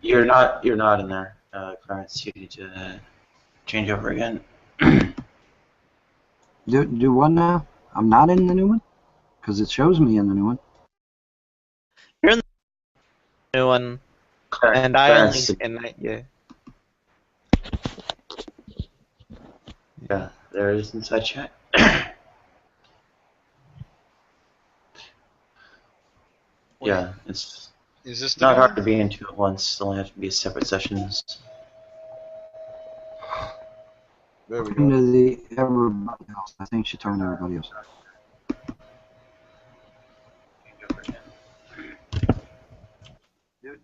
You're not in there, Clarence. You need to change over again. Do what now? I'm not in the new one? Because it shows me in the new one. You're in the new one, and I only and yeah. Yeah, there it is inside chat. Yeah, it's not hard to be into it once. It'll only have to be separate sessions. There we go. Into the everybody else. I think she turned everybody else.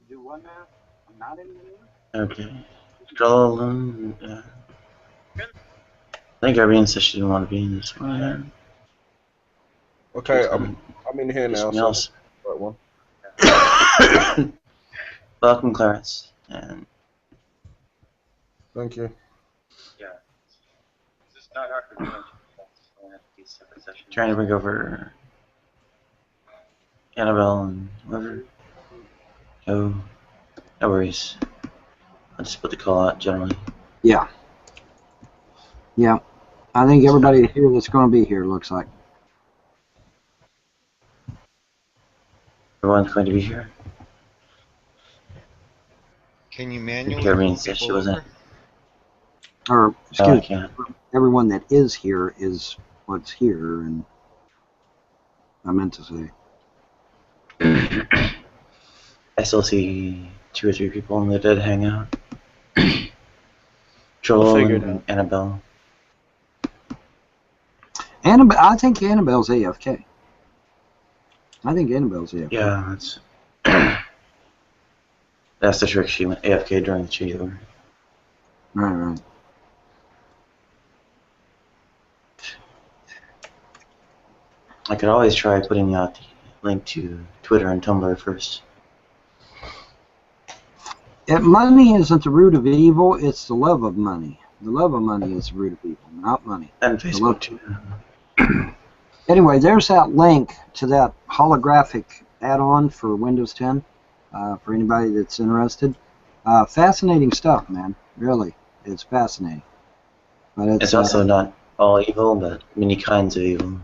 Do what now? I'm not in the new one? Okay. Scroll along. I think Irene said she didn't want to be in this one. Okay, I'm in here now. So right one. Welcome, Clarence. And thank you. Yeah. It's not hard to do. Trying to bring over Annabelle and whoever. No worries. I'll just put the call out generally. Yeah. Yeah. I think everybody here that's going to be here looks like. Everyone's going to be here. Can you manually Irene move said she people wasn't. over? Or, excuse No, I me, can't. everyone that is here is what's here, and I meant to say. I still see 2 or 3 people in the dead hangout. Joel and Annabelle. I think Annabelle's AFK. I think Annabelle's AFK. Yeah, that's the trick. She went AFK during the changeover. Right. I could always try putting out the link to Twitter and Tumblr first. Money isn't the root of evil, it's the love of money. The love of money is the root of evil, not money. And Facebook too. Anyway, there's that link to that holographic add-on for Windows 10 for anybody that's interested. Fascinating stuff, man. Really, it's fascinating. But it's also not all evil, but many kinds of evil.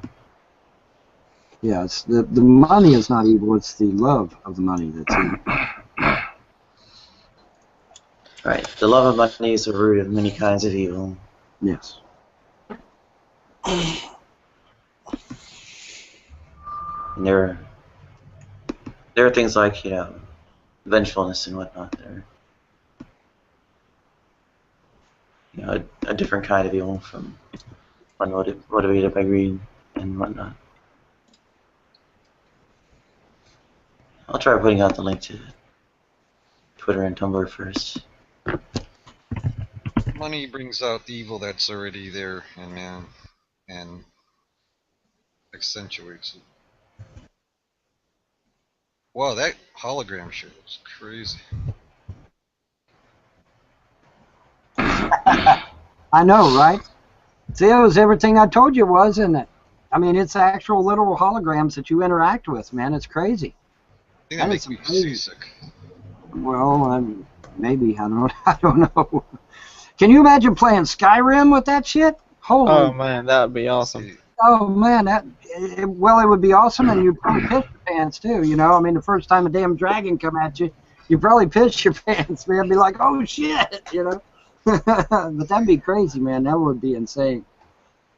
Yeah, it's the money is not evil, it's the love of the money that's evil. Right. The love of money is the root of many kinds of evil. Yes. And there are things like, vengefulness and whatnot. There, a different kind of evil from one motivated by greed and whatnot. I'll try putting out the link to Twitter and Tumblr first. Money brings out the evil that's already there in man and accentuates it. Wow, that hologram shit was crazy. I know, right? See, it was everything I told you it was, isn't it? I mean, it's actual literal holograms that you interact with, man. It's crazy. I think that makes me seasick. Well, maybe. I don't know. Can you imagine playing Skyrim with that shit? Holy. Oh man, that would be awesome. Oh man, it would be awesome, and you'd probably piss your pants too. I mean, the first time a damn dragon come at you, you probably piss your pants, man. Be like, oh shit, But that'd be crazy, man. That would be insane.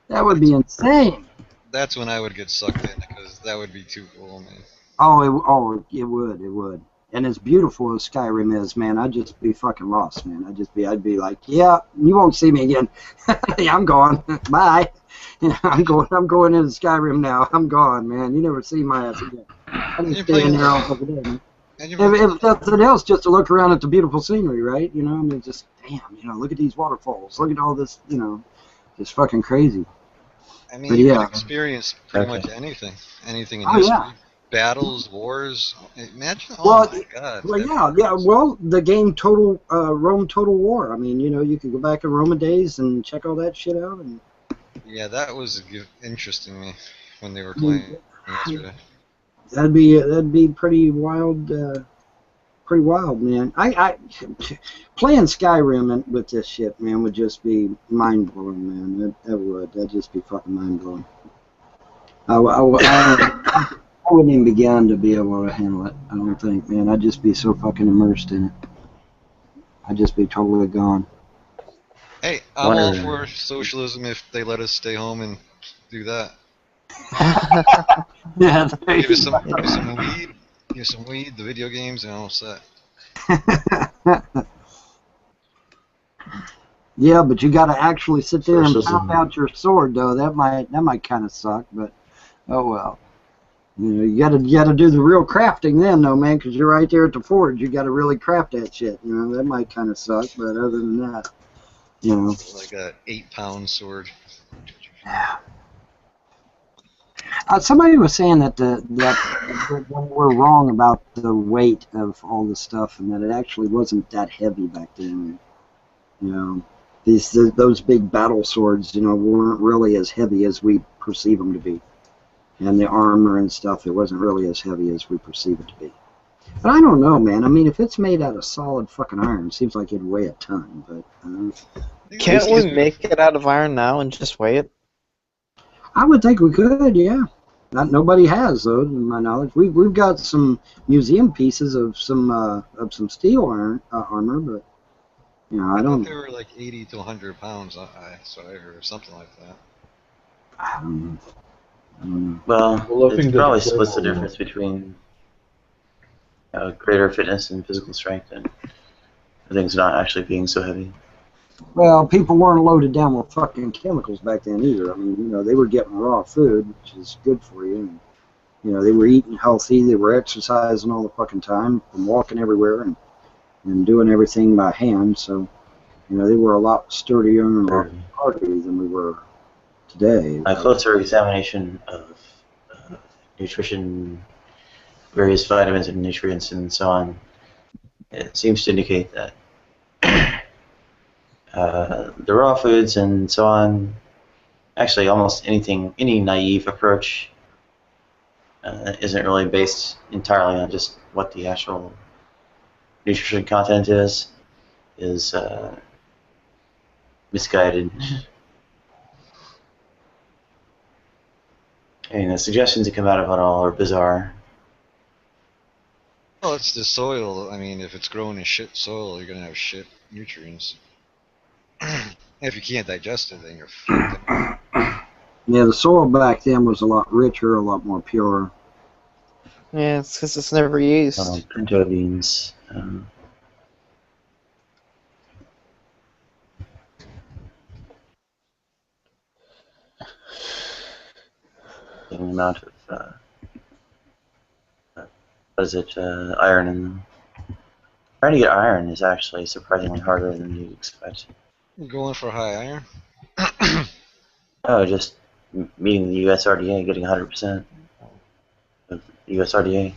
That would be insane. That's when I would get sucked in, because that would be too cool, man. Oh, it would. And as beautiful as Skyrim is, man, I'd just be fucking lost, man. I'd be like, yeah, you won't see me again. I'm gone. Bye. I'm going into Skyrim now. I'm gone, man. You never see my ass again. I'm just staying there all fucking day, man. If nothing else, just to look around at the beautiful scenery, right? I mean, just damn, look at these waterfalls. Look at all this, just fucking crazy. I mean, you can experience pretty much anything in history. Yeah. Battles, wars. Imagine. My God. Well, yeah. Well, the game Rome Total War. I mean, you could go back in Roman days and check all that shit out. And yeah, that was interesting me when they were playing yesterday. That'd be pretty wild pretty wild, man. Playing Skyrim with this shit, man, would just be mind blowing, man. That'd just be fucking mind blowing. I wouldn't even begin to be able to handle it. I don't think, man. I'd just be so fucking immersed in it. I'd just be totally gone. Hey, I'm all for socialism if they let us stay home and do that. Yeah, give us some weed, the video games, and all set. Yeah, but you got to actually sit there and pop out your sword, though. That might kind of suck, but oh well. You know, you gotta do the real crafting then, though, man, because you're right there at the forge. You got to really craft that shit. You know, that might kind of suck, but other than that, you know, like a 8-pound sword. Yeah. Somebody was saying that we're wrong about the weight of all this stuff, and that it actually wasn't that heavy back then. You know, those big battle swords, you know, weren't really as heavy as we perceive them to be, and the armor and stuff, it wasn't really as heavy as we perceive it to be. But I don't know, man. I mean, if it's made out of solid fucking iron, it seems like it'd weigh a ton. But can't we make it out of iron now and just weigh it? I would think we could, yeah. Nobody has, though, to my knowledge. We've got some museum pieces of some steel armor, but you know, I don't. They were like 80 to 100 pounds. So I heard something like that. I don't know. Well, it probably splits the difference between greater fitness and physical strength, and things not actually being so heavy. Well, people weren't loaded down with fucking chemicals back then either. I mean, you know, they were getting raw food, which is good for you. And, you know, they were eating healthy. They were exercising all the fucking time and walking everywhere and doing everything by hand. So, you know, they were a lot sturdier and a lot harder than we were today. A closer examination of nutrition, various vitamins and nutrients and so on, it seems to indicate that the raw foods and so on, actually almost any naive approach isn't really based entirely on just what the actual nutrition content is misguided. I mean, the suggestions that come out of it all are bizarre. Well, it's the soil. I mean, if it's grown in shit soil, you're gonna have shit nutrients. If you can't digest it, then you're fucked. Yeah, the soil back then was a lot richer, a lot more pure. Yeah, it's because it's never used. Pinto beans. The amount of iron in them. Trying to get iron is actually surprisingly harder than you'd expect. You're going for high iron? Oh, just meeting the USRDA, getting 100% of the USRDA.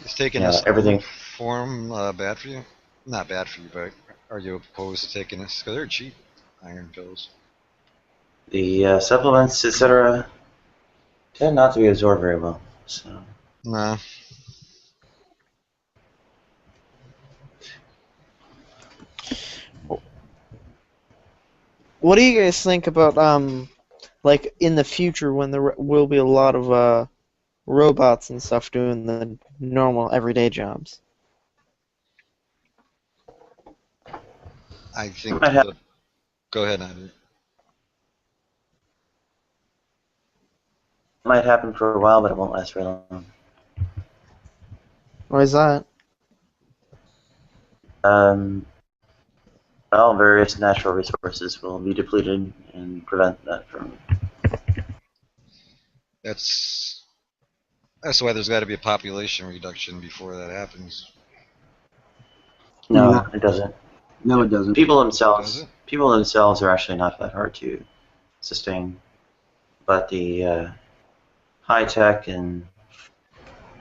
It's taking everything form bad for you? Not bad for you, but are you opposed to taking this? Because they're cheap iron pills. The supplements, etc., tend not to be absorbed very well. So. Nah. What do you guys think about like in the future when there will be a lot of robots and stuff doing the normal everyday jobs? I think. Go ahead, Andrew. It might happen for a while, but it won't last very long. Why is that? Well, various natural resources will be depleted and prevent that from. That's why there's got to be a population reduction before that happens. No, it doesn't. No, it doesn't. People themselves are actually not that hard to sustain, but the high tech and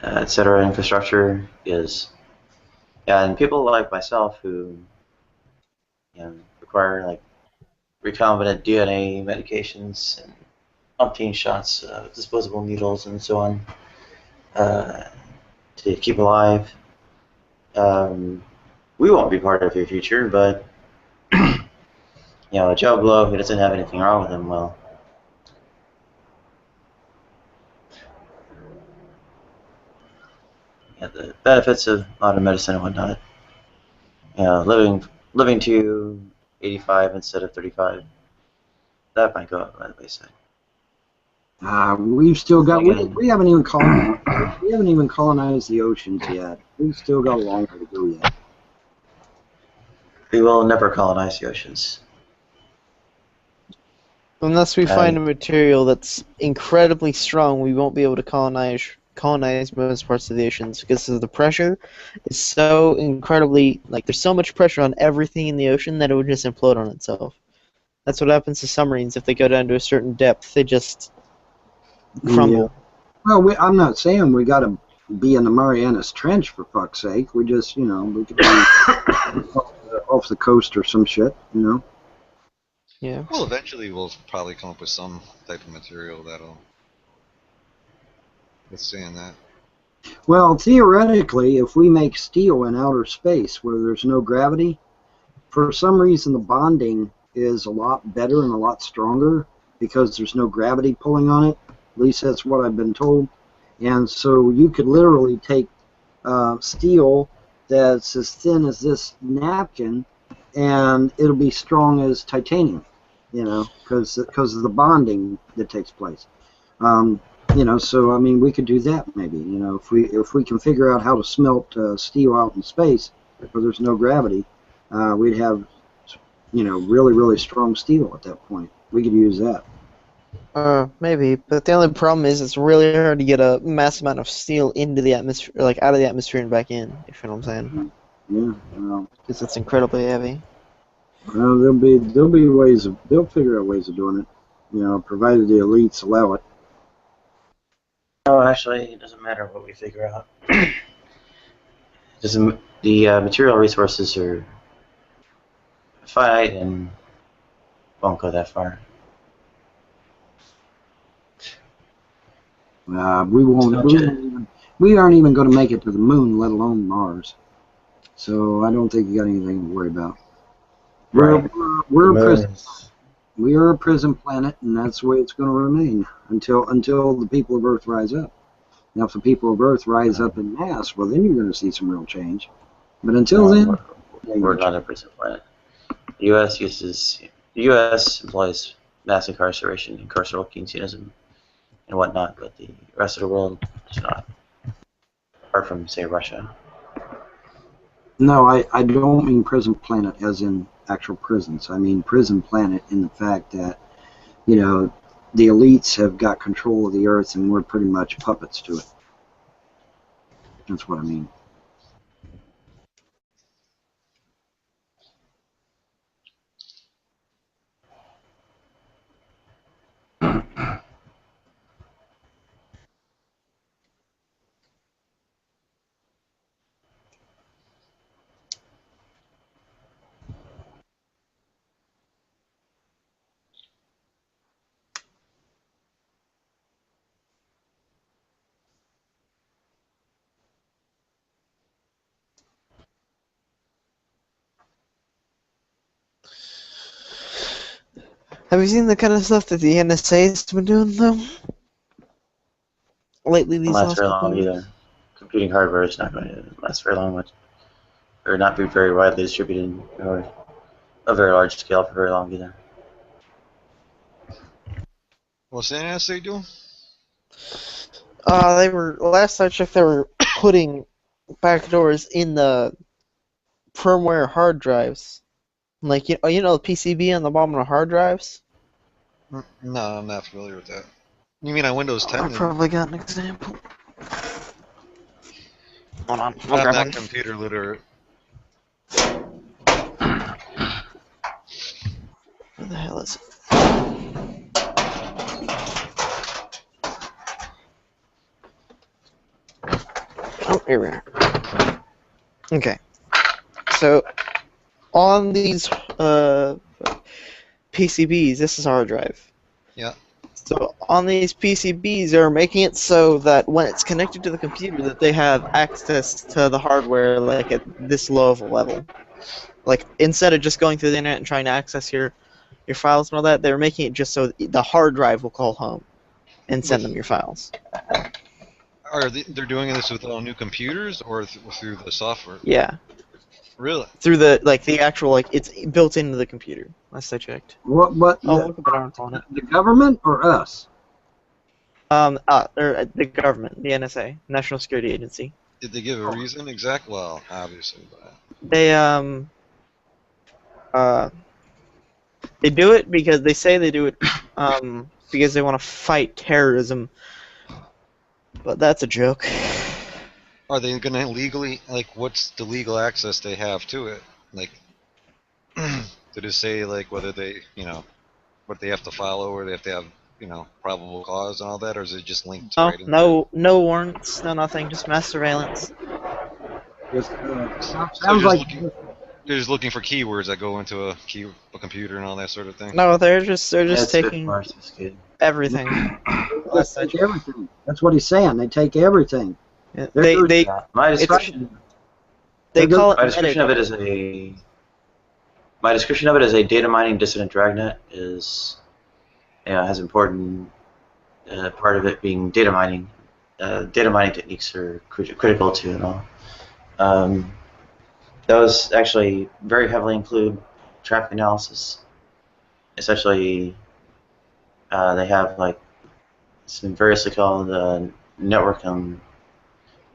etc. infrastructure is. Yeah, and people like myself who require like recombinant DNA medications and umpteen shots of disposable needles and so on to keep alive. we won't be part of your future, but Joe Blow, who doesn't have anything wrong with him, well, the benefits of modern medicine and whatnot. Living to 85 instead of 35, that might go up by the wayside. We've still got. We haven't even colonized the oceans yet. We've still got a long way to go yet. We will never colonize the oceans. Unless we find a material that's incredibly strong, we won't be able to colonize most parts of the oceans because the pressure is so incredibly, like, there's so much pressure on everything in the ocean that it would just implode on itself. That's what happens to submarines. If they go down to a certain depth, they just crumble. Yeah. Well, I'm not saying we got to be in the Marianas Trench, for fuck's sake. We just, we could be off the coast or some shit, Yeah. Well, eventually we'll probably come up with some type of material that'll withstand that. Well, theoretically, if we make steel in outer space where there's no gravity, for some reason the bonding is a lot better and a lot stronger because there's no gravity pulling on it. At least that's what I've been told. And so you could literally take steel that's as thin as this napkin, and it'll be strong as titanium, because of the bonding that takes place. So I mean, we could do that maybe. If we can figure out how to smelt steel out in space where there's no gravity, we'd have really, really strong steel at that point. We could use that. Maybe, but the only problem is it's really hard to get a mass amount of steel into the atmosphere, like out of the atmosphere and back in. If you know what I'm saying? Yeah. Because it's incredibly heavy. Well, they'll figure out ways of doing it. Provided the elites allow it. No, actually, it doesn't matter what we figure out. The material resources are finite and won't go that far. We won't. We aren't even going to make it to the moon, let alone Mars. So I don't think you got anything to worry about. We're a prison. We are a prison planet, and that's the way it's going to remain until the people of Earth rise up. Now, if the people of Earth rise up in mass, well, then you're going to see some real change. But until then, we're not a prison planet. The U.S. employs mass incarceration and carceral Keynesianism and whatnot, but the rest of the world does not. Apart from, say, Russia. No, I don't mean prison planet as in actual prisons. I mean prison planet in the fact that, the elites have got control of the earth and we're pretty much puppets to it. That's what I mean. Have you seen the kind of stuff that the NSA has been doing, though? Lately, these last very long either. Computing hardware is not going to last very long, or not be very widely distributed, or a very large scale for very long either. What's the NSA doing? Last I checked, they were putting backdoors in the firmware hard drives. Like, the PCB on the bottom of hard drives? No, I'm not familiar with that. You mean on Windows 10? I probably got an example. Hold on. I'm not computer literate. Where the hell is it? Oh, here we are. Okay. So, on these PCBs, this is hard drive. Yeah. So on these PCBs, they're making it so that when it's connected to the computer, that they have access to the hardware like at this low of a level. Like instead of just going through the internet and trying to access your files and all that, they're making it just so the hard drive will call home and send them your files. They're doing this with all new computers or through the software? Yeah. Really? Through the actual it's built into the computer. Last I checked. What? Look at our on it. The government or us? Or the government, the NSA, National Security Agency. Did they give a reason exact? Well, obviously, but they do it because they say they do it because they want to fight terrorism. But that's a joke. are they going to legally, like, what's the legal access they have to it? Like, did it say, like, whether they, what they have to follow, or they have to have, probable cause and all that, or is it just linked to no warrants, no nothing, just mass surveillance. Sounds like they're just looking for keywords that go into a computer and all that sort of thing. No, they're just taking everything. They take everything. That's what he's saying. They take everything. Yeah, my description of it as a data mining dissident dragnet is has important part of it being data mining. Data mining techniques are critical to it all. Those actually very heavily include traffic analysis. Essentially, they have like some variously called network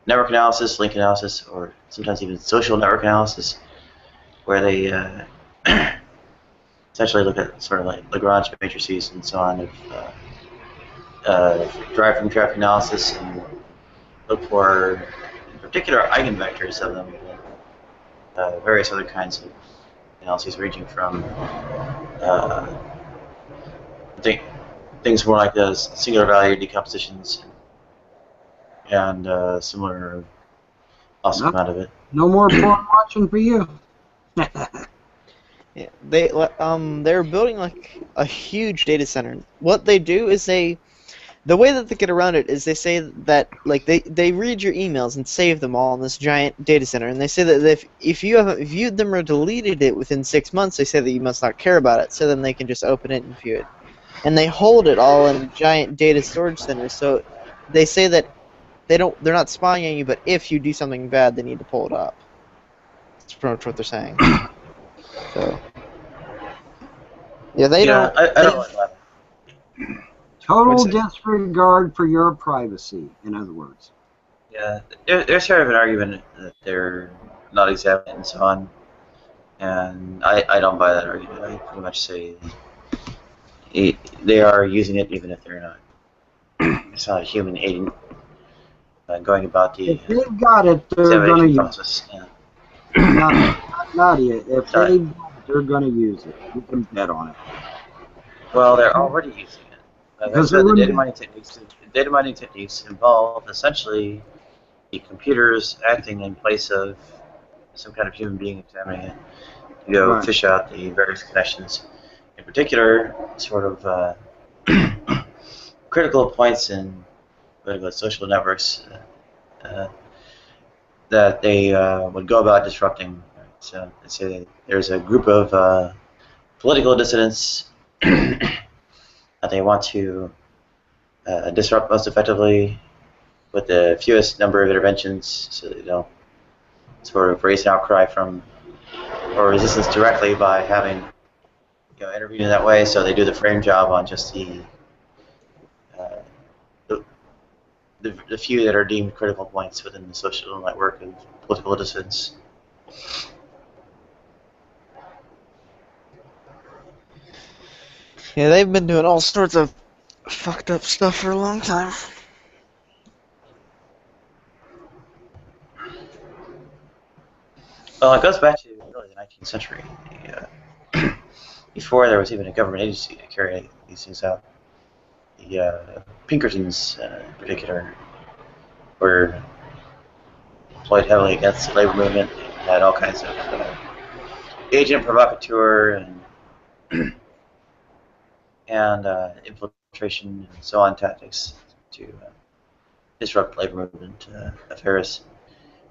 analysis, link analysis, or sometimes even social network analysis, where they essentially look at sort of like Lagrange matrices and so on derived from traffic analysis and look for, in particular, eigenvectors of them, various other kinds of analyses ranging from things more like singular value decompositions and similar also come out of it. No more porn watching for you. Yeah, they're building like a huge data center. What they do is the way that they get around it is they say that like they read your emails and save them all in this giant data center, and they say that if you haven't viewed them or deleted it within 6 months, they say that you must not care about it. So then they can just open it and view it, and they hold it all in a giant data storage center. So they say that they're not spying on you, but if you do something bad, they need to pull it up. That's pretty much what they're saying. So, yeah, I don't like that. Total disregard for your privacy, in other words. Yeah, there's sort of an argument that they're not examining and so on, and I don't buy that argument. I pretty much say they are using it even if they're not. It's not a human agent going about the if they've got it, they're going to use it. Nadia, if they're going to use it. You can bet on it. Well, they're already using it. Because the data mining techniques involve essentially the computers acting in place of some kind of human being examining it to go fish out the various connections. In particular, sort of critical points in social networks that they would go about disrupting. So let's say there's a group of political dissidents that they want to disrupt most effectively with the fewest number of interventions, so they don't sort of raise an outcry from or resistance directly by having intervene in that way. So they do the frame job on just the few that are deemed critical points within the social network of political dissidents. Yeah, they've been doing all sorts of fucked up stuff for a long time. Well, it goes back to really the 19th century. Before there was even a government agency to carry these things out. The Pinkertons, in particular, were employed heavily against the labor movement. They had all kinds of agent provocateur and infiltration and so on tactics to disrupt labor movement affairs.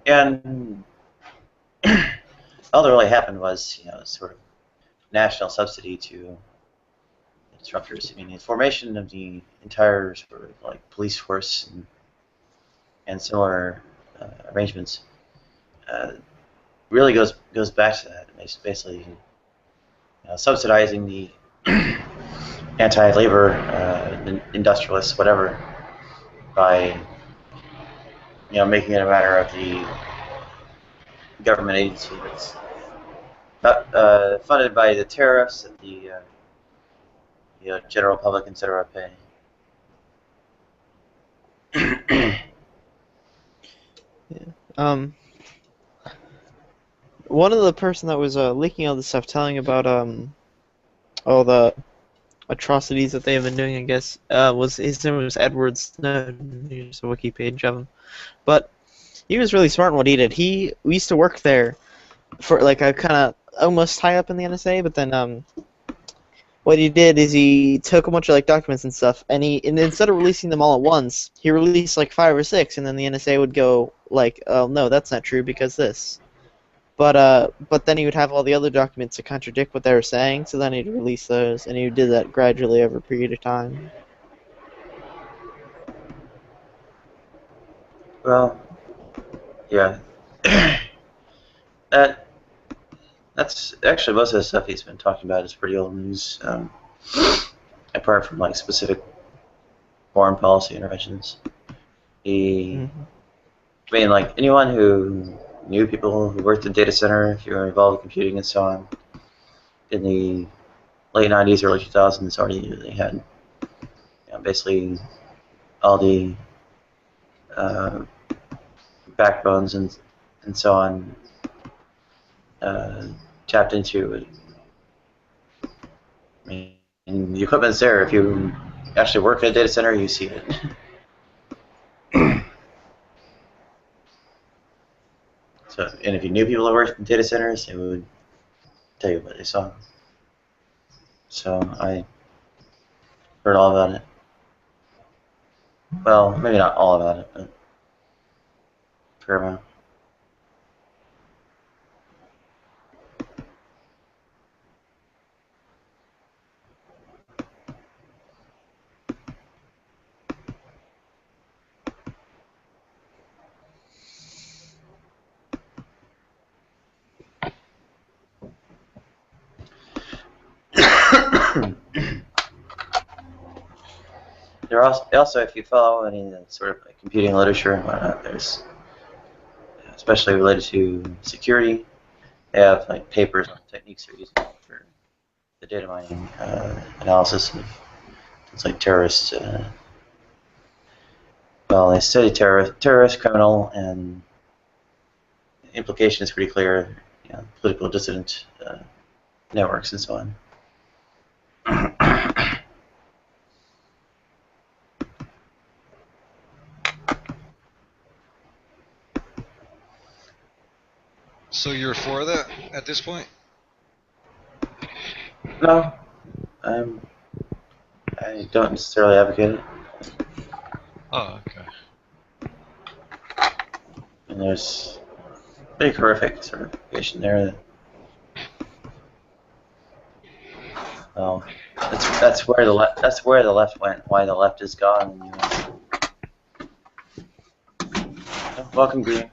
And all that really happened was, sort of national subsidy to disruptors. I mean, the formation of the entire sort of like police force and similar arrangements really goes back to that. It's basically subsidizing the anti-labor industrialists, whatever, by making it a matter of the government agency that's funded by the tariffs that the general public, etc. pay. One of the person that was leaking all this stuff, telling about all the atrocities that they have been doing, I guess, was his name was Edward Snowden. Here's a wiki page of him, but he was really smart in what he did. We used to work there for like a kind of almost high up in the NSA, but then what he did is he took a bunch of like documents and stuff, and instead of releasing them all at once, he released like 5 or 6, and then the NSA would go like, "Oh no, that's not true because this." But then he would have all the other documents to contradict what they were saying, so then he'd release those, and he did that gradually over a period of time. Well, yeah. That's actually most of the stuff he's been talking about is pretty old news. Apart from like specific foreign policy interventions, I mean, like anyone who knew people who worked in data center, if you were involved in computing and so on, in the late 90s, early 2000s, already they had basically all the backbones and so on tapped into it. I mean, the equipment's there. If you actually work at a data center, you see it. So, and if you knew people that worked in data centers, they would tell you what they saw. So I heard all about it. Well, maybe not all about it, but a fair amount. There are also, if you follow any sort of like computing literature and whatnot, there's, especially related to security, they have like papers on techniques they're using for the data mining analysis of things like terrorist. Well, they study terrorist, criminal, and the implication is pretty clear. Political dissident networks and so on. So you're for that at this point? No, I don't necessarily advocate it. Oh, okay. And there's pretty horrific certification there. Well, that's where the left went. Why the left is gone in the US. Oh, welcome, Green.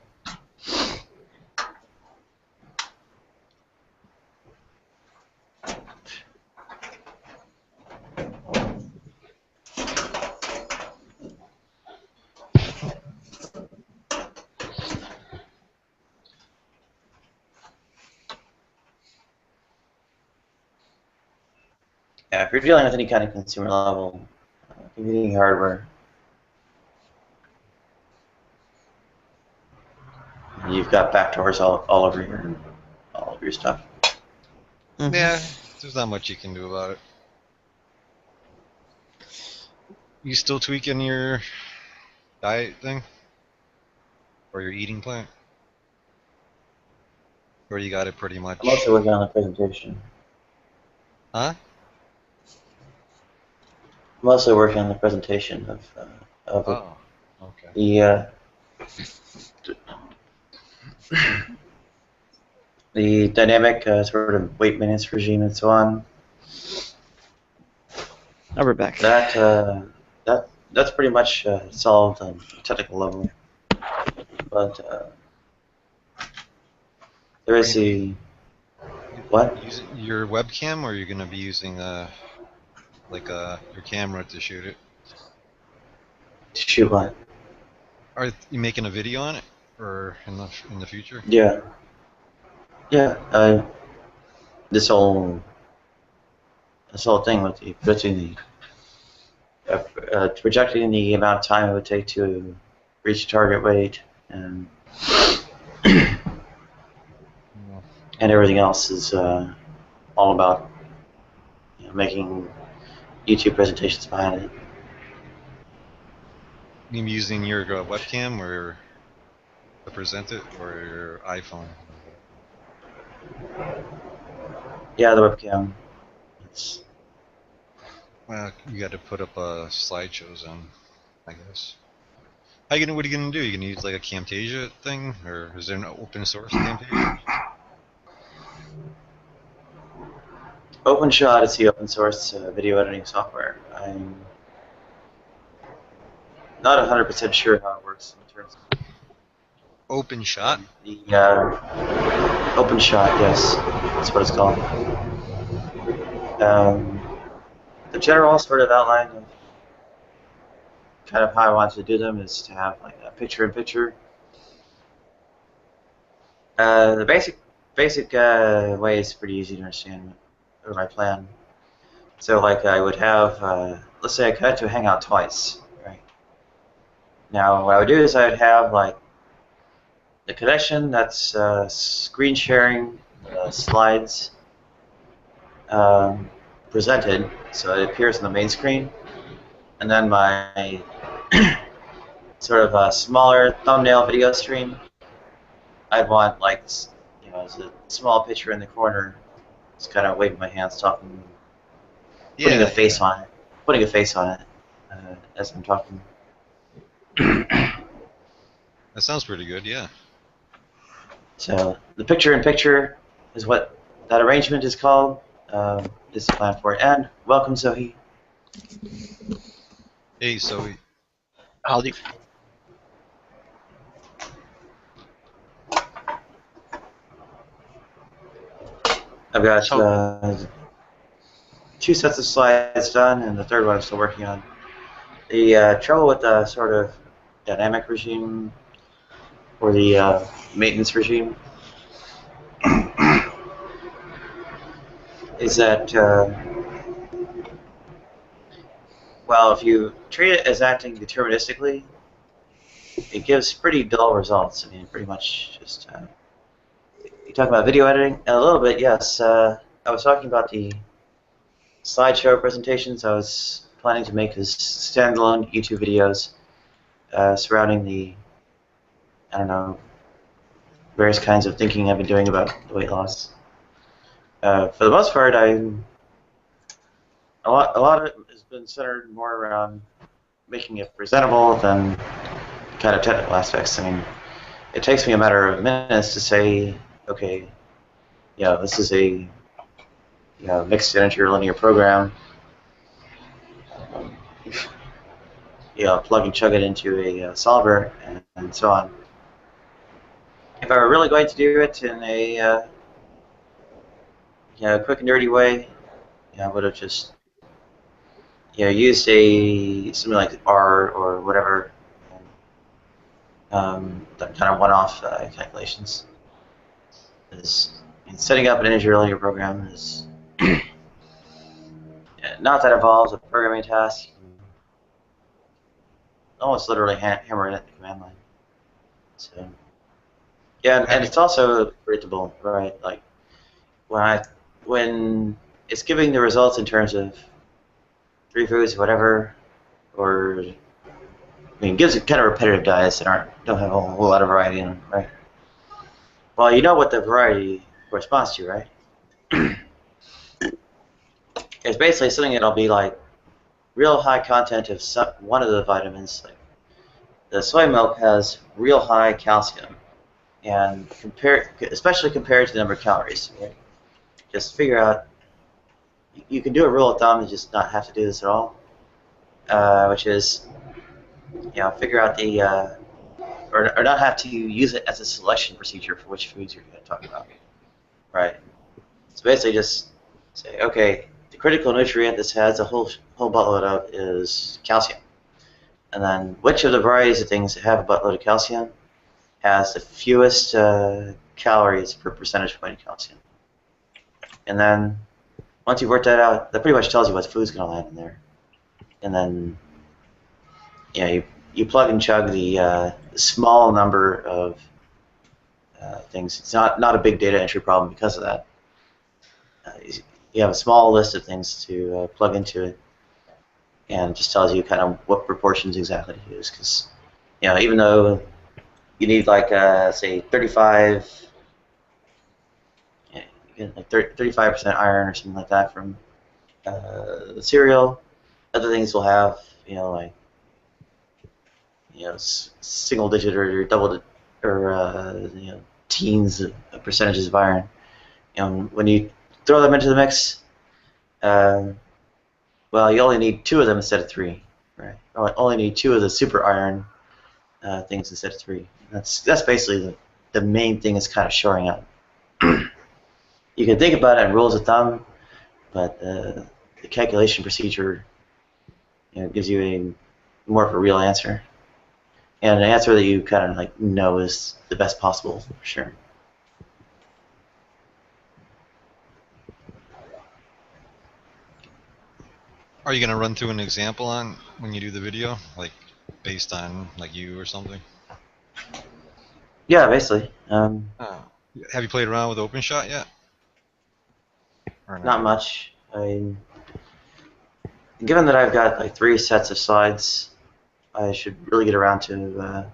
Yeah, if you're dealing with any kind of consumer level computing hardware, you've got backdoors all over your stuff. Mm-hmm. Yeah, there's not much you can do about it. You still tweaking your diet thing? Or your eating plan? Or you got it pretty much? I'm also working on the presentation. Huh? mostly working on the presentation of Oh, okay. the dynamic sort of weight maintenance regime and so on. I'll be back. That's pretty much solved on a technical level, but there is the what? Using your webcam, or are you gonna be using your camera to shoot it? To shoot what? Are you making a video on it, or in the future? Yeah, yeah. This whole thing with the projecting the amount of time it would take to reach target weight and and everything else is all about making YouTube presentations behind it. You using your webcam or to present it, or your iPhone? Yeah, the webcam. It's Well, you got to put up slideshows on, I guess. What are you gonna do? You gonna use like a Camtasia thing, or is there an open source Camtasia? OpenShot is the open source video editing software. I'm not 100% sure how it works in terms of OpenShot? the OpenShot. Yes, that's what it's called. The general sort of outline of kind of how I want to do them is to have like a picture-in-picture. The basic way is pretty easy to understand what my plan. So like I would have, let's say I connect to a Hangout twice, right? Now what I would do is I would have like the connection that's screen sharing slides presented, so it appears on the main screen, and then my sort of a smaller thumbnail video stream. I'd want like as a small picture in the corner, just kind of waving my hands, talking, putting a face on it as I'm talking. That sounds pretty good, yeah. So the picture-in-picture is what that arrangement is called. This is the plan for it. And welcome, Zoe. Hey, Zoe. Howdy. I've got 2 sets of slides done, and the third one I'm still working on. The trouble with the sort of dynamic regime or the maintenance regime is that, well, if you treat it as acting deterministically, it gives pretty dull results. I mean, pretty much just, you talk about video editing? A little bit, yes. I was talking about the slideshow presentations. I was planning to make as standalone YouTube videos surrounding the, I don't know, various kinds of thinking I've been doing about the weight loss. For the most part, a lot of it has been centered more around making it presentable than kind of technical aspects. I mean, it takes me a matter of minutes to say, okay, this is a mixed integer linear program. Plug and chug it into a solver and so on. If I were really going to do it in a quick and dirty way, I would have just used something like R or whatever, that kind of one-off calculations. Setting up an integer linear program is not that involved a programming task. Almost literally hammer it at the command line. So and it's also predictable, right? Like when it's giving the results in terms of 3 foods, whatever, or it gives it kind of repetitive diets that don't have a whole lot of variety in them, right? Well, you know what the variety corresponds to, right? It's basically something that'll be like real high content of one of the vitamins. Like the soy milk has real high calcium, and especially compared to the number of calories. Right? Just figure out. You can do a rule of thumb and just not have to do this at all, which is, figure out the or not have to use it as a selection procedure for which foods you're going to talk about. Right. So basically, just say, okay, the critical nutrient this has a whole buttload of is calcium, and then which of the varieties of things that have a buttload of calcium has the fewest calories per percentage point of calcium. And then once you've worked that out, that pretty much tells you what food's going to land in there. And then you plug and chug the small number of things. It's not a big data entry problem because of that. You have a small list of things to plug into it, and it just tells you kind of what proportions exactly to use. Because even though you need like say 35, you get like 35% iron or something like that from the cereal. Other things will have like single digit or double or teens of percentages of iron. When you throw them into the mix, well, you only need 2 of them instead of 3, right? Only need 2 of the super iron things instead of 3. That's basically the main thing is kind of showing up. You can think about it in rules of thumb, but the calculation procedure gives you more of a real answer, and an answer that you kind of like know is the best possible for sure. Are you gonna run through an example on when you do the video, like based on like you or something? Yeah, basically. Have you played around with OpenShot yet? Or Not much. Given that I've got like 3 sets of slides, I should really get around to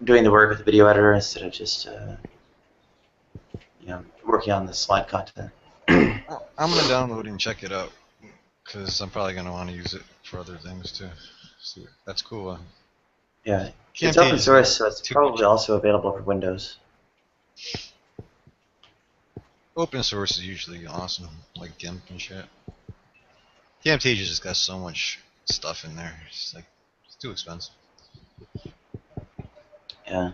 doing the work with the video editor instead of just working on the slide content. I'm gonna download and check it out because I'm probably gonna want to use it for other things too. So that's cool. Yeah, it's open source, so it's probably also available for Windows. Open source is usually awesome, like GIMP and shit. Camtasia just got so much stuff in there. It's like it's too expensive. Yeah.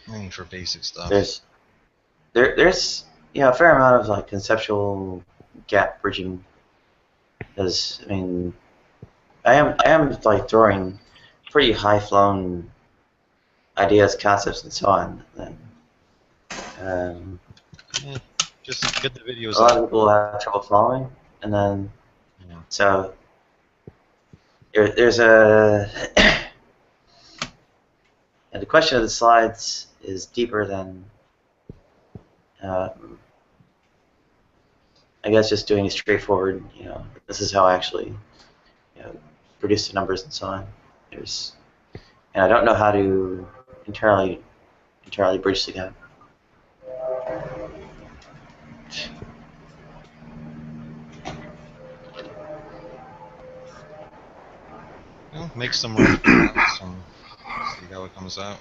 I mean, for basic stuff. There's a fair amount of like conceptual gap bridging. Because I mean, I am like throwing pretty high flown ideas, concepts, and so on. And, just get the videos. A lot of people have trouble following, and then so there's a and the question of the slides is deeper than I guess just doing a straightforward, this is how I actually produce the numbers and so on. And I don't know how to entirely bridge the gap. Make some rough drafts and see how it comes out.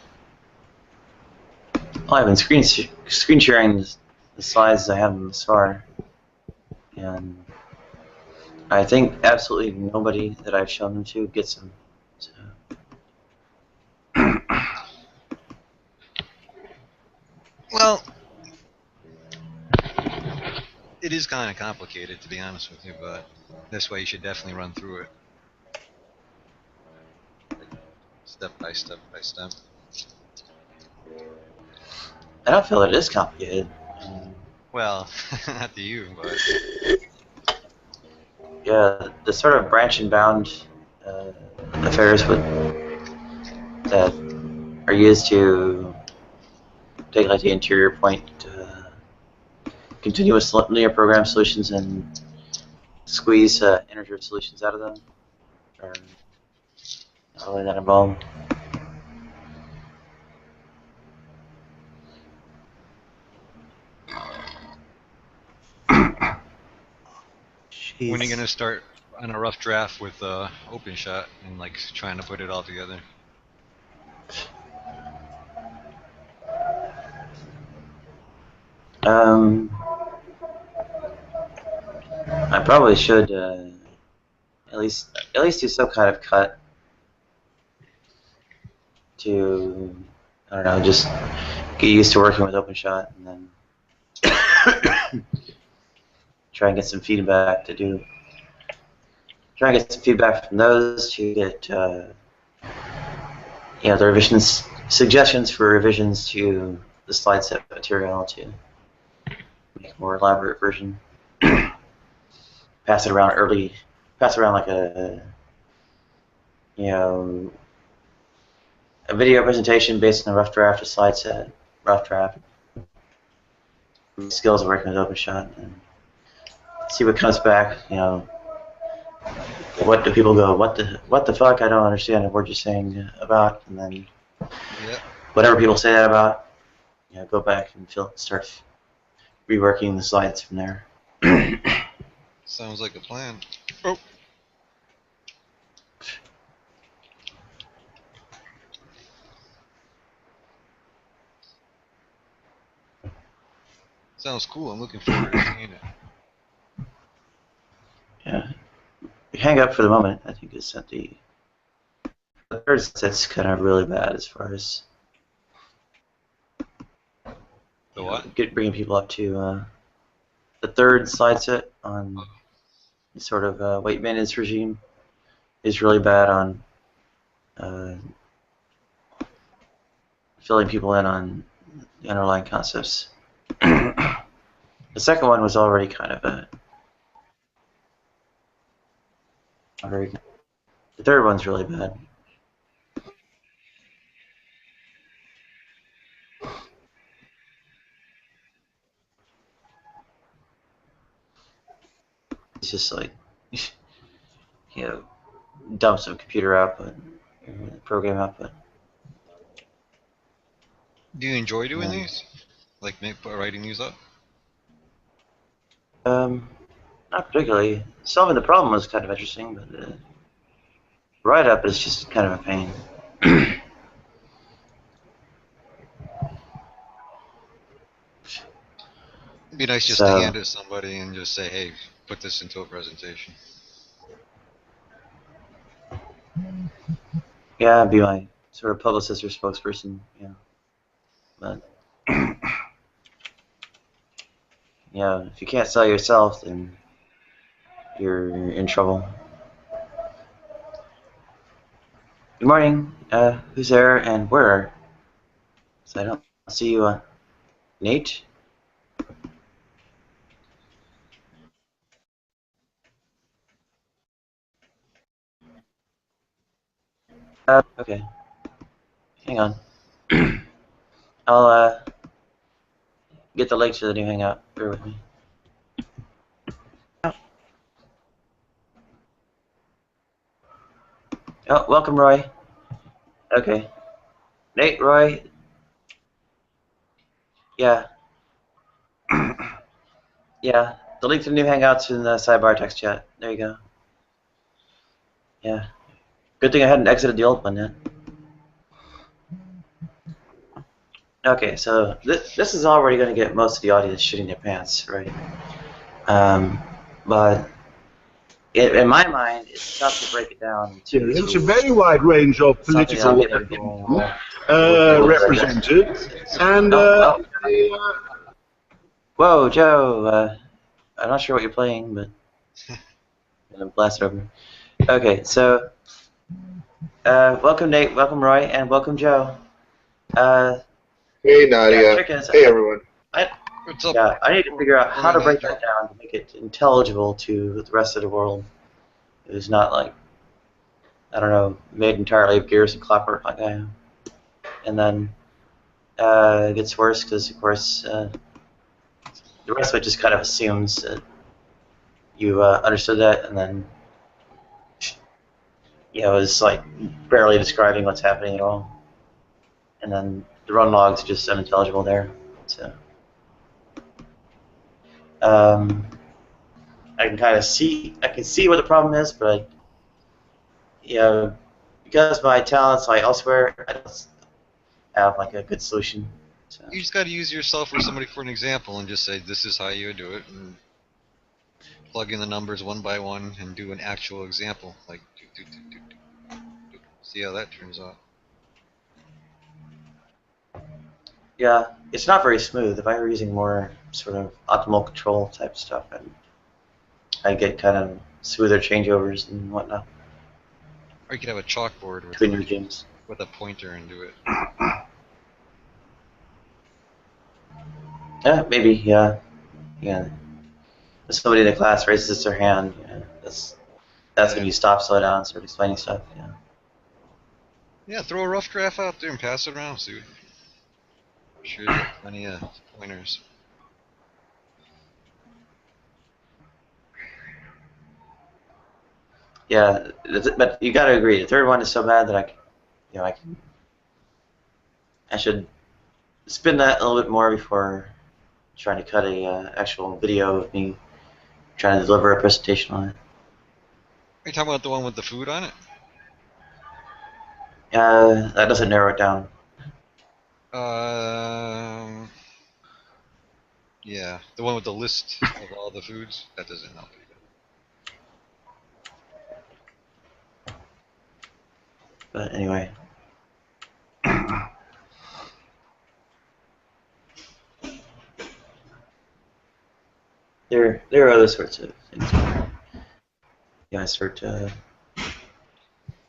Well, I've been screen sharing the slides as I have them this far, and I think absolutely nobody that I've shown them to gets them. So. Well, it is kind of complicated, to be honest with you, but this way you should definitely run through it. Step by step by step. I don't feel it is complicated. Well, not to you, but... Yeah, the sort of branch and bound affairs that are used to take like the interior point continuous linear program solutions and squeeze integer solutions out of them are not really that involved. When are you gonna start on a rough draft with OpenShot and like trying to put it all together. I probably should at least do some kind of cut to, I don't know, just get used to working with OpenShot, and then try and get some feedback from those to get the revisions, suggestions for revisions to the slide set material to make a more elaborate version. Pass it around like a video presentation based on a rough draft, a slide set, rough draft, skills of working with OpenShot, and see what comes back. What do people go? What the fuck? I don't understand the word you're saying about, and then whatever people say that about, go back and start reworking the slides from there. Sounds like a plan. Oh. Sounds cool. I'm looking forward to seeing it. Yeah. Hang up for the moment. I think it's at the third set's kind of really bad as far as the what? Bringing people up to the third slide set on sort of weight maintenance regime is really bad on filling people in on the underlying concepts. The second one was already kind of very good. The third one's really bad. It's just like, dump some computer output, program output. Do you enjoy doing these? Like writing these up? Not particularly. Solving the problem was kind of interesting, but the write-up is just kind of a pain. It'd be nice just to hand it to somebody and just say, hey, put this into a presentation. Yeah, I'd be my sort of publicist or spokesperson, But if you can't sell yourself, then you're in trouble. Good morning. Who's there and where? So I don't see you. Nate? Okay. Hang on. I'll get the link to the new Hangout. Bear with me. Oh, welcome, Roy. Okay. Nate, Roy. Yeah. Yeah. The link to the new Hangouts in the sidebar text chat. There you go. Yeah. Good thing I hadn't exited the old one yet. Okay, so this is already going to get most of the audience shitting their pants, right? But in my mind, it's tough to break it down. It's a very wide range of political represented, and whoa, Joe! I'm not sure what you're playing, but I'm gonna blast it over. Okay, so welcome Nate, welcome Roy, and welcome Joe. Hey Nadia. Hey everyone. What's up? Yeah, I need to figure out how to break that down to make it intelligible to the rest of the world. It's not like, I don't know, made entirely of gears and clockwork like I am. And then it gets worse because, of course, the rest of it just kind of assumes that you understood that, and then it's like barely describing what's happening at all. And then the run log's just unintelligible there. So I can kind of see what the problem is, but because my talents lie elsewhere, I don't have like a good solution. So. You just got to use yourself or somebody for an example and just say this is how you would do it, and plug in the numbers one by one and do an actual example, like see how that turns out. Yeah, it's not very smooth. If I were using more sort of optimal control type stuff, I'd get kind of smoother changeovers and whatnot. Or you could have a chalkboard between regimes with a pointer and do it. Yeah, maybe. Yeah. If somebody in the class raises their hand, that's when you stop, slow down, and start explaining stuff. Yeah. Yeah, throw a rough draft out there and pass it around. See, I'm sure you get plenty of pointers. Yeah, but you got to agree. The third one is so bad that I should spin that a little bit more before trying to cut a actual video of me trying to deliver a presentation on it. Are you talking about the one with the food on it? That doesn't narrow it down. Yeah, the one with the list of all the foods. That doesn't help either. But anyway. There are other sorts of things where I start to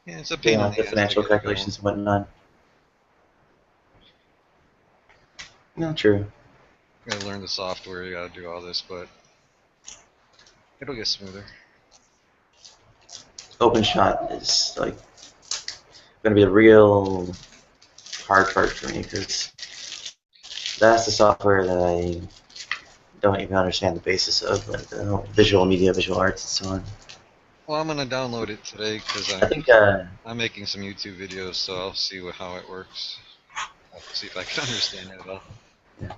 it's a pain in the financial calculations and whatnot. No, true. You gotta learn the software, you gotta do all this, but it'll get smoother. OpenShot is like going to be a real hard part for me because that's the software that I don't even understand the basis of, like the visual media, visual arts, and so on. Well, I'm gonna download it today because I'm making some YouTube videos, so I'll see how it works. I'll see if I can understand it at all. Yeah.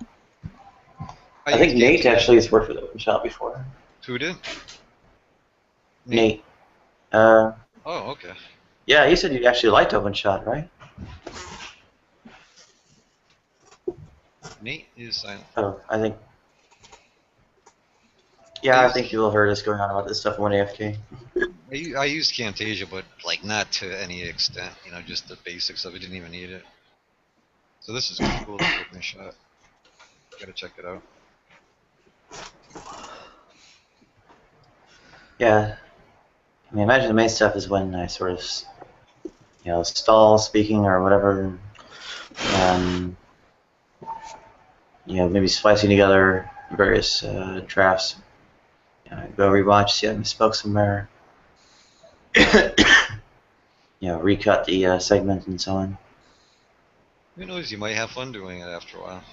I think Nate actually has worked with OpenShot before. Who did? Nate. Oh, okay. Yeah, you said you actually liked OpenShot, right? Nate is silent. Oh, I think. Yeah, I think you'll heard us going on about this stuff on AFK. I used Camtasia, but like not to any extent. Just the basics of it. Didn't even need it. So this is cool. OpenShot. Gotta check it out. Yeah. I mean, imagine the main stuff is when I sort of, stall speaking or whatever, and maybe splicing together various drafts. Go rewatch, see I misspoke somewhere. Recut the segment and so on. Who knows? You might have fun doing it after a while.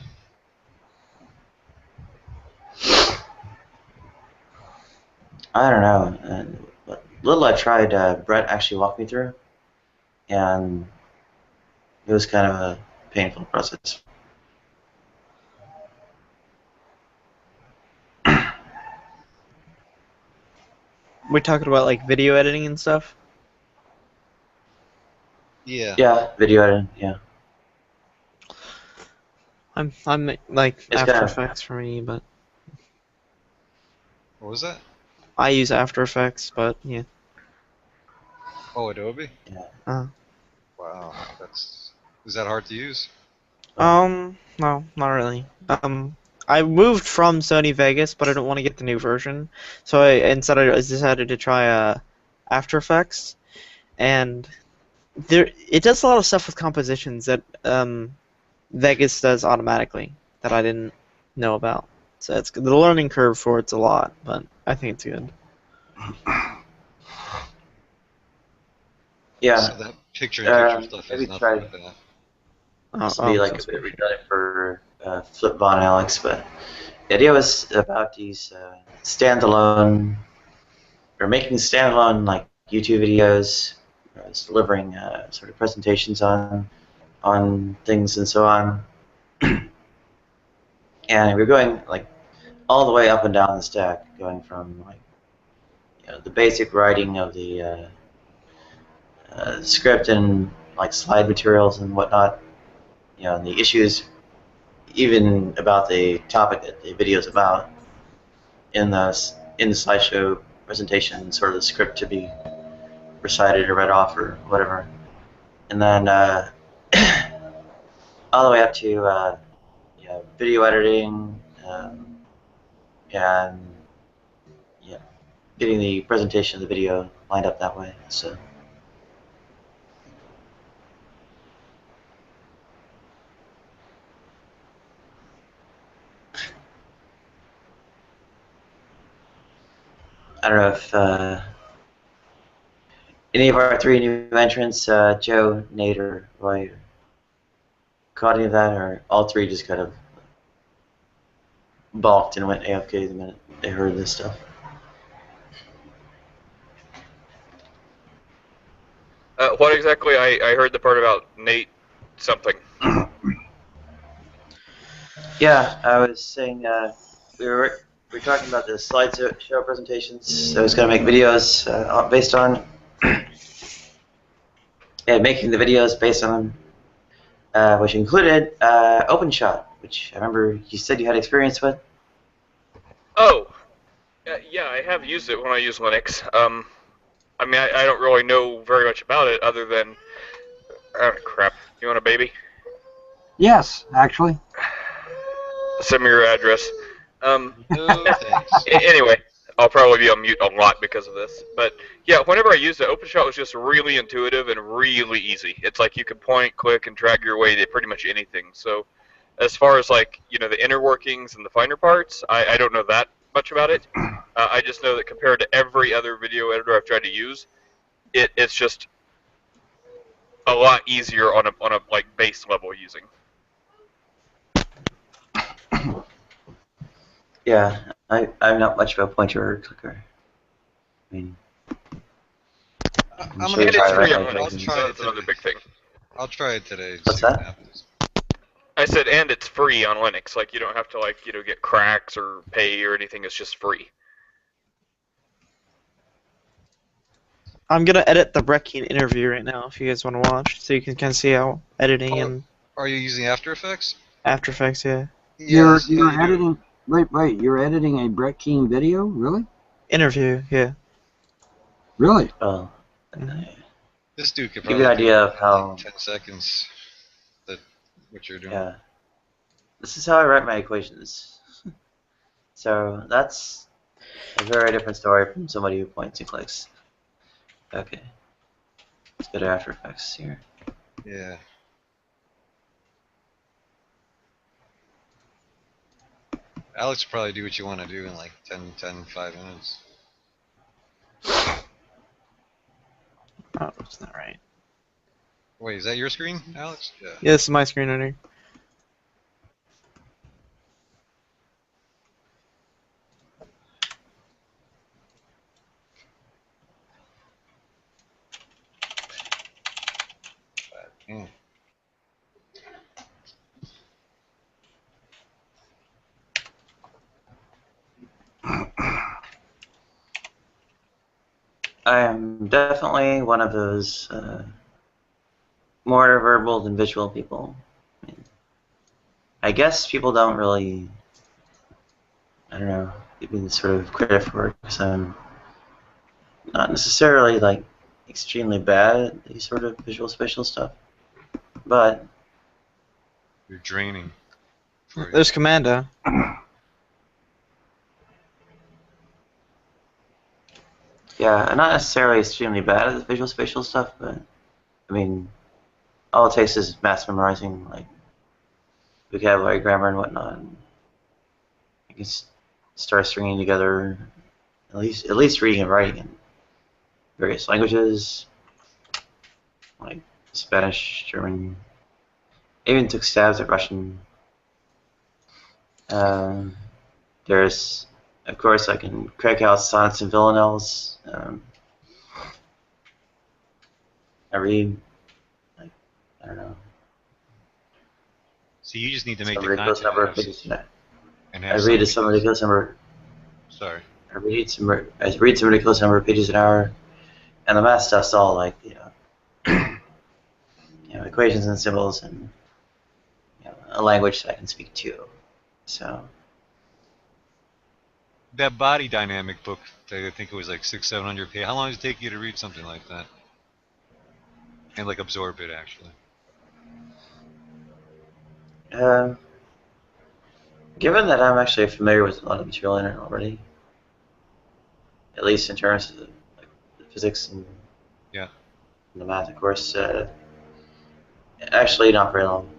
I don't know. Little I tried, Brett actually walked me through, and it was kind of a painful process. We're talking about like video editing and stuff? Yeah. Yeah, video editing, yeah. I'm like it's After Effects for me, but what was that? I use After Effects, but yeah. Oh, Adobe? Yeah. Wow, is that hard to use? No, not really. I moved from Sony Vegas, but I don't want to get the new version, so instead I decided to try After Effects, and it does a lot of stuff with compositions that Vegas does automatically that I didn't know about. So the learning curve for it's a lot, but I think it's good. Yeah. So that picture-in-picture stuff is not like that. This will be like a bit redundant for Flip Von Alex, but the idea was about these standalone, or making standalone like YouTube videos, delivering sort of presentations on things and so on. And we're going like all the way up and down the stack, going from like the basic writing of the script and like slide materials and whatnot, and the issues, even about the topic that the video is about, in the slideshow presentation, sort of the script to be recited or read off or whatever, and then all the way up to video editing and getting the presentation of the video lined up that way. So. I don't know if any of our three new entrants, Joe, Nate, or Roy, caught any of that, or all three just kind of balked and went AFK the minute they heard this stuff. What exactly? I heard the part about Nate something. Yeah, I was saying we were talking about the slideshow presentations. I was going to make videos based on, making the videos based on them, which included OpenShot, which I remember you said you had experience with. Oh, yeah, I have used it when I use Linux. I mean, I don't really know very much about it other than, oh, crap. You want a baby? Yes, actually. Send me your address. No, thanks. Anyway, I'll probably be on mute a lot because of this. But yeah, whenever I used it, OpenShot was just really intuitive and really easy. It's like you could point, click, and drag your way to pretty much anything. So as far as like, the inner workings and the finer parts, I don't know that much about it. I just know that compared to every other video editor I've tried to use, it's just a lot easier on a like base level using. Yeah, I'm not much of a pointer or clicker. I mean, I'm sure gonna And you it's try free it on right Linux, now. so that's another big thing. I'll try it today. What's see what that? happens. I said, and it's free on Linux. Like, you don't have to, like, get cracks or pay or anything. It's just free. I'm gonna edit the Breckian interview right now if you guys want to watch, so you can kind of see how editing and Are you using After Effects? After Effects, yeah. You're Yes, yeah, you do. editing. Wait. You're editing a Brett Keane video, really? Interview, yeah. Really? Well, This dude could give you probably an idea do of how. like 10 seconds. What you're doing. Yeah, this is how I write my equations. So that's a very different story from somebody who points and clicks. Okay, let's go to After Effects here. Yeah. Alex will probably do what you want to do in like 5 minutes. Oh, it's not right. Wait, is that your screen, Alex? Yeah. Yeah, this is my screen right here. Mm. I am definitely one of those more verbal than visual people. I guess people don't really, I don't know, give me sort of credit for it because I'm not necessarily like extremely bad at these sort of visual spatial stuff, but You're draining. For you. There's Commando. yeah, I'm not necessarily extremely bad at the visual spatial stuff, but I mean, all it takes is mass memorizing like vocabulary, grammar, and whatnot. And you can start stringing together at least reading and writing in various languages, like Spanish, German. I even took stabs at Russian. There's, of course, I can crack out sonnets and villanelles. I read, like, I don't know. So you just need to make Some the ridiculous content number of and pages. have I read somebody some ridiculous number. Sorry. I read some ridiculous number of pages an hour, and the math stuff's all like equations and symbols and a language that I can speak to. So that body dynamic book, I think it was like 600-700 pages. How long does it take you to read something like that? And like absorb it actually. Given that I'm actually familiar with a lot of the material in it already, at least in terms of the physics and the math, of course, actually not very long.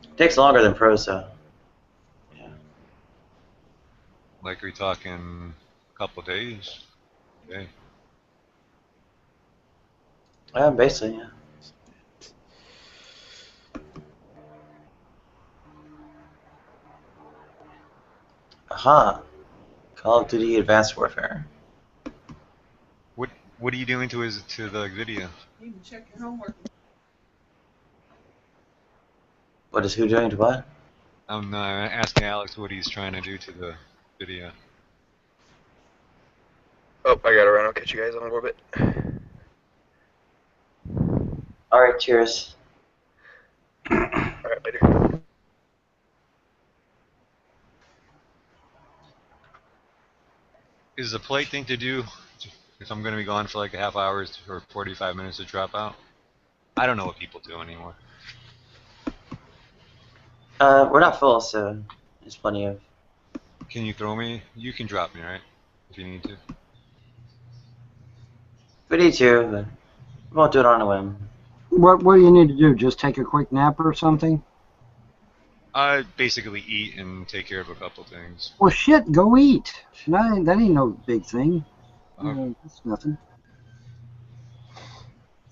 It takes longer than prose, though. Yeah. Like, are we talking a couple of days? Okay. Basically, yeah. Aha! Call of Duty Advanced Warfare. What are you doing to the video? You can check your homework. What is who doing to what? I'm asking Alex what he's trying to do to the video. Oh, I gotta run. I'll catch you guys on a little bit. Alright, cheers. Alright, later. Is the polite thing to do if I'm going to be gone for like a half hour or 45 minutes to drop out? I don't know what people do anymore. We're not full, so there's plenty of... Can you throw me? You can drop me, right? If you need to. We need to, but we won't do it on a whim. What do you need to do? Just take a quick nap or something? I basically eat and take care of a couple things. Well, shit, go eat. That ain't no big thing. That's nothing.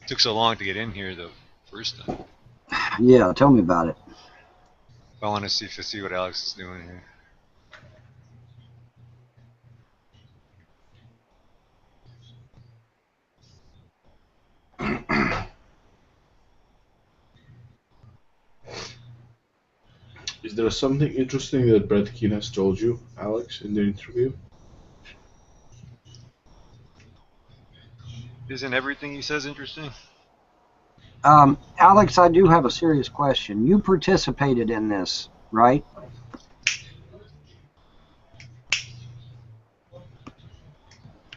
It took so long to get in here the first time. Yeah, tell me about it. I want to see what Alex is doing here. Is there something interesting that Brett Keane has told you, Alex, in the interview? Isn't everything he says interesting? Alex, I do have a serious question. You participated in this, right?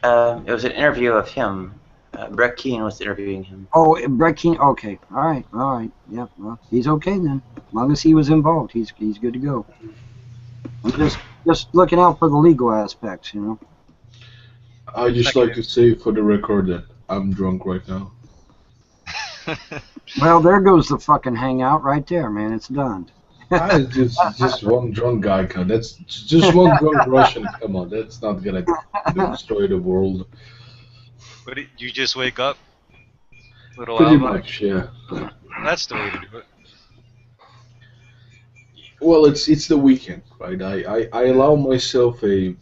It was an interview of him. Brett Keane was interviewing him. Oh, Brett Keane. Okay, all right. Yeah, well, he's okay then. As long as he was involved, he's good to go. I'm just looking out for the legal aspects, you know. I just like to say for the record that I'm drunk right now. Well, there goes the fucking hangout right there, man. It's done. just one drunk guy. That's just one drunk Russian. Come on, that's not gonna destroy the world. But you just wake up? Pretty much, yeah. That's the way to do it. Well, it's the weekend, right? I allow myself a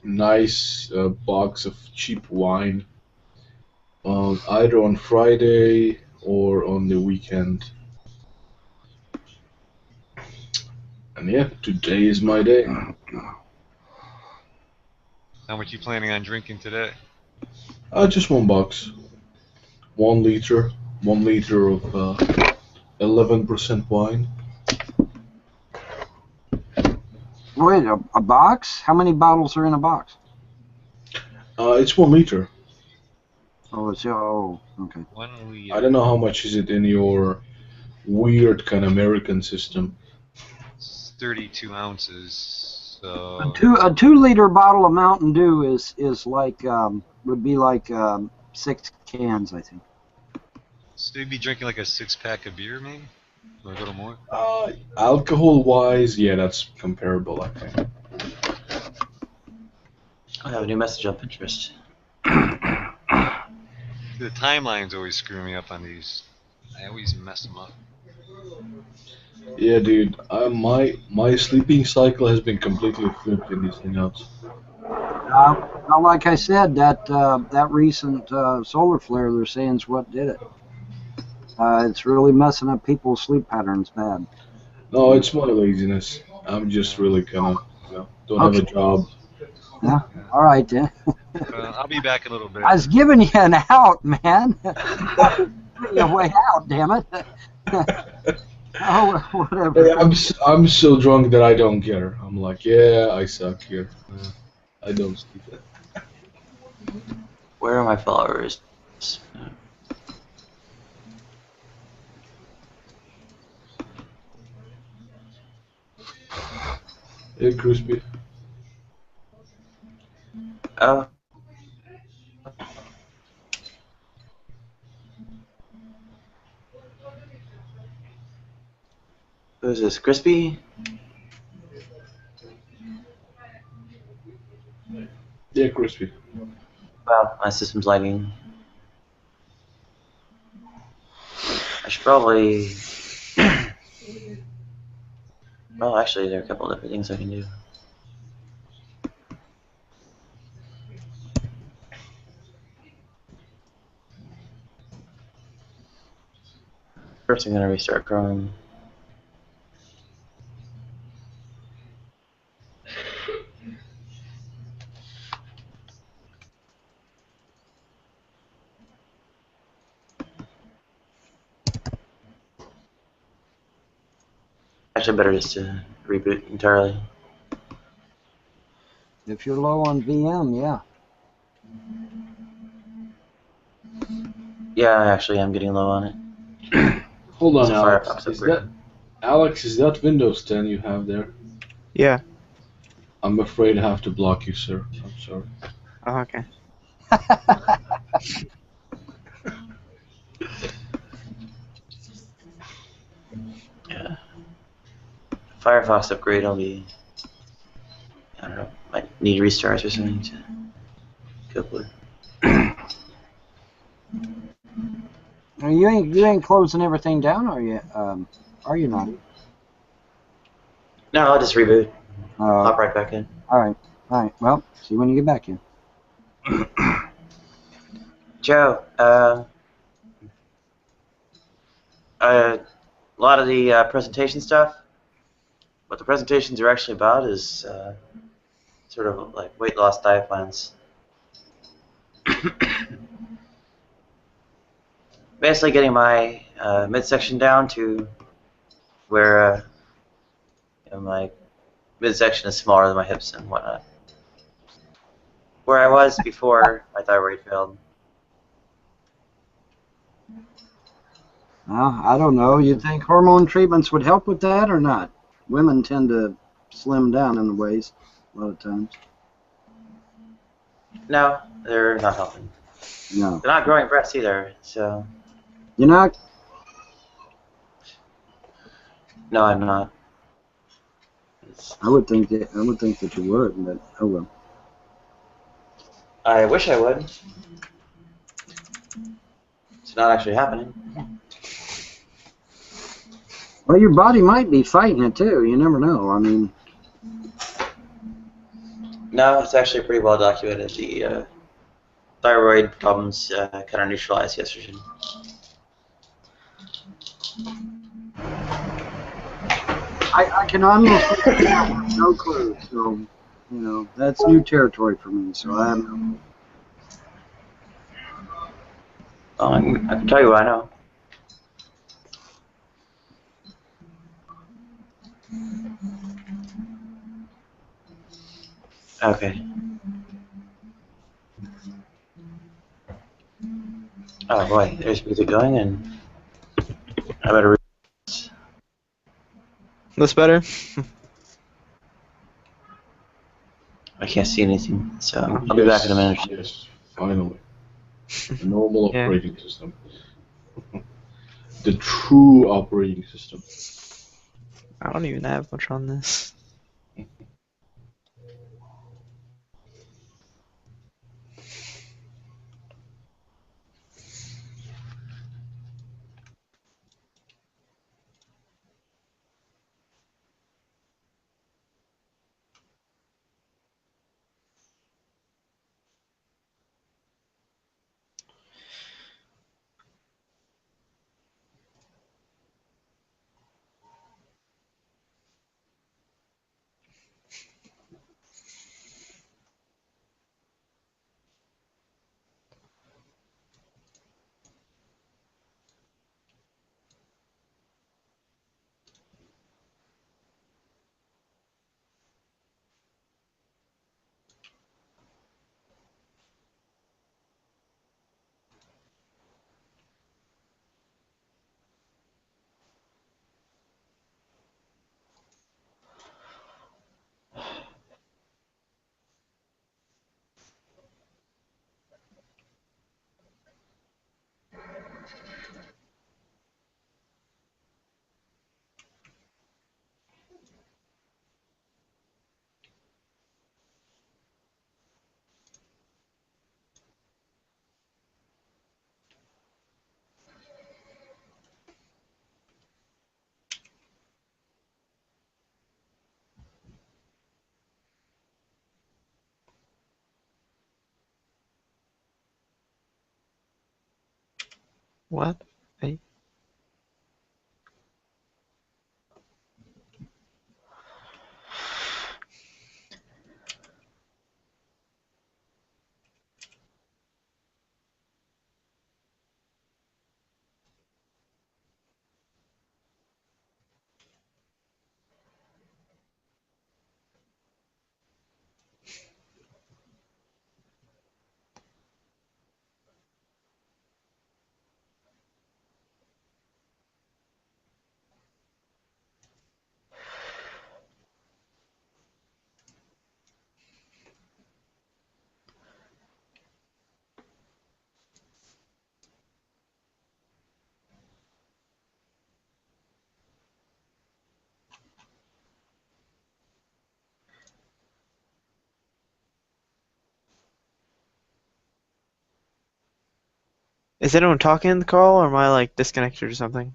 nice box of cheap wine, either on Friday or on the weekend. And yeah, today is my day. How much you planning on drinking today? Just 1 box. 1 liter. 1 liter of 11% wine. Wait, a box? How many bottles are in a box? It's 1 liter. Oh, okay. 1 liter. I don't know how much is it in your weird kind of American system. It's 32 ounces. So A 2-liter bottle of Mountain Dew is like would be like 6 cans, I think. So you'd be drinking like a 6-pack of beer, maybe, or a little more. Alcohol-wise, yeah, that's comparable, I think. I have a new message on Pinterest. The timelines always screw me up on these. I always mess them up. Yeah, dude, my sleeping cycle has been completely flipped in these hangouts. Now, like I said, that recent solar flare, they're saying is what did it. It's really messing up people's sleep patterns bad. No, it's my laziness. I'm just really kind of don't have a Okay. job. Yeah. All right then. I'll be back in a little bit. I was giving you an out, man. Giving you a way out, damn it. Oh, whatever. Hey, I'm so drunk that I don't care. I'm like, yeah, I suck here. I don't see that. Where are my followers? Hey, Crispy. Oh. Who's this? Crispy? Yeah, Crispy. Wow, my system's lagging. I should probably... Well, actually, there are a couple of different things I can do. First, I'm going to restart Chrome. Actually, better just to reboot entirely. If you're low on VM, yeah. Yeah, actually, I'm getting low on it. Hold on, It's a Alex. Firefox Is upgrade. that Alex? Is that Windows 10 you have there? Yeah. I'm afraid I have to block you, sir. I'm sorry. Oh, okay. Yeah. Firefox upgrade, I'll be... I don't know, might need restarts or something to cope with. You ain't closing everything down, are you? Are you not? No, I'll just reboot. Hop right back in. All right. Well, see when you get back in. Joe, a lot of the presentation stuff, what the presentations are actually about is sort of like weight loss diet plans. Basically getting my midsection down to where my midsection is smaller than my hips and whatnot. Where I was before my thyroid failed. Well, I don't know. You think hormone treatments would help with that or not? Women tend to slim down in the waist a lot of times. No, they're not helping. No. They're not growing breasts either, so... You're not? No, I'm not. I would think that you would, but oh well. I wish I would. It's not actually happening. Well, your body might be fighting it too. You never know. I mean, No, it's actually pretty well documented. The thyroid problems kind of neutralized estrogen. I can almost have no clue. So, that's new territory for me. So I have no. Well, I can tell you what I know. Okay. Oh boy, there's music going, and I better. That's better? I can't see anything, so I'll be back in a minute. Yes, finally. A normal Yeah. operating system. The true operating system. I don't even have much on this. What? Hey. Is anyone talking in the call, or am I like disconnected or something?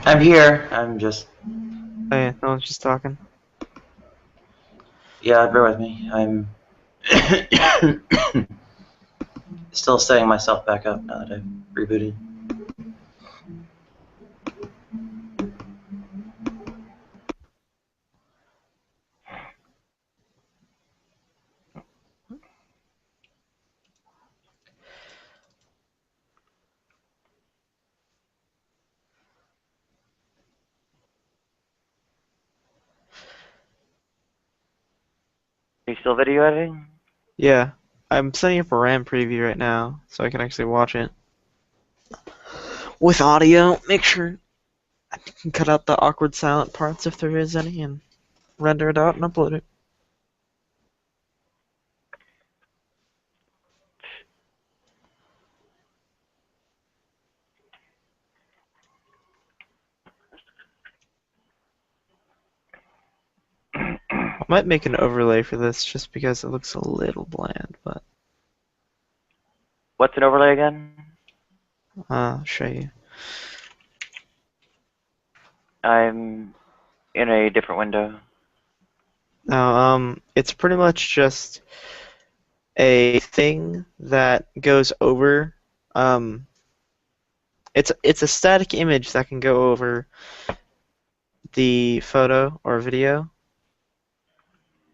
I'm here. I'm just. Oh yeah, no one's just talking. Yeah, bear with me. I'm still setting myself back up now that I've rebooted. Are you still video editing? Yeah, I'm setting up a RAM preview right now, so I can actually watch it with audio. Make sure I can cut out the awkward silent parts if there is any, and render it out and upload it. I might make an overlay for this just because it looks a little bland, but What's an overlay again? I'll show you. I'm in a different window. Now, it's pretty much just a thing that goes over. It's a static image that can go over the photo or video,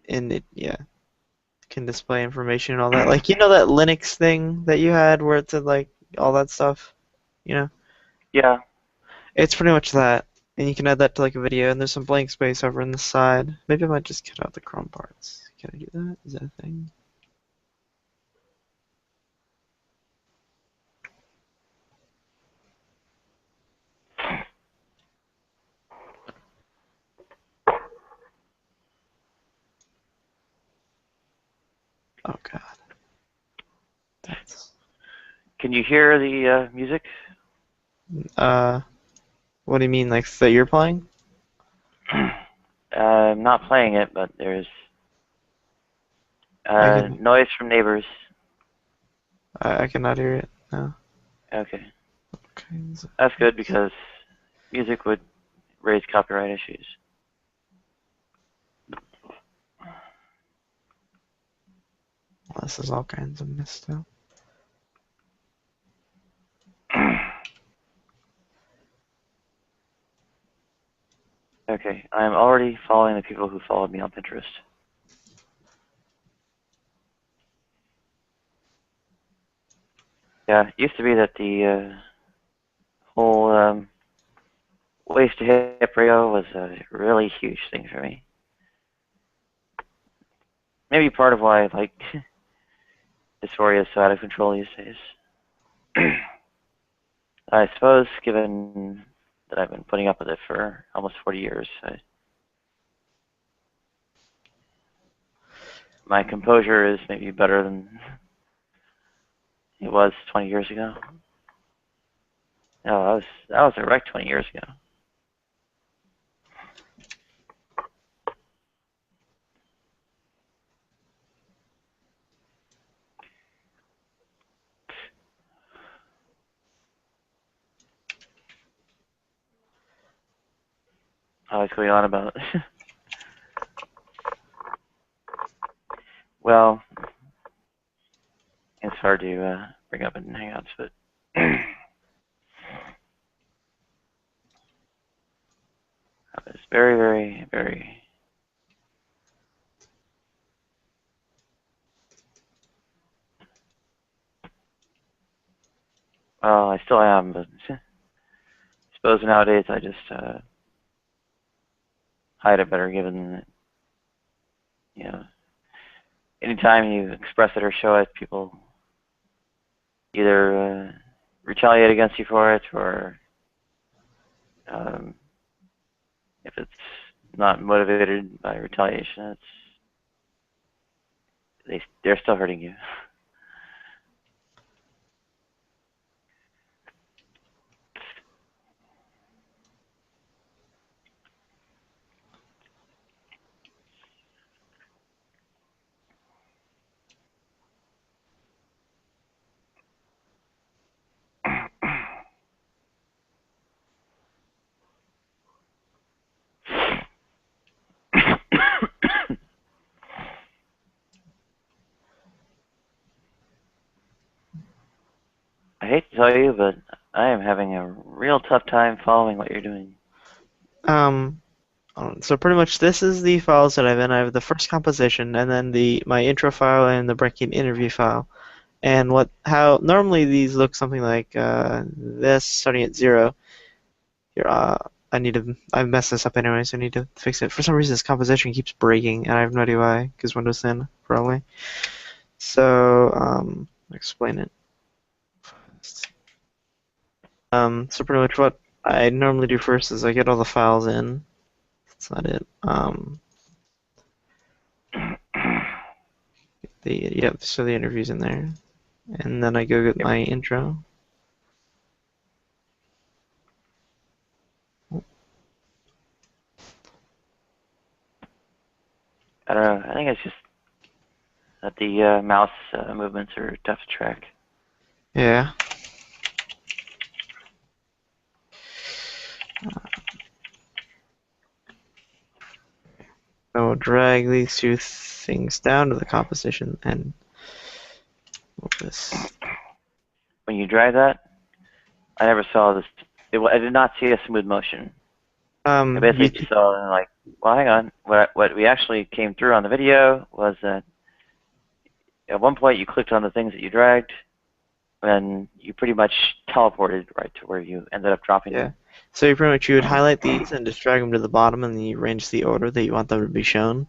and it can display information and all that. Like, you know that Linux thing that you had where it said like all that stuff, you know? Yeah. It's pretty much that. And you can add that to like a video, and there's some blank space over on the side. Maybe I might just cut out the Chrome parts. Can I do that? Is that a thing? Oh god. That's Can you hear the music? what do you mean, like that you're playing? I'm not playing it, but there's I can noise from neighbors. I cannot hear it. No. Okay. Okay. That's good because music would raise copyright issues. This is all kinds of messed up. Okay, I'm already following the people who followed me on Pinterest. Yeah, it used to be that the whole waist to hip ratio was a really huge thing for me. Maybe part of why like dysphoria is so out of control these days. I suppose, given that I've been putting up with it for almost 40 years, my composure is maybe better than it was 20 years ago. No, I was a wreck 20 years ago. was going on about. Well, it's hard to bring up in Hangouts, but it's very, very, very. Well, I still am, but I suppose nowadays I just hide it better, given that, you know, anytime you express it or show it, people either retaliate against you for it, or if it's not motivated by retaliation, they're still hurting you. I hate to tell you, but I am having a real tough time following what you're doing. So pretty much this is the files that I have in. I have the first composition, and then my intro file and the breaking interview file. And how normally these look something like this, starting at 0. Here, I messed this up anyway, so I need to fix it. For some reason, this composition keeps breaking, and I have no idea why, because Windows 10, probably. So, explain it. So pretty much what I normally do first is I get all the files in. That's not it. So the interview's in there. And then I go get my intro. I don't know. I think it's just that the mouse movements are tough to track. Yeah. I will drag these two things down to the composition and move this. When you drag that, I never saw this. I did not see a smooth motion. I basically just saw, like, well, hang on. What we actually came through on the video was that at one point you clicked on the things that you dragged, and you pretty much teleported right to where you ended up dropping them. So you would highlight these and just drag them to the bottom, and then you arrange the order that you want them to be shown.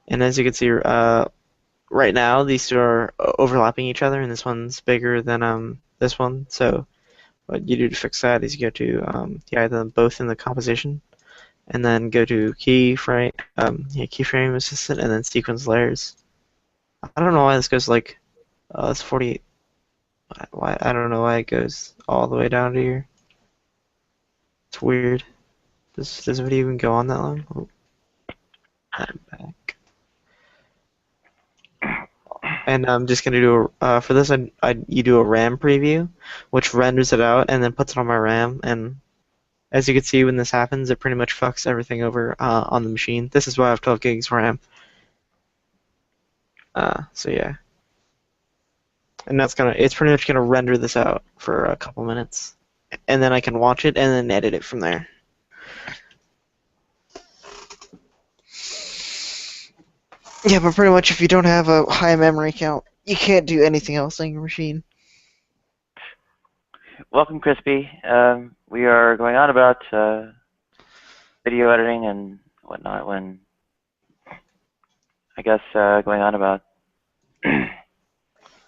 And as you can see, right now these two are overlapping each other, and this one's bigger than this one. So what you do to fix that is you go to you add them both in the composition, and then go to keyframe assistant, and then sequence layers. I don't know why this goes like it's 48. Why I don't know why it goes all the way down to here. It's weird. Does the video even go on that long? Oh. I'm back. And I'm just gonna do for this. You do a RAM preview, which renders it out and then puts it on my RAM. And as you can see, when this happens, it pretty much fucks everything over on the machine. This is why I have 12 gigs RAM. So yeah. And it's pretty much gonna render this out for a couple minutes, and then I can watch it and then edit it from there. Yeah, but pretty much if you don't have a high memory count, you can't do anything else on your machine. Welcome, Crispy. We are going on about video editing and whatnot. When I guess going on about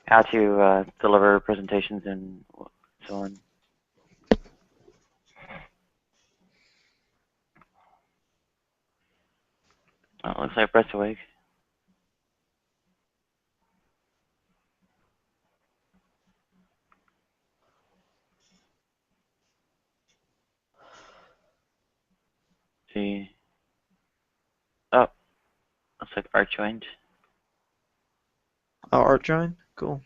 how to deliver presentations and so on. Oh, it looks like Brett's awake. See. Oh, looks like Art joined. Oh, Art join? Cool.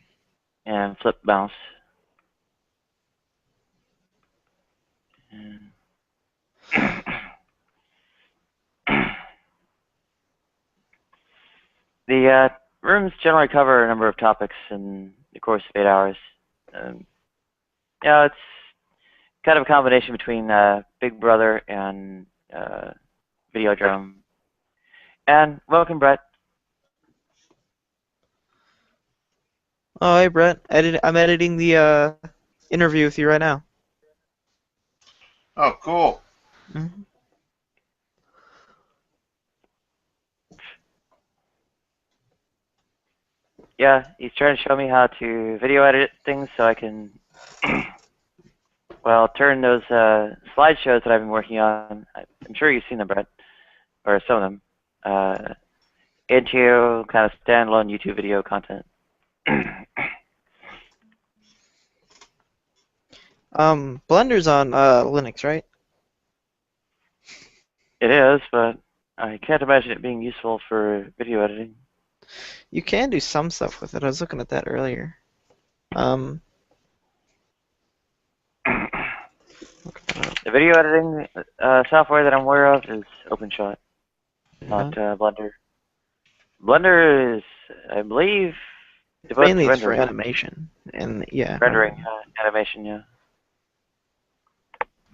And Flip bounce. And The rooms generally cover a number of topics in the course of 8 hours. It's kind of a combination between Big Brother and Videodrome. And welcome, Brett. Oh, hey, Brett. I'm editing the interview with you right now. Oh, cool. Mm-hmm. Yeah, he's trying to show me how to video edit things so I can, well, turn those slideshows that I've been working on, I'm sure you've seen them, Brett, or some of them, into kind of standalone YouTube video content. Blender's on Linux, right? It is, but I can't imagine it being useful for video editing. You can do some stuff with it. I was looking at that earlier. The video editing software that I'm aware of is OpenShot, not Blender. Blender is, I believe, devoted mainly to it's for rendering. animation, and yeah, Rendering, animation, yeah.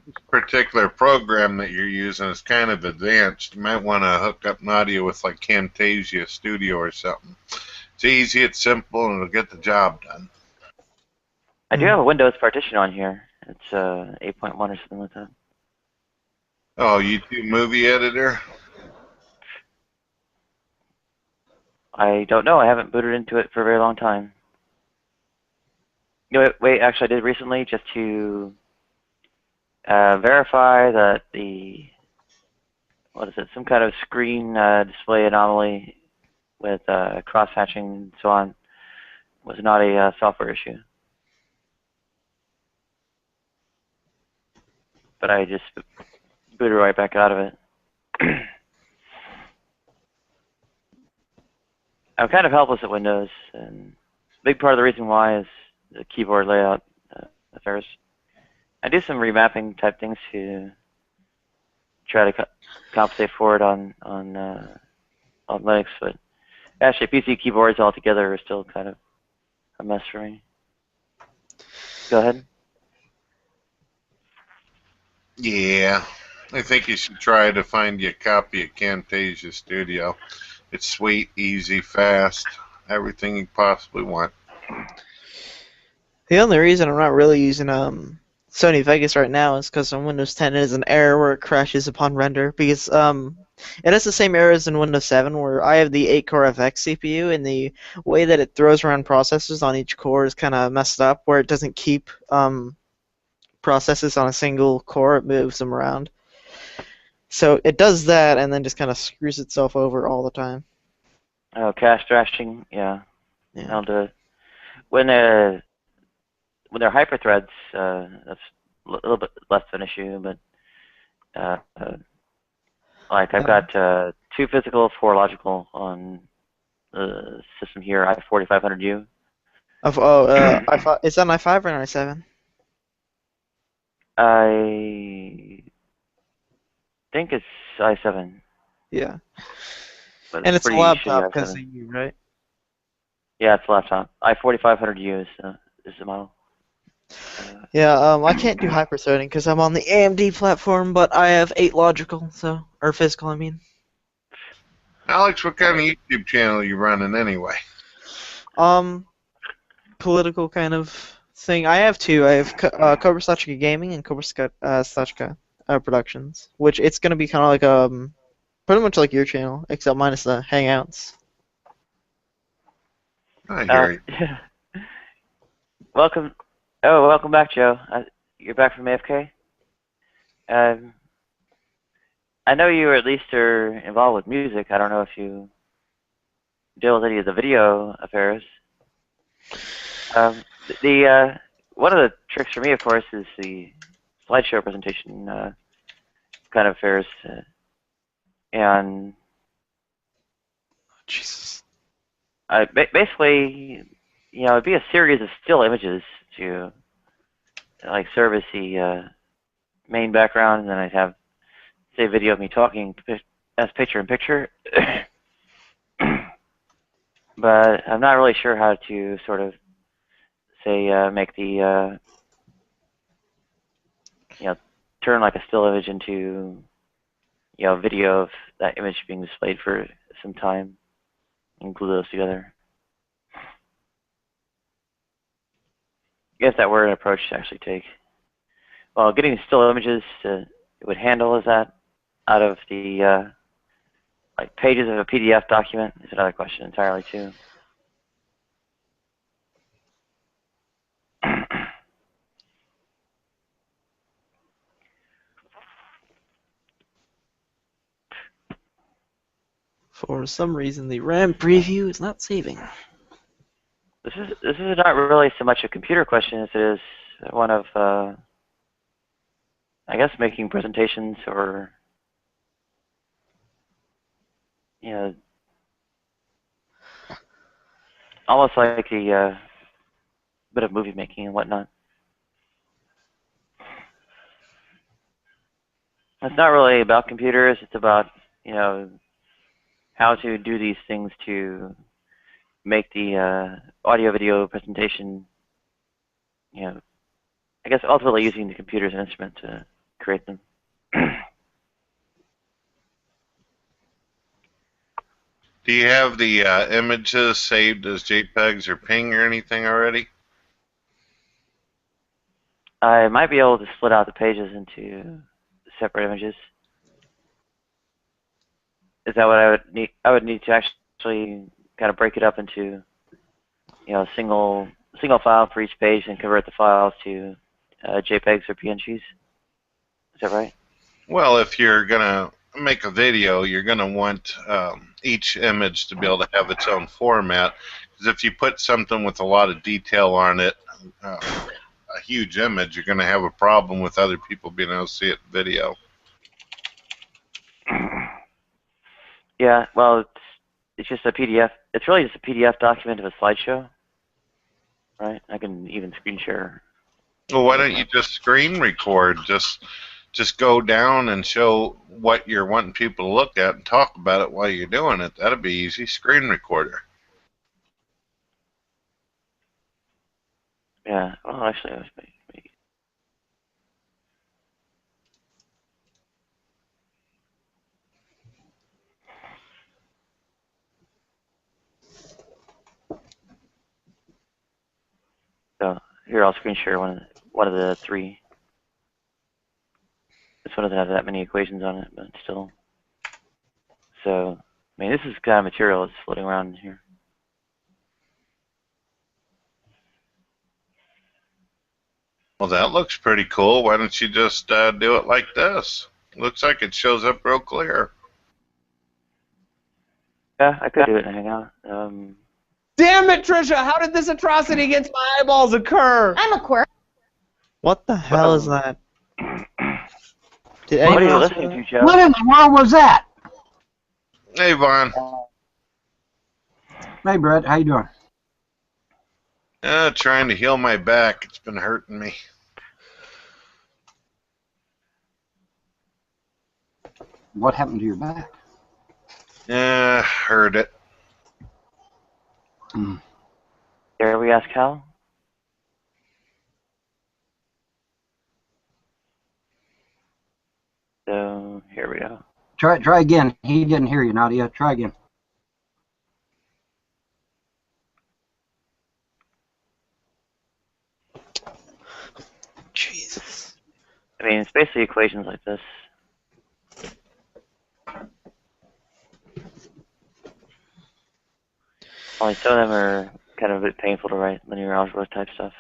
This particular program that you're using is kind of advanced. You might want to hook up an audio with like Camtasia Studio or something. It's easy, it's simple, and it'll get the job done. I do have a Windows partition on here. It's 8.1 or something like that. Oh, YouTube movie editor? I don't know. I haven't booted into it for a very long time. No, wait, actually I did recently just to verify that the, what is it, some kind of screen display anomaly with cross-hatching and so on was not a software issue. But I just booted right back out of it. I'm kind of helpless at Windows, and a big part of the reason why is the keyboard layout affairs. I do some remapping type things to try to compensate for it on Linux, but actually PC keyboards altogether are still kind of a mess for me. Go ahead. Yeah, I think you should try to find you a copy of Camtasia Studio. It's sweet, easy, fast, everything you possibly want. The only reason I'm not really using Sony Vegas right now is because on Windows 10 it is an error where it crashes upon render, because it has the same errors in Windows 7 where I have the 8-core FX CPU, and the way that it throws around processes on each core is kind of messed up, where it doesn't keep processes on a single core, it moves them around. So it does that and then just kind of screws itself over all the time. Oh, cache thrashing, yeah. I'll do it. When they're hyperthreads, that's a little bit less of an issue, but like I've got 2 physical, 4 logical on the system here, i4500U. Is that an i5 or an i7? I think it's i7. Yeah. But And it's a pretty laptop shitty because i7. of you, right? Yeah, it's a laptop. i4500U is the model. Yeah, I can't do hyperthreading because I'm on the AMD platform, but I have 8 logical, or physical, I mean. Alex, what kind of YouTube channel are you running anyway? Political kind of thing. I have 2. I have Cobra Stachka Gaming and Cobra Stachka Productions, which it's going to be kind of like pretty much like your channel, except minus the Hangouts. I hear you. Yeah. Welcome back, Joe. You're back from AFK? I know you at least are involved with music. I don't know if you deal with any of the video affairs. One of the tricks for me, of course, is the slideshow presentation kind of affairs, and Jesus. Basically, it'd be a series of still images to like serve as the main background, and then I'd have, say, video of me talking as picture in picture. but I'm not really sure how to sort of say make the turn like a still image into video of that image being displayed for some time and glue those together. I guess that were an approach to actually take. Well, getting still images it would handle is that out of the like pages of a PDF document is another question entirely too. For some reason, the RAM preview is not saving. This is not really so much a computer question as it is one of I guess making presentations or almost like a bit of movie making and whatnot. It's not really about computers. It's about how to do these things to make the audio-video presentation. I guess ultimately using the computer as an instrument to create them. Do you have the images saved as JPEGs or PNG or anything already? I might be able to split out the pages into separate images. Is that what I would need? I would need to actually kind of break it up into a single file for each page and convert the files to JPEGs or PNGs. Is that right? Well, if you're gonna make a video, you're gonna want each image to be able to have its own format. Because if you put something with a lot of detail on it, a huge image, you're gonna have a problem with other people being able to see it in video. Yeah, well, it's just a PDF. It's really just a PDF document of a slideshow, right? I can even screen share. Well, why don't you just screen record? Just go down and show what you're wanting people to look at and talk about it while you're doing it. That'd be easy. Screen recorder. Yeah. Well, actually, I was So here, I'll screen share one of the three. This one doesn't have that many equations on it, but still. So, I mean, this is kind of material that's floating around in here. Well, that looks pretty cool. Why don't you just do it like this? Looks like it shows up real clear. Yeah, I could do it in Hangout. Damn it, Trisha! How did this atrocity against my eyeballs occur? I'm a quirk. What the hell is that? Did What are anyone you else listening to, Joe? What in the world was that? Hey, Vaughn. Hey, Brett, how you doing? Trying to heal my back. It's been hurting me. What happened to your back? Hurt it. Dare we ask how? So here we go. Try again. He didn't hear you, Nadia. Try again. Jesus. I mean, it's basically equations like this. Only some of them are kind of a bit painful to write, linear algebra type stuff.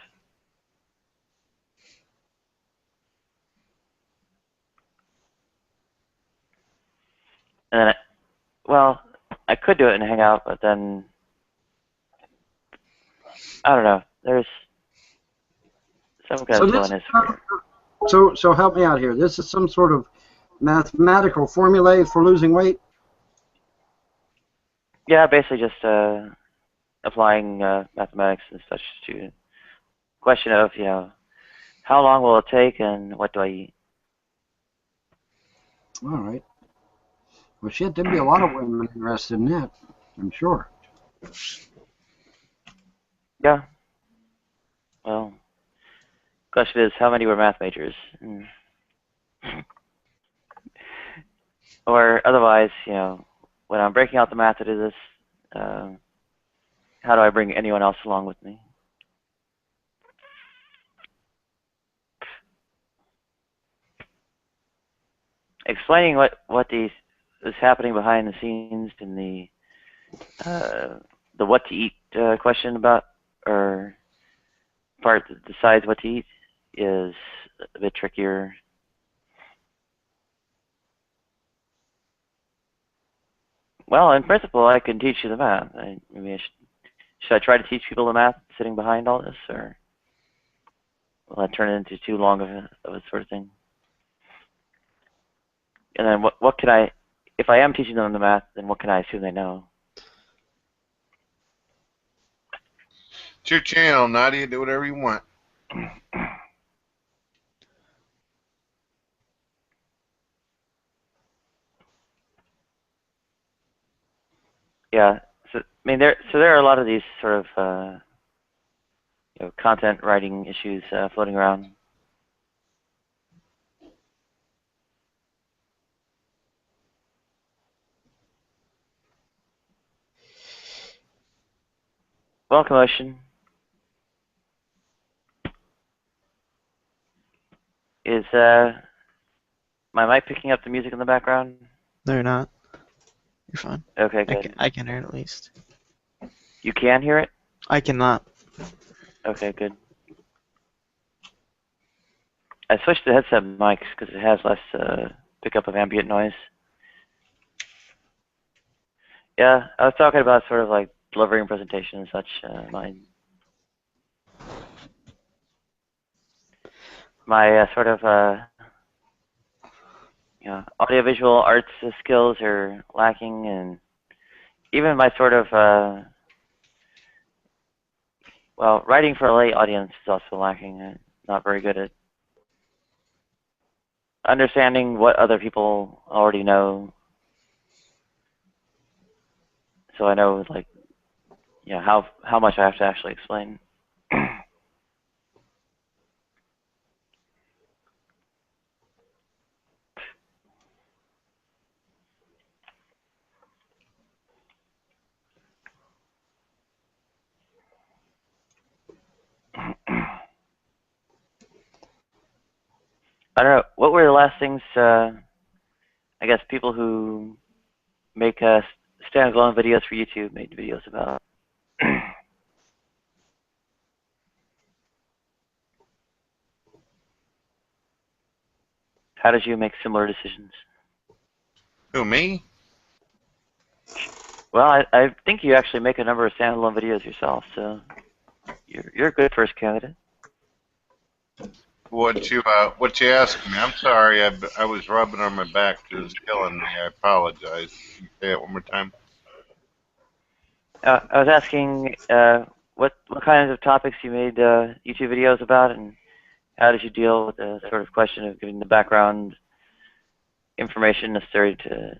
And then, well, I could do it in Hangout, but then I don't know. There's some kind of slowness. So help me out here. This is some sort of mathematical formulae for losing weight? Yeah, basically just applying mathematics and such to the question of, how long will it take and what do I eat? All right. Well, shit, there'd be a lot of women interested in that, I'm sure. Yeah. Well, question is, how many were math majors? Or otherwise, you know, when I'm breaking out the math to do this, how do I bring anyone else along with me? Explaining what is happening behind the scenes in the what to eat question about, or part that decides what to eat, is a bit trickier. Well, in principle, I can teach you the math. Should I try to teach people the math sitting behind all this, or will that turn into too long of a sort of thing? And then what can I, if I am teaching them the math, then what can I assume they know? It's your channel, Nadia. Do whatever you want. Yeah. So I mean, there are a lot of these sort of you know, content writing issues floating around. Well, commotion. Is my mic picking up the music in the background? No, you're not. You're fine. Okay, good. I can hear it at least. You can hear it? I cannot. Okay, good. I switched to headset mics because it has less pickup of ambient noise. Yeah, I was talking about sort of like delivering presentation and such. My sort of you know, audiovisual arts skills are lacking, and even my sort of well, writing for a lay audience is also lacking. I'm not very good at understanding what other people already know. So I know, like, you know, how much I have to actually explain. I don't know. What were the last things, I guess, people who make standalone videos for YouTube made videos about? How did you make similar decisions? Who, me? Well, I think you actually make a number of standalone videos yourself, so you're a good first candidate. What you asking me? I'm sorry. I was rubbing on my back. It was killing me. I apologize. Can you say it one more time? I was asking what kinds of topics you made YouTube videos about, and how did you deal with the sort of question of giving the background information necessary to,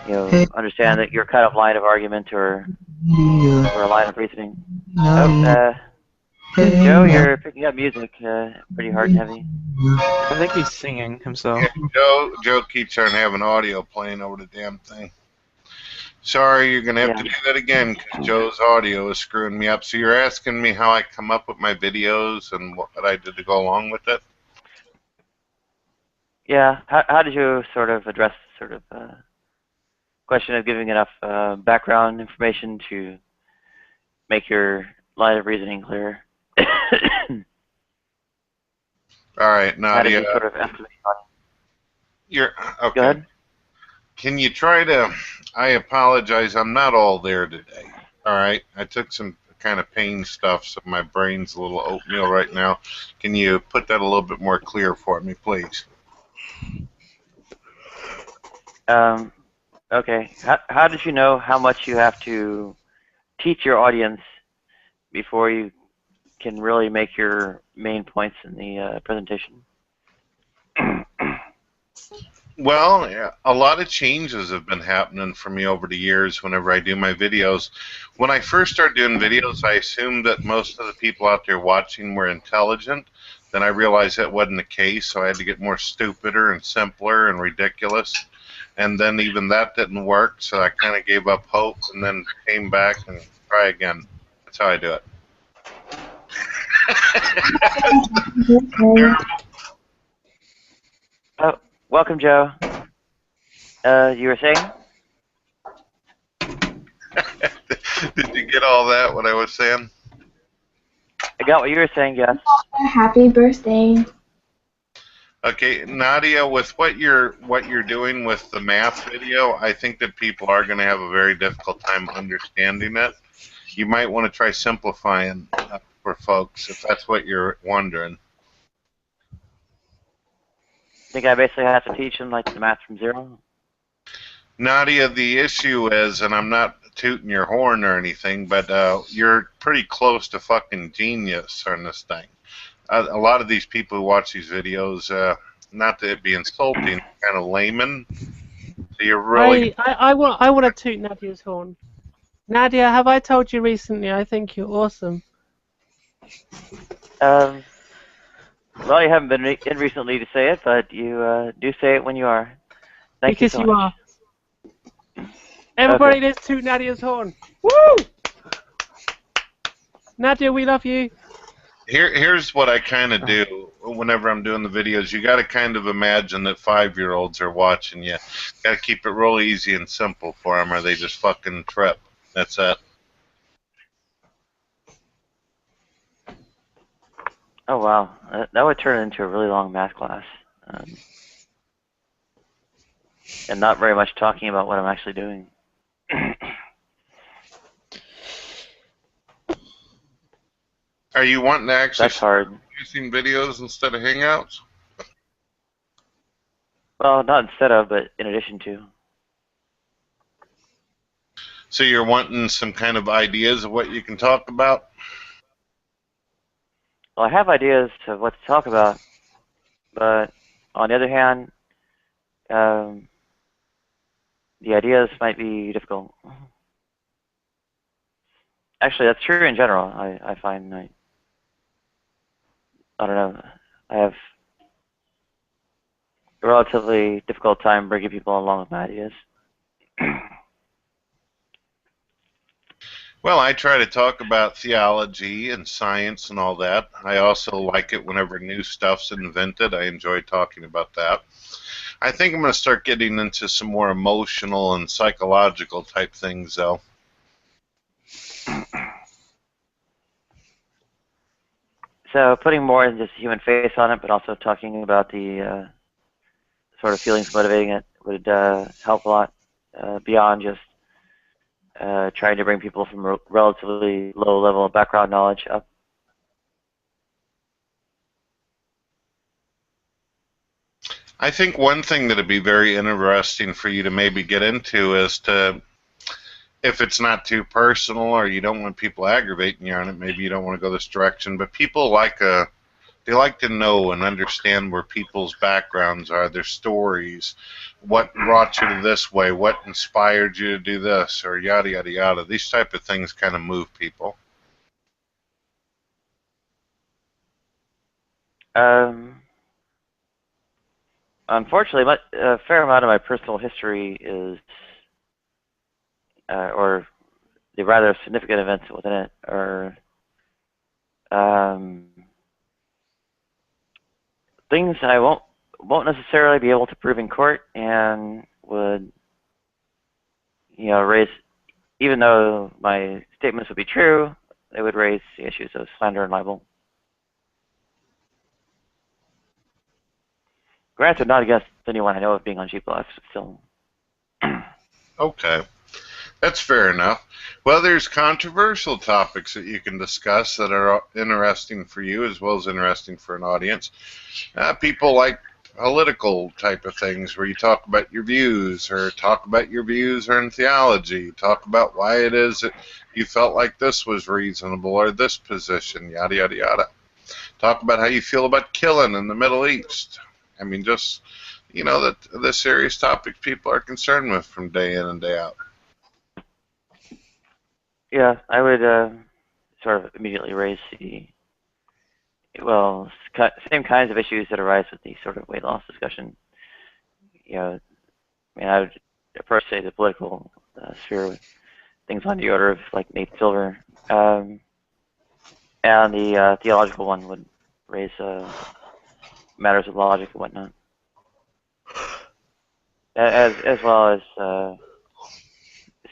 you know, understand that your kind of line of argument or a line of reasoning. Joe, you're picking up music pretty hard and heavy. I think he's singing himself. Yeah, Joe keeps on having audio playing over the damn thing. Sorry, you're going to have to do that again because Joe's audio is screwing me up. So you're asking me how I come up with my videos and what I did to go along with it? Yeah, how did you sort of address sort of question of giving enough background information to make your line of reasoning clear? All right, Nadia. How did you sort of estimate? You're okay. Go ahead. Can you try to? I apologize. I'm not all there today. All right. I took some kind of pain stuff, so my brain's a little oatmeal right now. Can you put that a little bit more clear for me, please? Okay. How did you know how much you have to teach your audience before you can really make your main points in the presentation? Well, yeah, a lot of changes have been happening for me over the years whenever I do my videos. When I first started doing videos, I assumed that most of the people out there watching were intelligent. Then I realized that wasn't the case, so I had to get more stupider and simpler and ridiculous. And then even that didn't work, so I kind of gave up hope and then came back and try again. That's how I do it. Oh, welcome, Joe. You were saying? Did you get all that, what I was saying? I got what you were saying, yes. Happy birthday. Okay, Nadia, with what you're doing with the math video, I think that people are going to have a very difficult time understanding it. You might want to try simplifying for folks if that's what you're wondering. Think I basically have to teach them like the math from zero? Nadia, the issue is, and I'm not tooting your horn or anything, but you're pretty close to fucking genius on this thing. A lot of these people who watch these videos, not to be insulting, kind of layman. So you're really. I want to toot Nadia's horn. Nadia, have I told you recently? I think you're awesome. Well, you haven't been in recently to say it, but you do say it when you are. Thank you so much. Because you are. Everybody, let's toot Nadia's horn. Woo! Nadia, we love you. Here's what I kind of do whenever I'm doing the videos. You got to kind of imagine that 5-year-olds are watching you. Got to keep it real easy and simple for them, or they just fucking trip. That's it. Oh, wow. That would turn into a really long math class. And not very much talking about what I'm actually doing. Are you wanting to actually That's hard. using videos instead of Hangouts? Well, not instead of, but in addition to. So you're wanting some kind of ideas of what you can talk about? Well, I have ideas of what to talk about, but on the other hand, the ideas might be difficult. Actually, that's true in general. I find I don't know. I have a relatively difficult time bringing people along with my ideas. Well, I try to talk about theology and science and all that. I also like it whenever new stuff's invented. I enjoy talking about that. I think I'm going to start getting into some more emotional and psychological type things, though. So putting more than just human face on it, but also talking about the sort of feelings motivating it would help a lot beyond just trying to bring people from relatively low level of background knowledge up. I think one thing that would be very interesting for you to maybe get into is to, if it's not too personal or you don't want people aggravating you on it, maybe you don't want to go this direction, but people like they like to know and understand where people's backgrounds are, their stories, what brought you to this way, what inspired you to do this, or yada, yada, yada. These type of things kind of move people. Unfortunately, a fair amount of my personal history is, or the rather significant events within it, are things I won't necessarily be able to prove in court, and would, raise, even though my statements would be true, they would raise the issues of slander and libel. Granted, not against anyone I know of being on Jeep Life, still. Okay. That's fair enough. Well, there's controversial topics that you can discuss that are interesting for you as well as interesting for an audience. People like political type of things where you talk about your views, or talk about your views in theology, talk about why it is that you felt like this was reasonable or this position, yada, yada, yada. Talk about how you feel about killing in the Middle East. I mean, just, you know, the serious topics people are concerned with from day in and day out. Yeah, I would sort of immediately raise the, well, same kinds of issues that arise with the sort of weight loss discussion. You know, I mean, I would first say the political sphere with things on the order of like Nate Silver, and the theological one would raise matters of logic and whatnot, as well as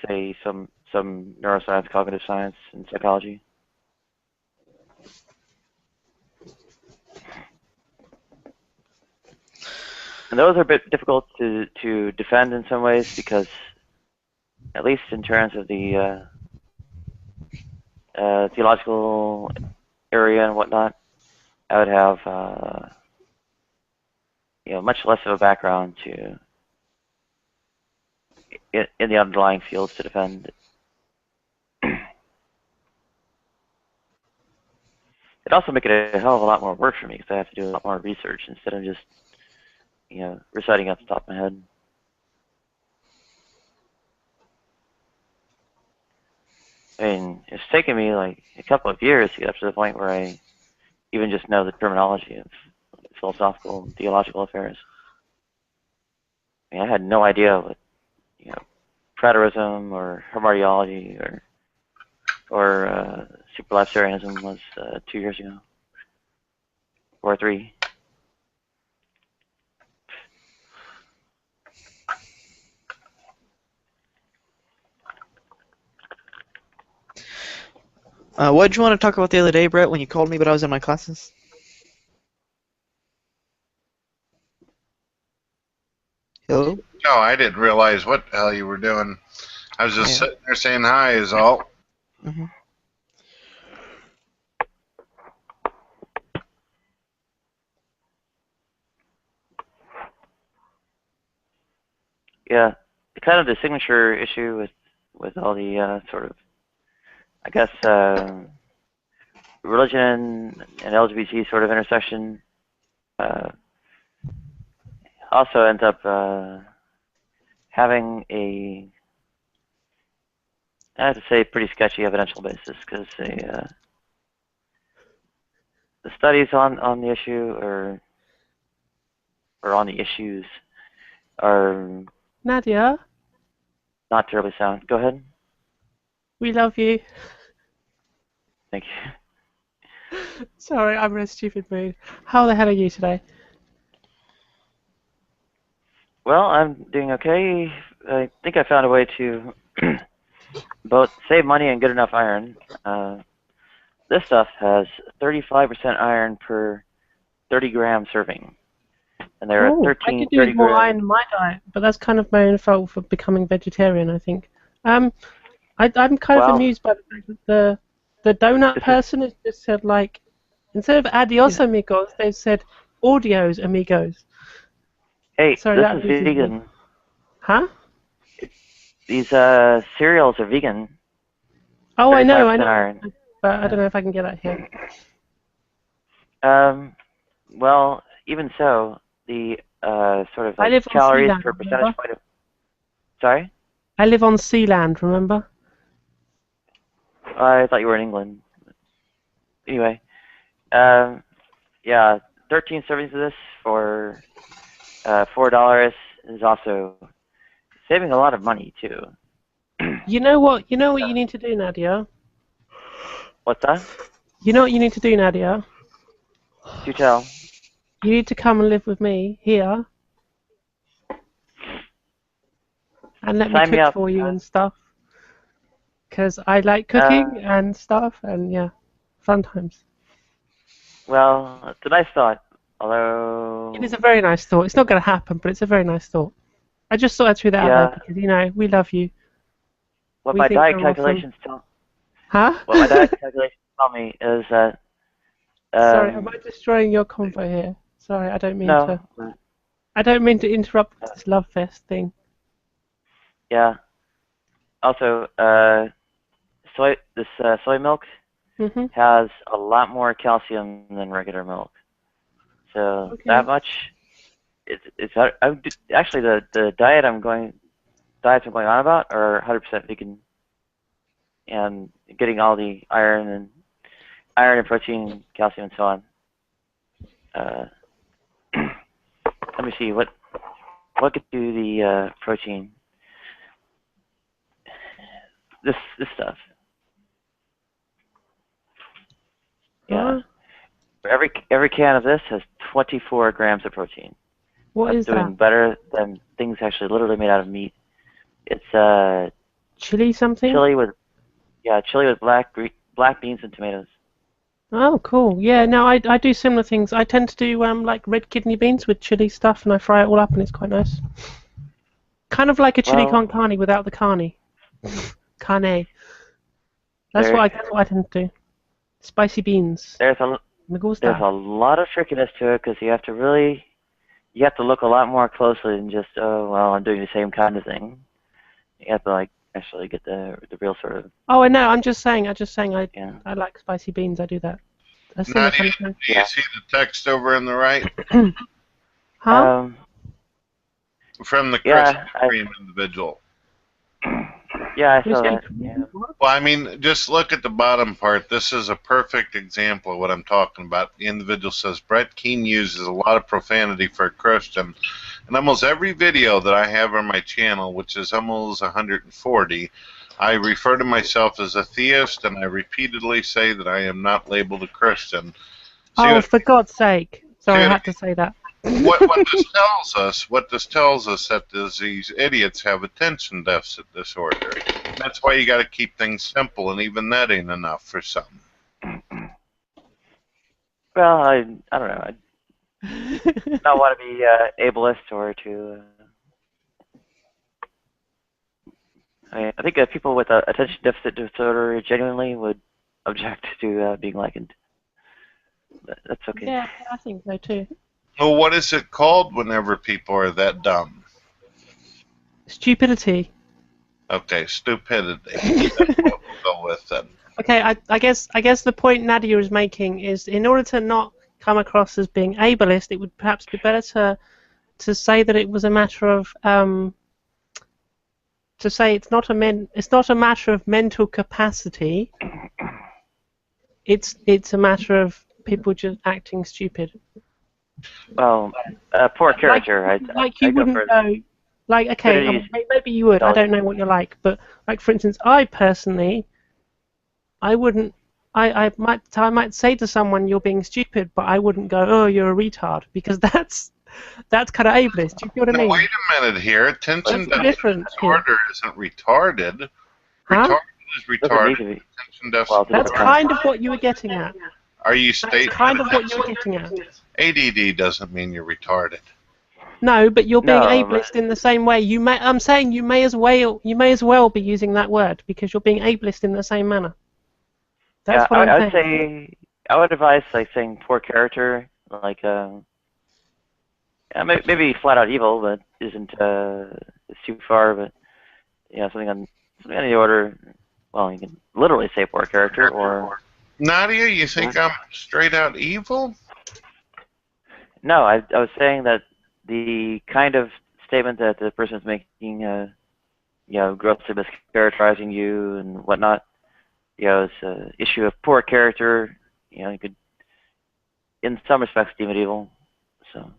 say some neuroscience, cognitive science, and psychology. And those are a bit difficult to defend in some ways because, at least in terms of the theological area and whatnot, I would have you know, much less of a background to in the underlying fields to defend. It'd also make it a hell of a lot more work for me because I have to do a lot more research instead of just, you know, reciting off the top of my head. I mean, it's taken me like a couple of years to get up to the point where I even just know the terminology of philosophical and theological affairs. I mean, I had no idea what, you know, preterism or hermeneutiology or superlapsarianism was 2 years ago, or 3. What did you want to talk about the other day, Brett, when you called me but I was in my classes? Hello? No, I didn't realize what the hell you were doing. I was just sitting there saying hi is all. Mm-hmm. Yeah, kind of the signature issue with all the sort of, I guess, religion and LGBT sort of intersection also ends up having a, I have to say, pretty sketchy evidential basis because the studies on the issue or on the issues are Nadia, not terribly sound. Go ahead. we love you. Thank you. Sorry, I'm in a stupid mood. How the hell are you today? Well, I'm doing okay. I think I found a way to both save money and get enough iron. This stuff has 35% iron per 30-gram serving. And there are 13, I could do with 30 more grams. iron in my diet, but that's kind of my own fault for becoming vegetarian, I think. I'm kind of amused by the fact that the donut person has just said, like, instead of adios amigos, they've said audios amigos. Hey, Sorry, this that is amuses vegan. me. Huh? These cereals are vegan. Oh, I know, 35% iron. but I don't know if I can get that here. Well, even so, the sort of I like live on calories Sealand, per percentage remember? point of. Sorry? I live on Sealand, remember? I thought you were in England. Anyway, yeah, 13 servings of this for $4 is also saving a lot of money too. You know what? You know what you need to do, Nadia. What's that? You know what you need to do, Nadia. Do tell. You need to come and live with me here, and let me Sign me cook up. for you and stuff. Because I like cooking and stuff, and yeah, fun times. Well, it's a nice thought, although. It is a very nice thought. It's not going to happen, but it's a very nice thought. I just thought I'd throw that out there because, you know, we love you. What we my think diet you're calculations awesome. tell. Huh? What my diet calculations tell me is that. Sorry, am I destroying your convo here? Sorry, I don't mean to. No. I don't mean to interrupt this love fest thing. Yeah. Also, soy milk has a lot more calcium than regular milk. So that much Actually the diets I'm going on about are 100% vegan, and getting all the iron and protein, calcium, and so on. Let me see what could do the protein. This stuff. Yeah. Every can of this has 24 grams of protein. What is That's doing that? better than things actually literally made out of meat. It's Chili something? chili with black beans and tomatoes. Oh, cool. Yeah, no, I do similar things. I tend to do like red kidney beans with chili stuff, and I fry it all up, and it's quite nice. Kind of like a chili con carne without the carne. Carne. That's what I tend to do. Spicy beans. There's a lot of trickiness to it because you have to look a lot more closely than just I'm doing the same kind of thing. You have to like actually get the real sort of. Oh, I know. I'm just saying. I like spicy beans. I do that. Nadia, do you see the text over on the right? Huh? From the Krispy Kreme individual. Yeah, I saw that. Yeah. Well, I mean, just look at the bottom part. This is a perfect example of what I'm talking about. The individual says, Brett Keane uses a lot of profanity for a Christian. In almost every video that I have on my channel, which is almost 140, I refer to myself as a theist, and I repeatedly say that I am not labeled a Christian. For God's sake. Sorry, I had to say that. What this tells us that these idiots have attention deficit disorder. That's why you got to keep things simple, and even that ain't enough for some. Well, I don't know. I don't want to be ableist or to. I think people with attention deficit disorder genuinely would object to being likened. But that's okay. Yeah, I think so too. Well, what is it called whenever people are that dumb? Stupidity. Okay, stupidity. That's what we'll go with then. Okay, I guess the point Nadia is making is in order to not come across as being ableist, it would perhaps be better to say that it was a matter of to say it's not a matter of mental capacity. It's a matter of people just acting stupid. Well, poor character. You wouldn't go. Like, okay, maybe you would. I don't know what you're like, but like for instance, I personally, I wouldn't. I might say to someone, "You're being stupid," but I wouldn't go, "Oh, you're a retard," because that's kind of ableist. Do you feel what I mean? Wait a minute here. Attention deficit disorder isn't retarded. Huh? Retarded is retarded. Attention deficit. That's kind of what you were getting at. Are you stating? That's kind of what you were getting at. ADD doesn't mean you're retarded. No, but you're being ableist in the same way. I'm saying you may as well be using that word because you're being ableist in the same manner. That's what I'm saying. I would advise like saying poor character, like maybe flat out evil, but isn't too far. But something on the order. Well, you can literally say poor character or. Nadia, you think I'm straight out evil? No, I was saying that the kind of statement that the person is making, grossly mischaracterizing you and whatnot, is an issue of poor character. You could, in some respects, deem it evil. So.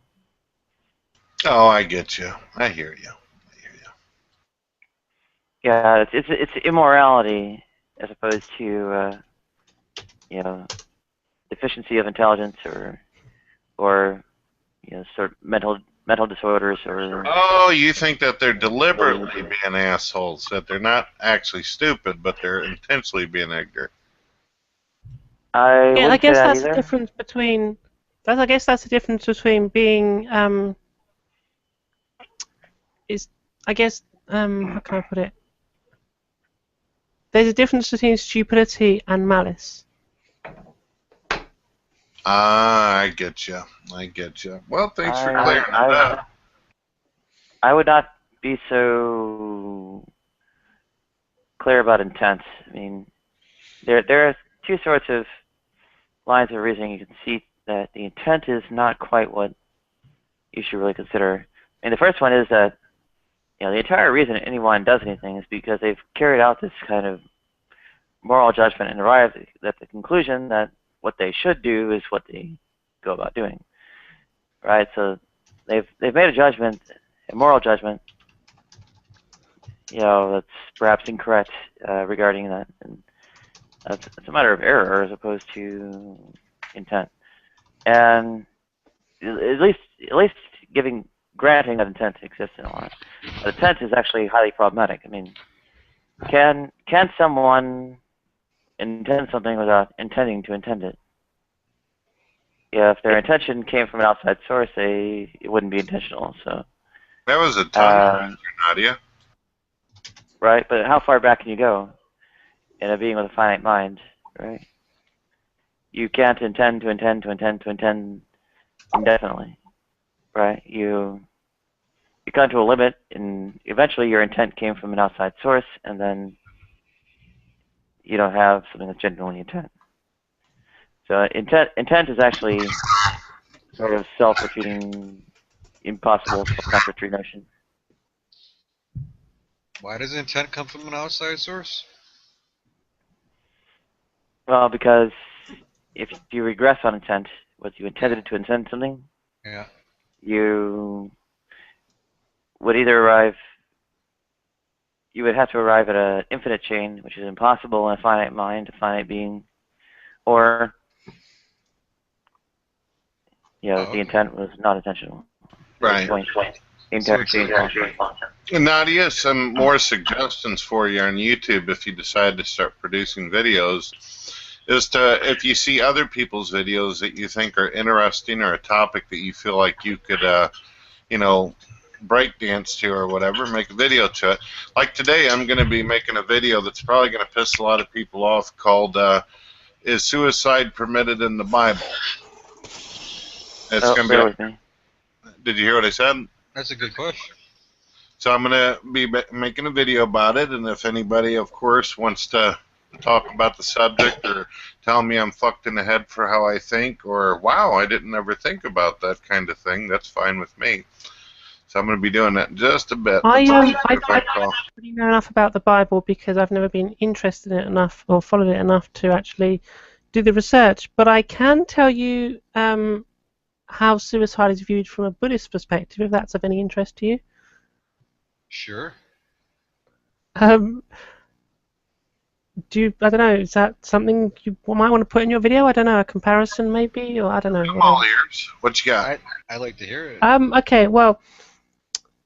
Oh, I get you. I hear you. Yeah, it's immorality as opposed to deficiency of intelligence or sort of mental disorders or. Oh, you think that they're deliberately being assholes? That they're not actually stupid, but they're intentionally being ignorant? I guess that's the difference between. I guess that's the difference between being. How can I put it? There's a difference between stupidity and malice. I get you. Well, thanks for clearing it up. I would not be so clear about intent. I mean, there are two sorts of lines of reasoning. You can see that the intent is not quite what you should really consider. I mean, the first one is that the entire reason anyone does anything is because they've carried out this kind of moral judgment and arrived at the conclusion that what they should do is what they go about doing, right? So they've made a judgment, a moral judgment, that's perhaps incorrect regarding that, and it's a matter of error as opposed to intent. And at least granting that intent exists in a lot, but intent is actually highly problematic. I mean, can someone intend something without intending to intend it? Yeah, if their intention came from an outside source, it wouldn't be intentional. So that was a ton, Nadia. Right, but how far back can you go in a being with a finite mind, right? You can't intend to intend to intend to intend indefinitely, right? You come to a limit, and eventually your intent came from an outside source, and then you don't have something that's genuinely intent. So intent is actually sort of self-refuting, impossible, self-contradictory notion. Why does intent come from an outside source? Well, because if you regress on intent, what you intended to intend something, yeah, you would either you would have to arrive at an infinite chain, which is impossible in a finite mind, a finite being, or the intent was not intentional. Right. Nadia, some more suggestions for you on YouTube if you decide to start producing videos is if you see other people's videos that you think are interesting or a topic that you feel like you could, breakdance to or whatever, make a video to it. Like today, I'm going to be making a video that's probably going to piss a lot of people off called "Is Suicide Permitted in the Bible?" It's going to be. Did you hear what I said? That's a good question. So I'm going to be making a video about it, and if anybody, of course, wants to talk about the subject or tell me I'm fucked in the head for how I think, or wow, I didn't ever think about that kind of thing, that's fine with me. So I'm going to be doing that in just a bit. I don't really know enough about the Bible because I've never been interested in it enough or followed it enough to actually do the research, but I can tell you how suicide is viewed from a Buddhist perspective, if that's of any interest to you. Sure. I don't know, is that something you might want to put in your video? I don't know, a comparison maybe, or I don't know. I'm all ears. What you got? I like to hear it. Okay, well,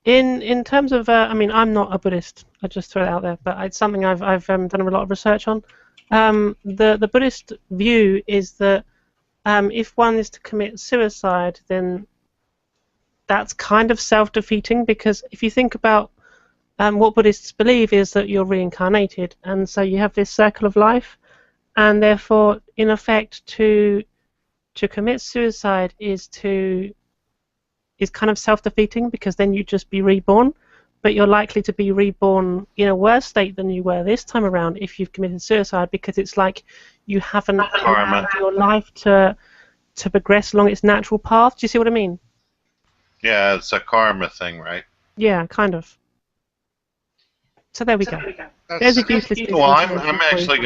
in terms of, I mean, I'm not a Buddhist. I just throw it out there, but it's something I've done a lot of research on. The Buddhist view is that if one is to commit suicide, then that's kind of self-defeating, because if you think about what Buddhists believe is that you're reincarnated, and so you have this circle of life, and therefore, in effect, to commit suicide is kind of self-defeating, because then you just be reborn, but you're likely to be reborn in a worse state than you were this time around if you've committed suicide, because it's like you haven't allowed your life to progress along its natural path. Do you see what I mean? Yeah, it's a karma thing, right? Yeah, kind of. So there we go. There's a useless. Well, I'm actually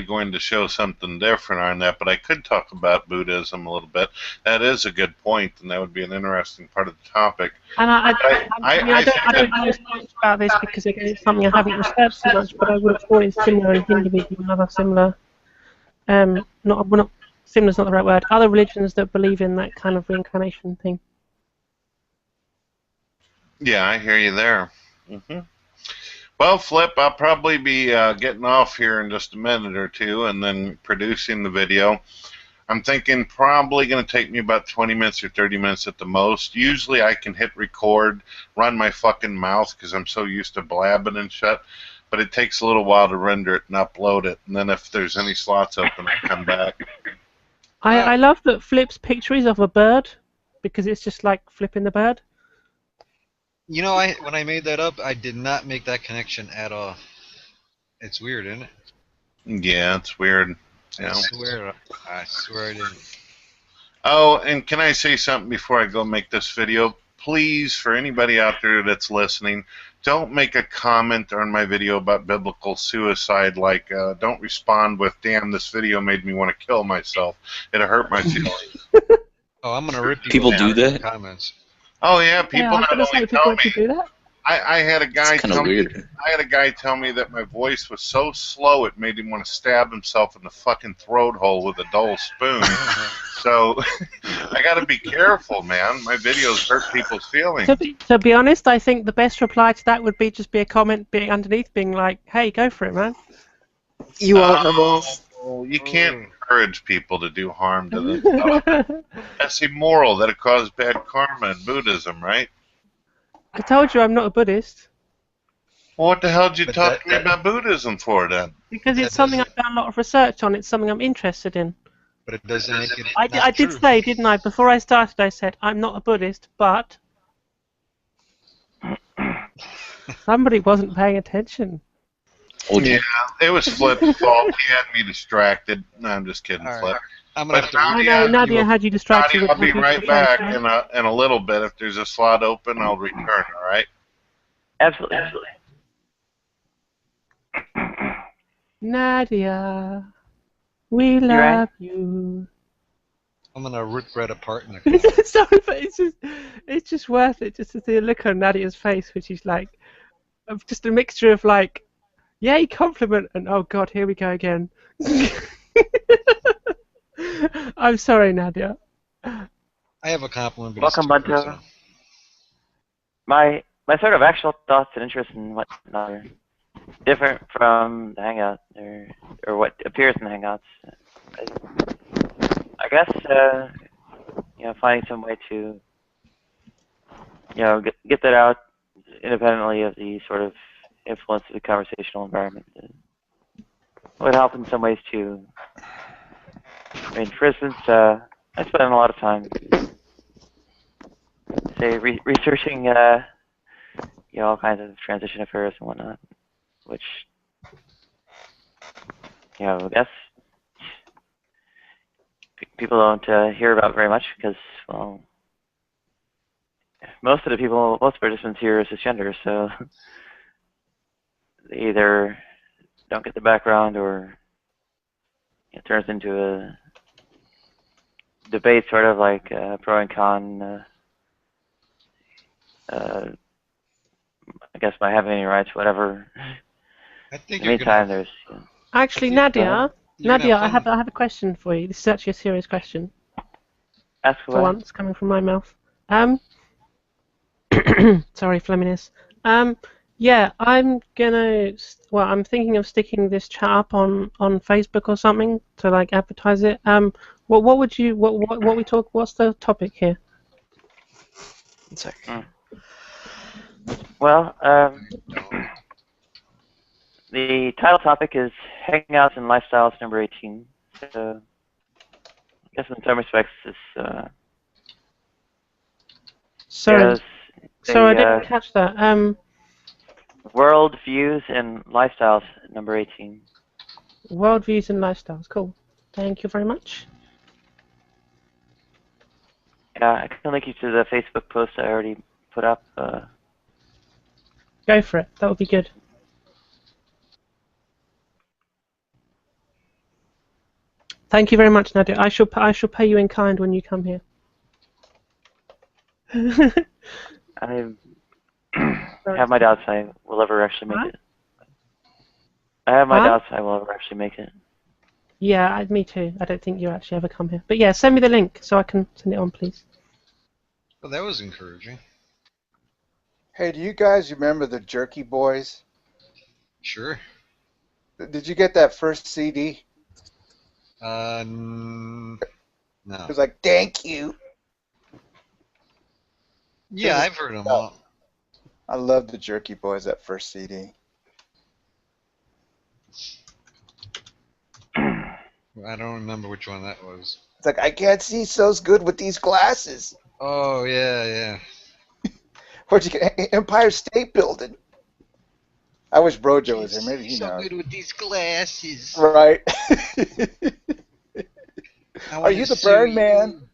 going to show something different on that, but I could talk about Buddhism a little bit. That is a good point, and that would be an interesting part of the topic. And I don't know so much about this because it's something I haven't researched so much, but I would have thought it's similar in Hinduism and other similar. Similar is not the right word. Other religions that believe in that kind of reincarnation thing. Yeah, I hear you there. Mm-hmm. Well, Flip, I'll probably be getting off here in just a minute or two and then producing the video. I'm thinking probably going to take me about 20 minutes or 30 minutes at the most. Usually I can hit record, run my fucking mouth because I'm so used to blabbing and shit, but it takes a little while to render it and upload it, and then if there's any slots open, I come back. I love that Flip's picture is of a bird, because it's just like flipping the bird. You know, when I made that up, I did not make that connection at all. It's weird, isn't it? Yeah, it's weird. I swear I didn't. Oh, and can I say something before I go make this video? Please, for anybody out there that's listening, don't make a comment on my video about biblical suicide. Like, don't respond with, "Damn, this video made me want to kill myself. It hurt my feelings." Oh, I'm gonna rip People do in the that? comments. Oh yeah, people Yeah, I was not gonna say only people tell actually me. do that. I had a guy It's kind tell of me. weird. I had a guy tell me that my voice was so slow it made him want to stab himself in the fucking throat hole with a dull spoon. So I got to be careful, man. My videos hurt people's feelings. To be honest, I think the best reply to that would be just be a comment being underneath, being like, "Hey, go for it, man." You aren't a boss. You can't encourage people to do harm to themselves. That's immoral. That'd cause bad karma in Buddhism, right? I told you I'm not a Buddhist. Well, what the hell did you talk to me about Buddhism for then? Because it's something I've done a lot of research on. It's something I'm interested in. But it doesn't make it. I did say, didn't I? Before I started, I said I'm not a Buddhist, but somebody wasn't paying attention. Yeah, it was Flip's fault. He had me distracted. No, I'm just kidding, Flip. I'm gonna have to. I know Nadia had you distracted. Nadia, I'll be right back in a little bit. If there's a slot open, I'll return. All right. Absolutely, absolutely. Nadia, we love you. I'm gonna rip Brett apart in a Sorry, but it's just worth it just to see a look on Nadia's face, which is like just a mixture of like, yay, compliment, and oh god, here we go again. I'm sorry, Nadia. I have a compliment. But Welcome, Bunto. My sort of actual thoughts and interests and whatnot are different from the Hangout or what appears in the Hangouts. I guess finding some way to get that out independently of the sort of influence of the conversational environment would help in some ways too. I mean, for instance, I spend a lot of time, say, researching, all kinds of transition affairs and whatnot, which, I guess people don't hear about very much because, well, most participants here are cisgender, so they either don't get the background or it turns into a debate, sort of like pro and con. I guess by having any rights, whatever. I think in the meantime, there's. Actually, Nadia, I have a question for you. This is actually a serious question. Ask away. For once, coming from my mouth. Sorry, Fleminus. Yeah, I'm thinking of sticking this chat up on Facebook or something to like advertise it. What's the topic here? One sec. Well, the title topic is Hangouts and Lifestyles number 18. So, I guess in some respects, this. Sorry, I didn't catch that. Worldviews and Lifestyles number 18. Worldviews and Lifestyles, cool. Thank you very much. Yeah, I can link you to the Facebook post I already put up. Go for it. That would be good. Thank you very much, Nadia. I shall pay you in kind when you come here. I have my doubts I will ever actually make it. I have my doubts I will ever actually make it. Yeah, me too. I don't think you actually ever come here. But yeah, send me the link so I can send it on, please. Well, that was encouraging. Hey, do you guys remember the Jerky Boys? Sure. Did you get that first CD? No. It was like, thank you. Yeah, I've heard them all. I love the Jerky Boys, that first CD. I don't remember which one that was. It's like, I can't see so good with these glasses. Oh, yeah. Where'd you get? Empire State Building. I wish Brojo was here. Maybe he knows. So good with these glasses. Right. Are you the Burn Man?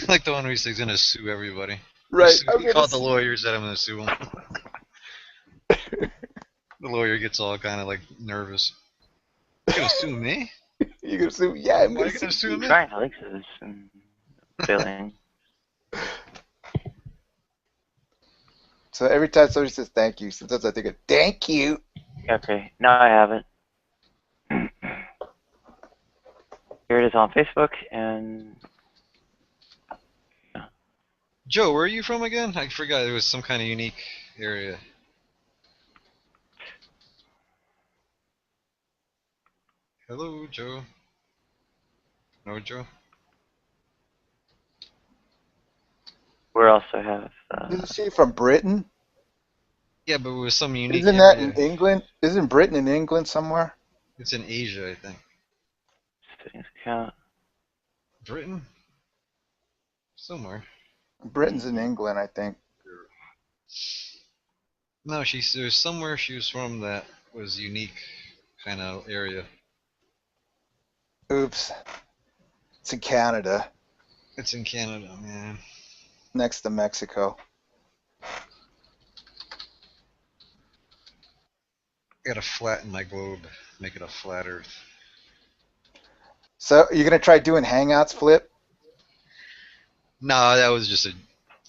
Like the one where he's gonna sue everybody. Right. He called the lawyers that I'm gonna sue him. The lawyer gets all kind of like nervous. You gonna sue me? You gonna sue? Yeah, I'm Why are gonna you gonna sue me? Trying to link this and failing. So every time somebody says thank you, sometimes I think of thank you. Okay, now I have it. Here it is on Facebook, and Joe, where are you from again? I forgot. It was some kind of unique area. Hello, Joe. No, Joe. we also have. Isn't she from Britain? Yeah, but it was some unique Isn't that area. in England? Isn't Britain in England somewhere? It's in Asia, I think. Settings account. Britain? Somewhere. Britain's in England, I think. No, there's somewhere she was from that was unique kind of area. Oops. It's in Canada, It's in Canada, man. next to Mexico. Gotta flatten my globe, make it a flat Earth. So you're gonna try doing Hangouts, Flip? No, that was just a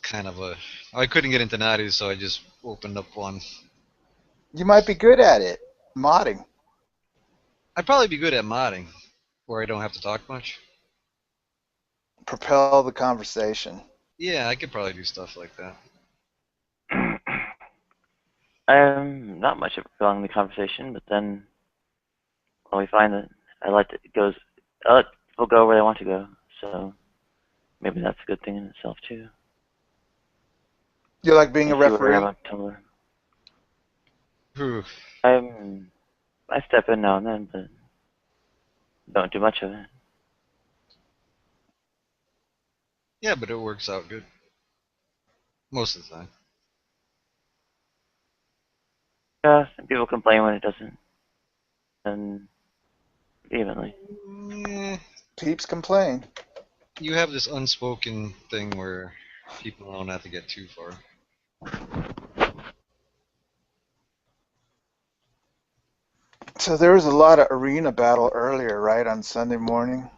kind of a. I couldn't get into Nadu, so I just opened up one. You might be good at it. Modding. I'd probably be good at modding, where I don't have to talk much. Propel the conversation. Yeah, I could probably do stuff like that. I'm not much of propelling the conversation, but then when we find that I let people go where they want to go, so maybe that's a good thing in itself too. You like being a referee? Who? I step in now and then, but don't do much of it. Yeah, but it works out good. Most of the time. Yeah, and people complain when it doesn't. And evenly. Peeps complain. You have this unspoken thing where people don't have to get too far. So there was a lot of arena battle earlier, right, on Sunday morning?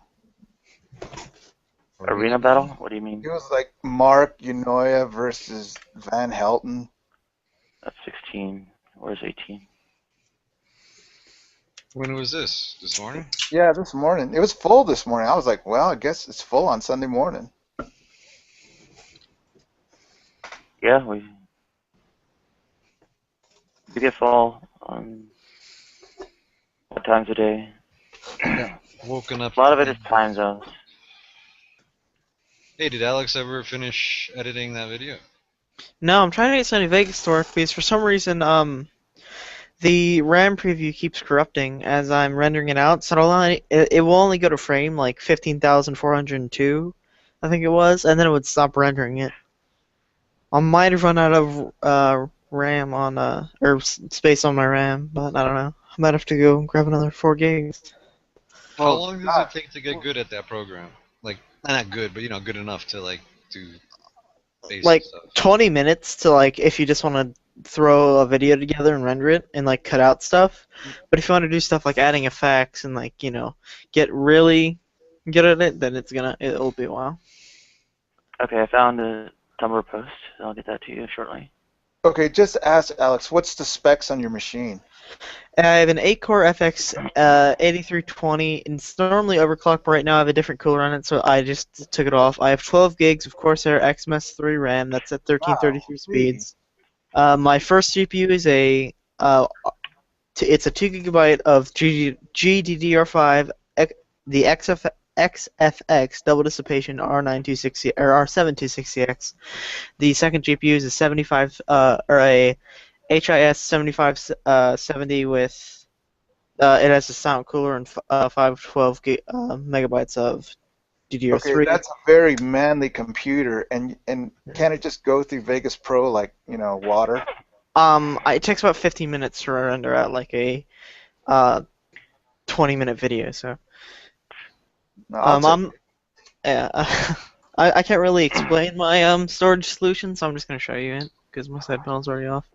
Arena battle? What do you mean? It was like Mark Unoya versus Van Helton. That's 16. Where's 18? When was this? This morning? Yeah, this morning. It was full this morning. I was like, well, I guess it's full on Sunday morning. Yeah, we get full on what times a day. Woken up. A lot of it is time zones. Hey, did Alex ever finish editing that video? No, I'm trying to get Sony Vegas to work because for some reason, the RAM preview keeps corrupting as I'm rendering it out, so it will only go to frame like 15,402, I think it was, and then it would stop rendering it. I might have run out of RAM on or space on my RAM, but I don't know. I might have to go grab another 4 gigs. How long does it take to get good at that program? Like, not good, but good enough to like do basic like stuff. 20 minutes to like if you just want to throw a video together and render it and like cut out stuff. But if you want to do stuff like adding effects and like get really good at it, then it'll be a while. Okay, I found a Tumblr post. I'll get that to you shortly. Okay, just ask Alex, what's the specs on your machine? I have an 8-core FX 8320. It's normally overclocked, but right now I have a different cooler on it, so I just took it off. I have 12 gigs of Corsair XMS 3 RAM. That's at 1333 speeds. My first GPU is it's a 2 GB of GDDR5, the XFX double dissipation R9260 or R7260X. The second GPU is a 75 or a HIS 7570 with it has a sound cooler and 512 megabytes of DDR3. Okay, that's a very manly computer, and can it just go through Vegas Pro like water? It takes about 15 minutes to render out like a 20-minute video. So, No, I can't really explain my storage solution, so I'm just gonna show you it because my side panel's already off.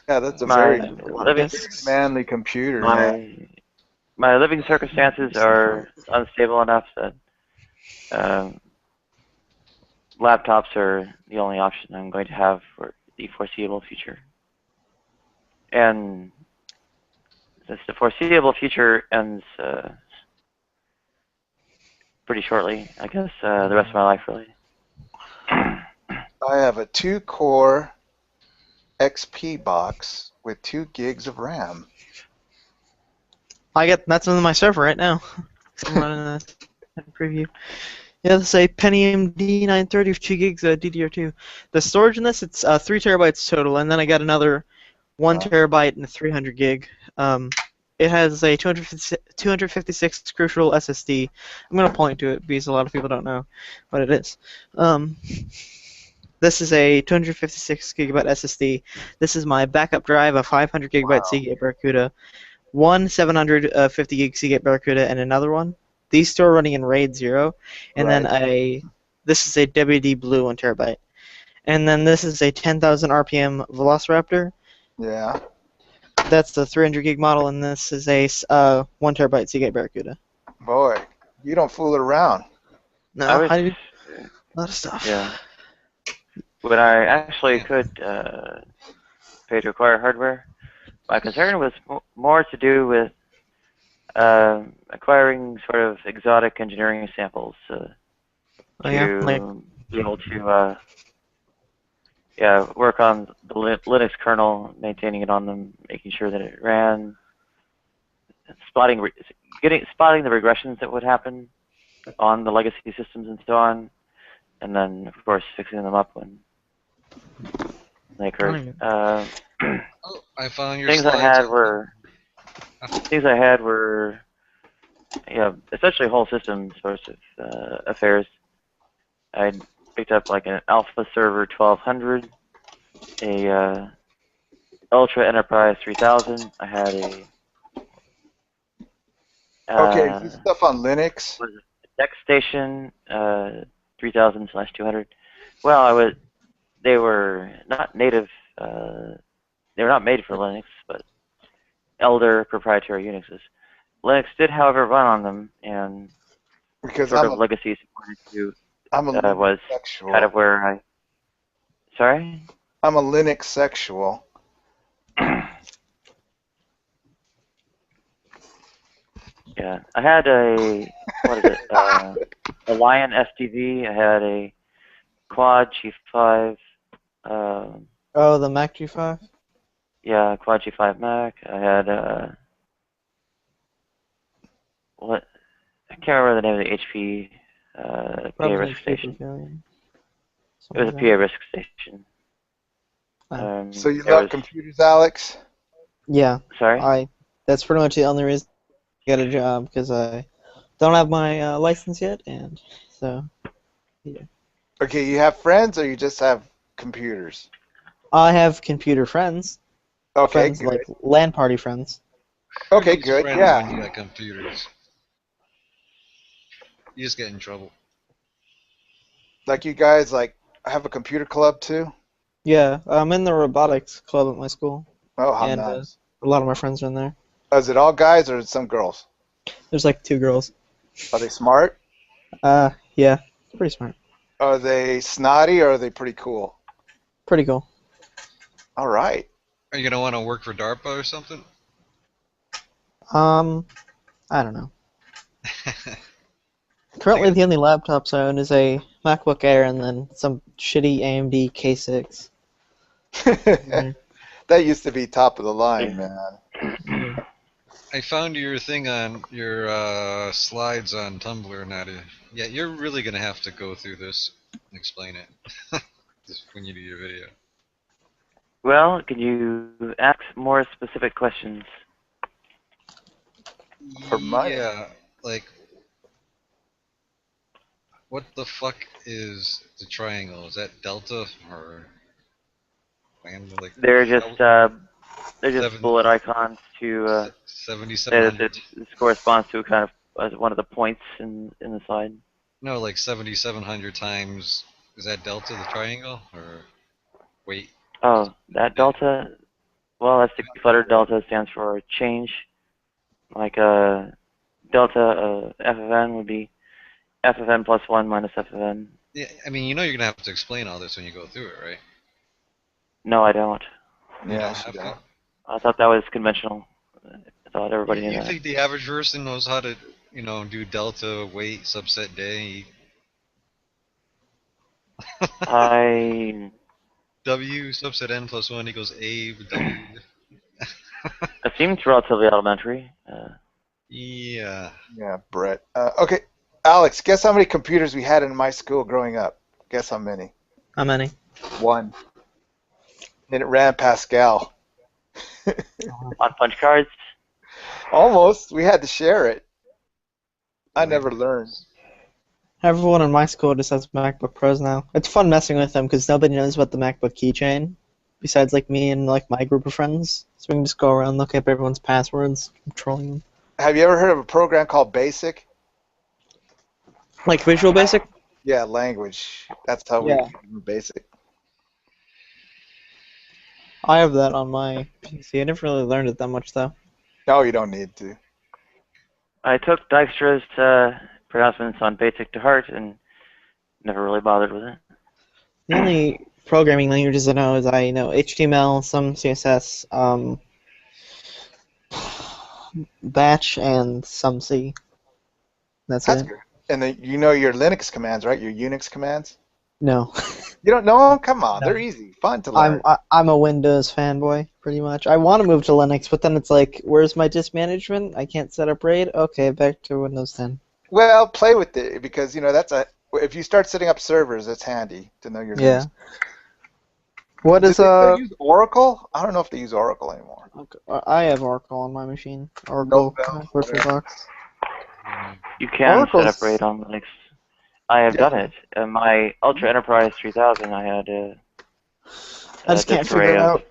Yeah, that's a My very living manly computer, man. my living circumstances are unstable enough that laptops are the only option I'm going to have for the foreseeable future. And since the foreseeable future ends pretty shortly, I guess the rest of my life really. I have a 2-core XP box with 2 gigs of RAM. That's on my server right now. I'm running a preview. Yeah, this is a Pentium D930 with 2 gigs DDR2. The storage in this, it's 3 terabytes total, and then I got another 1 terabyte and a 300 gig. It has a 256 crucial SSD. I'm going to point to it because a lot of people don't know what it is. This is a 256 gigabyte SSD. This is my backup drive, a 500 gigabyte Seagate Barracuda, one 750 gig Seagate Barracuda, and another one. These two are running in RAID 0, and then this is a WD Blue 1 terabyte. And then this is a 10,000 RPM Velociraptor. Yeah. That's the 300 gig model, and this is a 1 terabyte Seagate Barracuda. Boy, you don't fool around. No, I do a lot of stuff. Yeah. When I actually could pay to acquire hardware, my concern was more to do with acquiring sort of exotic engineering samples to be able to work on the Linux kernel, maintaining it on them, making sure that it ran, spotting the regressions that would happen on the legacy systems and so on, and then of course fixing them up when they occurred. I found your things I had were essentially whole system sorts of affairs. I picked up like an Alpha Server 1200, a Ultra Enterprise 3000. I had a okay, is this stuff on Linux? Was it DexStation 3000/200. Well, they were not native. They were not made for Linux, but elder proprietary Unixes. Linux did, however, run on them, and because sort of legacy supported to was sexual. kind of where I. Sorry? I'm a Linux sexual. Yeah, I had a a Lion STV. I had a Quad G5. The Mac G5. Yeah, Quad G5 Mac. I had what? I can't remember the name of the HP PA risk station. It was a PA risk station. So you love computers, Alex? Yeah. Sorry? That's pretty much the only reason I got a job, because I don't have my license yet, and so, yeah. Okay, you have friends, or you just have computers? I have computer friends. Okay, friends, good. like LAN party friends. Okay, good, yeah. When you got computers. You just get in trouble. Like you guys, like, have a computer club too? Yeah, I'm in the robotics club at my school. Oh, how and, nice. A lot of my friends are in there. Is it all guys or some girls? There's like 2 girls. Are they smart? Yeah, pretty smart. Are they snotty or are they pretty cool? Pretty cool. All right. Are you gonna want to work for DARPA or something? I don't know. Currently, the only laptops I own is a MacBook Air and then some shitty AMD K6. That used to be top of the line, man. I found your thing on your slides on Tumblr, Nadia. Yeah, you're really gonna have to go through this and explain it when you do your video. Well, can you ask more specific questions? For money? Yeah, like, what the fuck is the triangle? Is that delta or? Like, they're just bullet icons to say that this corresponds to kind of one of the points in the slide. No, like 7,700 times. Is that delta the triangle or weight? Oh, that delta. Well, that's the letter delta stands for change. Like delta f of n would be f of n plus 1 minus f of n. Yeah, I mean, you know you're gonna have to explain all this when you go through it, right? No, I don't. You don't have to? I thought that was conventional. I thought everybody knew You that. think the average person knows how to, do delta, weight, subset day, I. W subset n plus 1 equals A W? It seems relatively elementary. Yeah. Yeah, Brett. Okay, Alex, guess how many computers we had in my school growing up? Guess how many? How many? 1. And it ran Pascal. On punch cards? Almost. We had to share it. I never learned. Everyone in my school just has MacBook Pros now. It's fun messing with them because nobody knows about the MacBook keychain, besides like me and like my group of friends. So we can just go around looking up everyone's passwords, controlling them. Have you ever heard of a program called BASIC? Like Visual Basic? Yeah, language. That's how we BASIC. I have that on my PC. I never really learned it that much though. No, you don't need to. I took Dijkstra's pronouncements on Basic to heart and never really bothered with it. The only programming languages I know is I know HTML, some CSS, Batch, and some C. That's it. Good. And then you know your Linux commands, right? Your Unix commands? No. You don't know them? Come on, they're easy, fun to learn. I'm a Windows fanboy, pretty much. I want to move to Linux, but then it's like, where's my disk management? I can't set up RAID? Okay, back to Windows 10. Well, play with it, because, if you start setting up servers, it's handy to know your Linux. What is they use Oracle? I don't know if they use Oracle anymore. I have Oracle on my machine. Oracle VirtualBox. You can set up RAID on Linux. I have done it. In my Ultra Enterprise 3000, I had I just can't figure it out.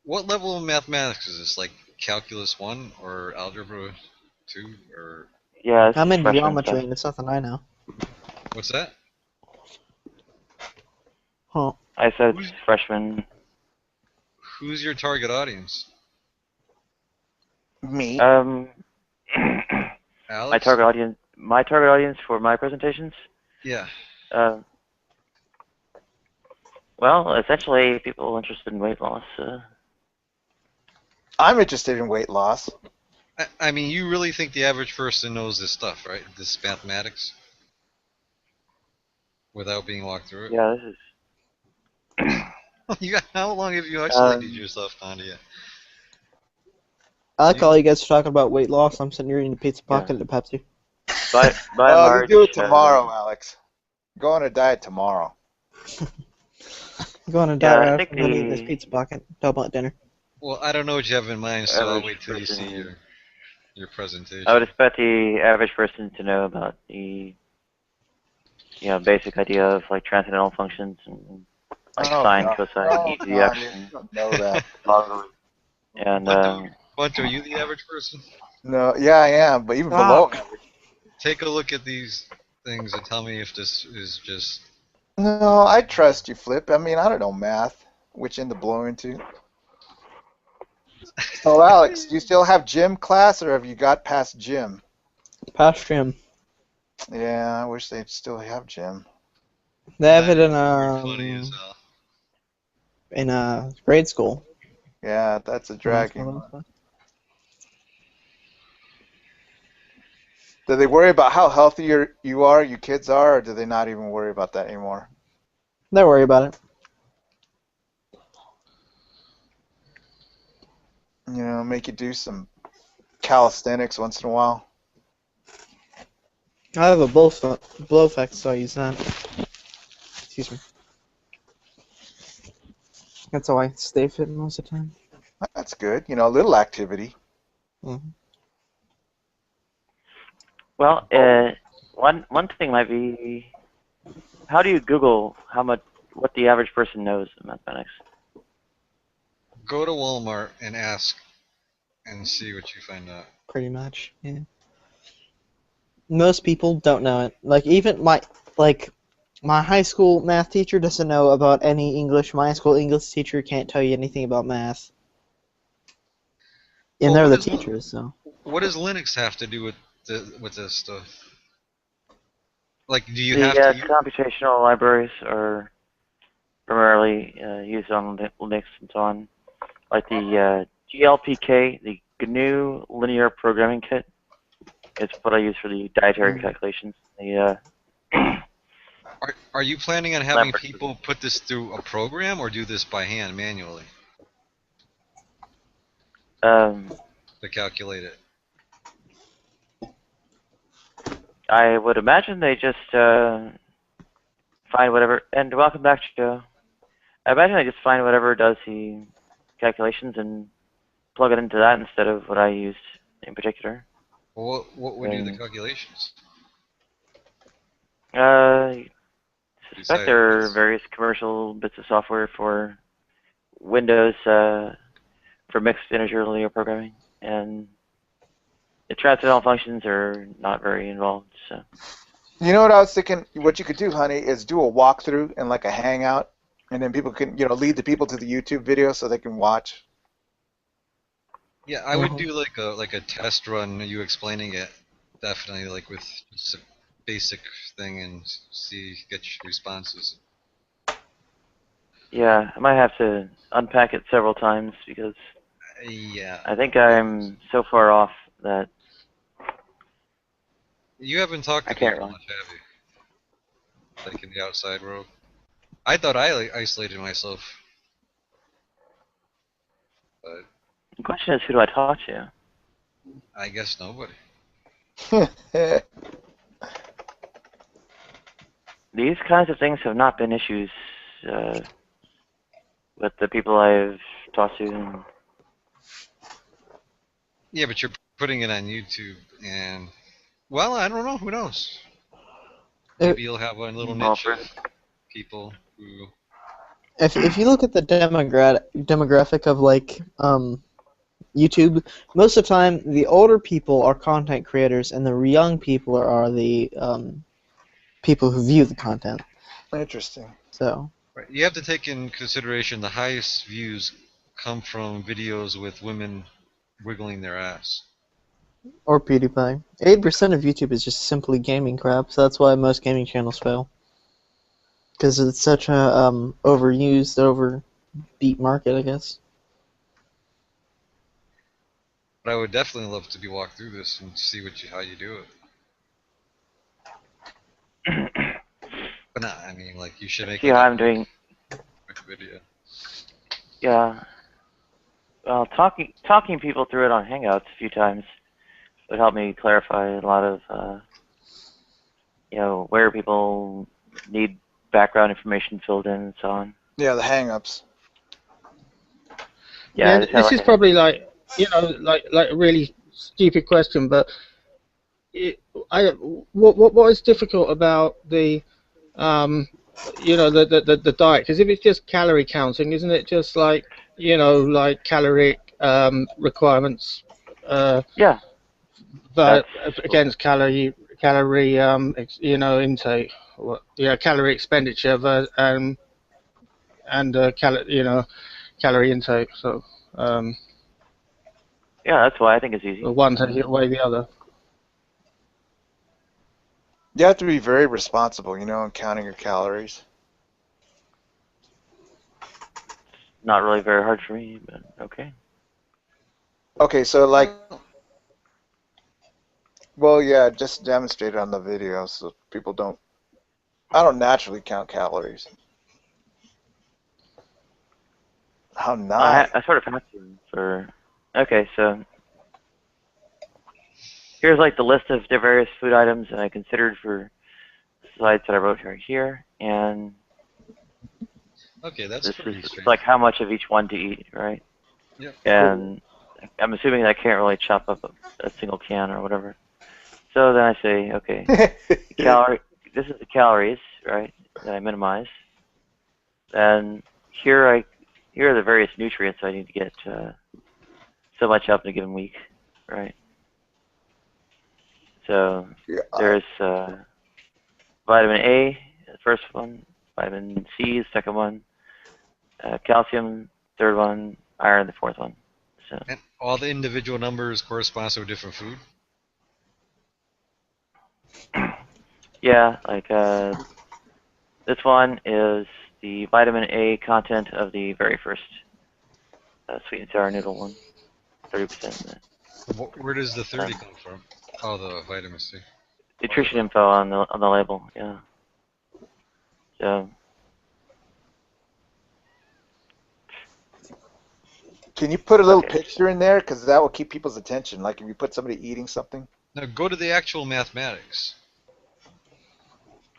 What level of mathematics is this? Like Calculus 1 or Algebra 2 or? Yeah, I'm in geometry and it's nothing I know. What's that? Huh. I said freshman. Who's your target audience? Me. Alex? My target audience for my presentations? Yeah. Well, essentially people interested in weight loss. I'm interested in weight loss. I mean, you really think the average person knows this stuff, right? This mathematics? Without being walked through it? Yeah, this is... How long have you isolated yourself, Nadia? I like all you guys are talking about weight loss. I'm sitting here eating a pizza pocket and a Pepsi. By large, you do it tomorrow, Alex. Go on a diet tomorrow. Go on a diet after eating this pizza pocket. Double at dinner. Well, I don't know what you have in mind, so I'll wait till you see your presentation. I would expect the average person to know about the basic idea of like transcendental functions and like sine, cosine, e to the x. I don't know that. And Bunch, are you the average person? No, yeah, I am, but even below average. Take a look at these things and tell me if this is just... No, I trust you, Flip. I mean, I don't know math, which end to blow into. So, Alex, do you still have gym class, or have you got past gym? Past gym. Yeah, I wish they'd still have gym. They have it in grade school. Yeah, that's a dragging. Do they worry about how healthy you are, you kids are, or do they not even worry about that anymore? They worry about it. Make you do some calisthenics once in a while. I have a blow effect, so I use that. Excuse me. That's how I stay fit most of the time. That's good. A little activity. Mm-hmm. Well, one thing might be, how do you Google what the average person knows in mathematics? Go to Walmart and ask, and see what you find out. Pretty much, yeah. most people don't know it. Like even my high school math teacher doesn't know about any English. My high school English teacher can't tell you anything about math. And Well, they're what the does teachers, so. what does Linux have to do with this stuff? Like, do you The have to use? computational libraries are primarily used on Linux and so on, like the GLPK, the GNU Linear Programming Kit, is what I use for the dietary calculations. The Are you planning on having people put this through a program or do this by hand manually to calculate it? I would imagine they just find whatever. And welcome back, Joe. I imagine they just find whatever does the calculations and plug it into that instead of what I used in particular. Well, what would do the calculations? I suspect there are various commercial bits of software for Windows for mixed integer linear programming, and the transcendental functions are not very involved. So. You know what I was thinking? What you could do, honey, is do a walkthrough in like a Hangout, and then people can, lead the people to the YouTube video so they can watch. Yeah, I would do like a test run, you explaining it, definitely, like with just a basic thing and get your responses. Yeah, I might have to unpack it several times because I think I'm so far off that you haven't talked to people much, have you? Like in the outside world? I thought I isolated myself. But the question is, who do I talk to? I guess nobody. These kinds of things have not been issues with the people I've talked to. Yeah, but you're putting it on YouTube, and well, I don't know. Who knows? Maybe you'll have one little niche of people who. If you look at the demographic of like YouTube, most of the time the older people are content creators, and the young people are the people who view the content. Interesting. So. Right. You have to take in consideration the highest views come from videos with women wiggling their ass. Or PewDiePie. 80% of YouTube is just simply gaming crap, so that's why most gaming channels fail. Because it's such a overused, overbeat market, I guess. But I would definitely love to be walked through this and see how you do it. But no, I mean, like, you should make See how I'm doing. Video. Yeah. Well, talking people through it on Hangouts a few times would help me clarify a lot of, where people need background information filled in and so on. Yeah, the hang-ups. Yeah, this is probably like a really stupid question, but what is difficult about the the diet? Because if it's just calorie counting, isn't it just like caloric requirements? Yeah. But against calorie intake, calorie expenditure and calorie intake. So yeah, that's why I think it's easy. One taking away the other. You have to be very responsible, in counting your calories. Not really very hard for me, but okay. Okay, so well, yeah, just demonstrate it on the video so people don't. I don't naturally count calories. How nice. I sort of have to for. Okay, so here's like the list of the various food items that I considered for slides that I wrote here, and okay, that's pretty this is like how much of each one to eat, right? Yep. And I'm assuming that I can't really chop up a single can or whatever. So then I say, okay, this is the calories, right, that I minimize. And here are the various nutrients I need to get so much up in a given week, right? So there's vitamin A, the first one, vitamin C, the second one, calcium, third one, iron, the fourth one. So. And all the individual numbers correspond to a different food? Yeah, like this one is the vitamin A content of the very first sweet and sour noodle one, 30%. Where does the 30 come from? Oh, the vitamin C. Nutrition info on the label, yeah. So. Can you put a little picture in there? Because that will keep people's attention. Like if you put somebody eating something. Now go to the actual mathematics.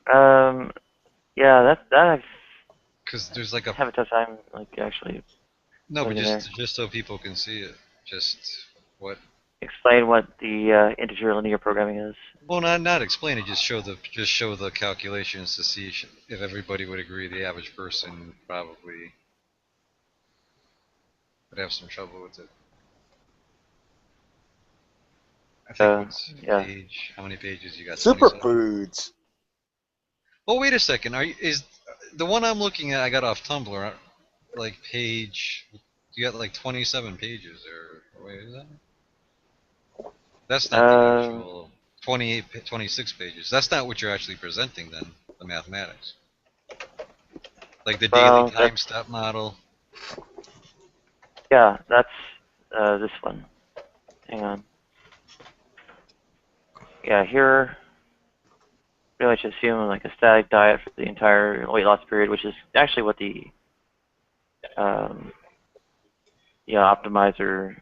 Yeah, that because there's like a. Have a tough time like actually. No, but just so people can see it, just what. Explain what the integer linear programming is. Well, not explain it. Just show the calculations to see if everybody would agree. The average person probably would have some trouble with it. I think page. How many pages you got? Superfoods. Oh, wait a second. Is the one I'm looking at? I got off Tumblr. Like page. You got like 27 pages, or wait, is that? That's not the actual 26 pages. That's not what you're actually presenting then, the mathematics. Like the daily time step model. Yeah, that's this one. Hang on. Yeah, here, pretty much assume like a static diet for the entire weight loss period, which is actually what the optimizer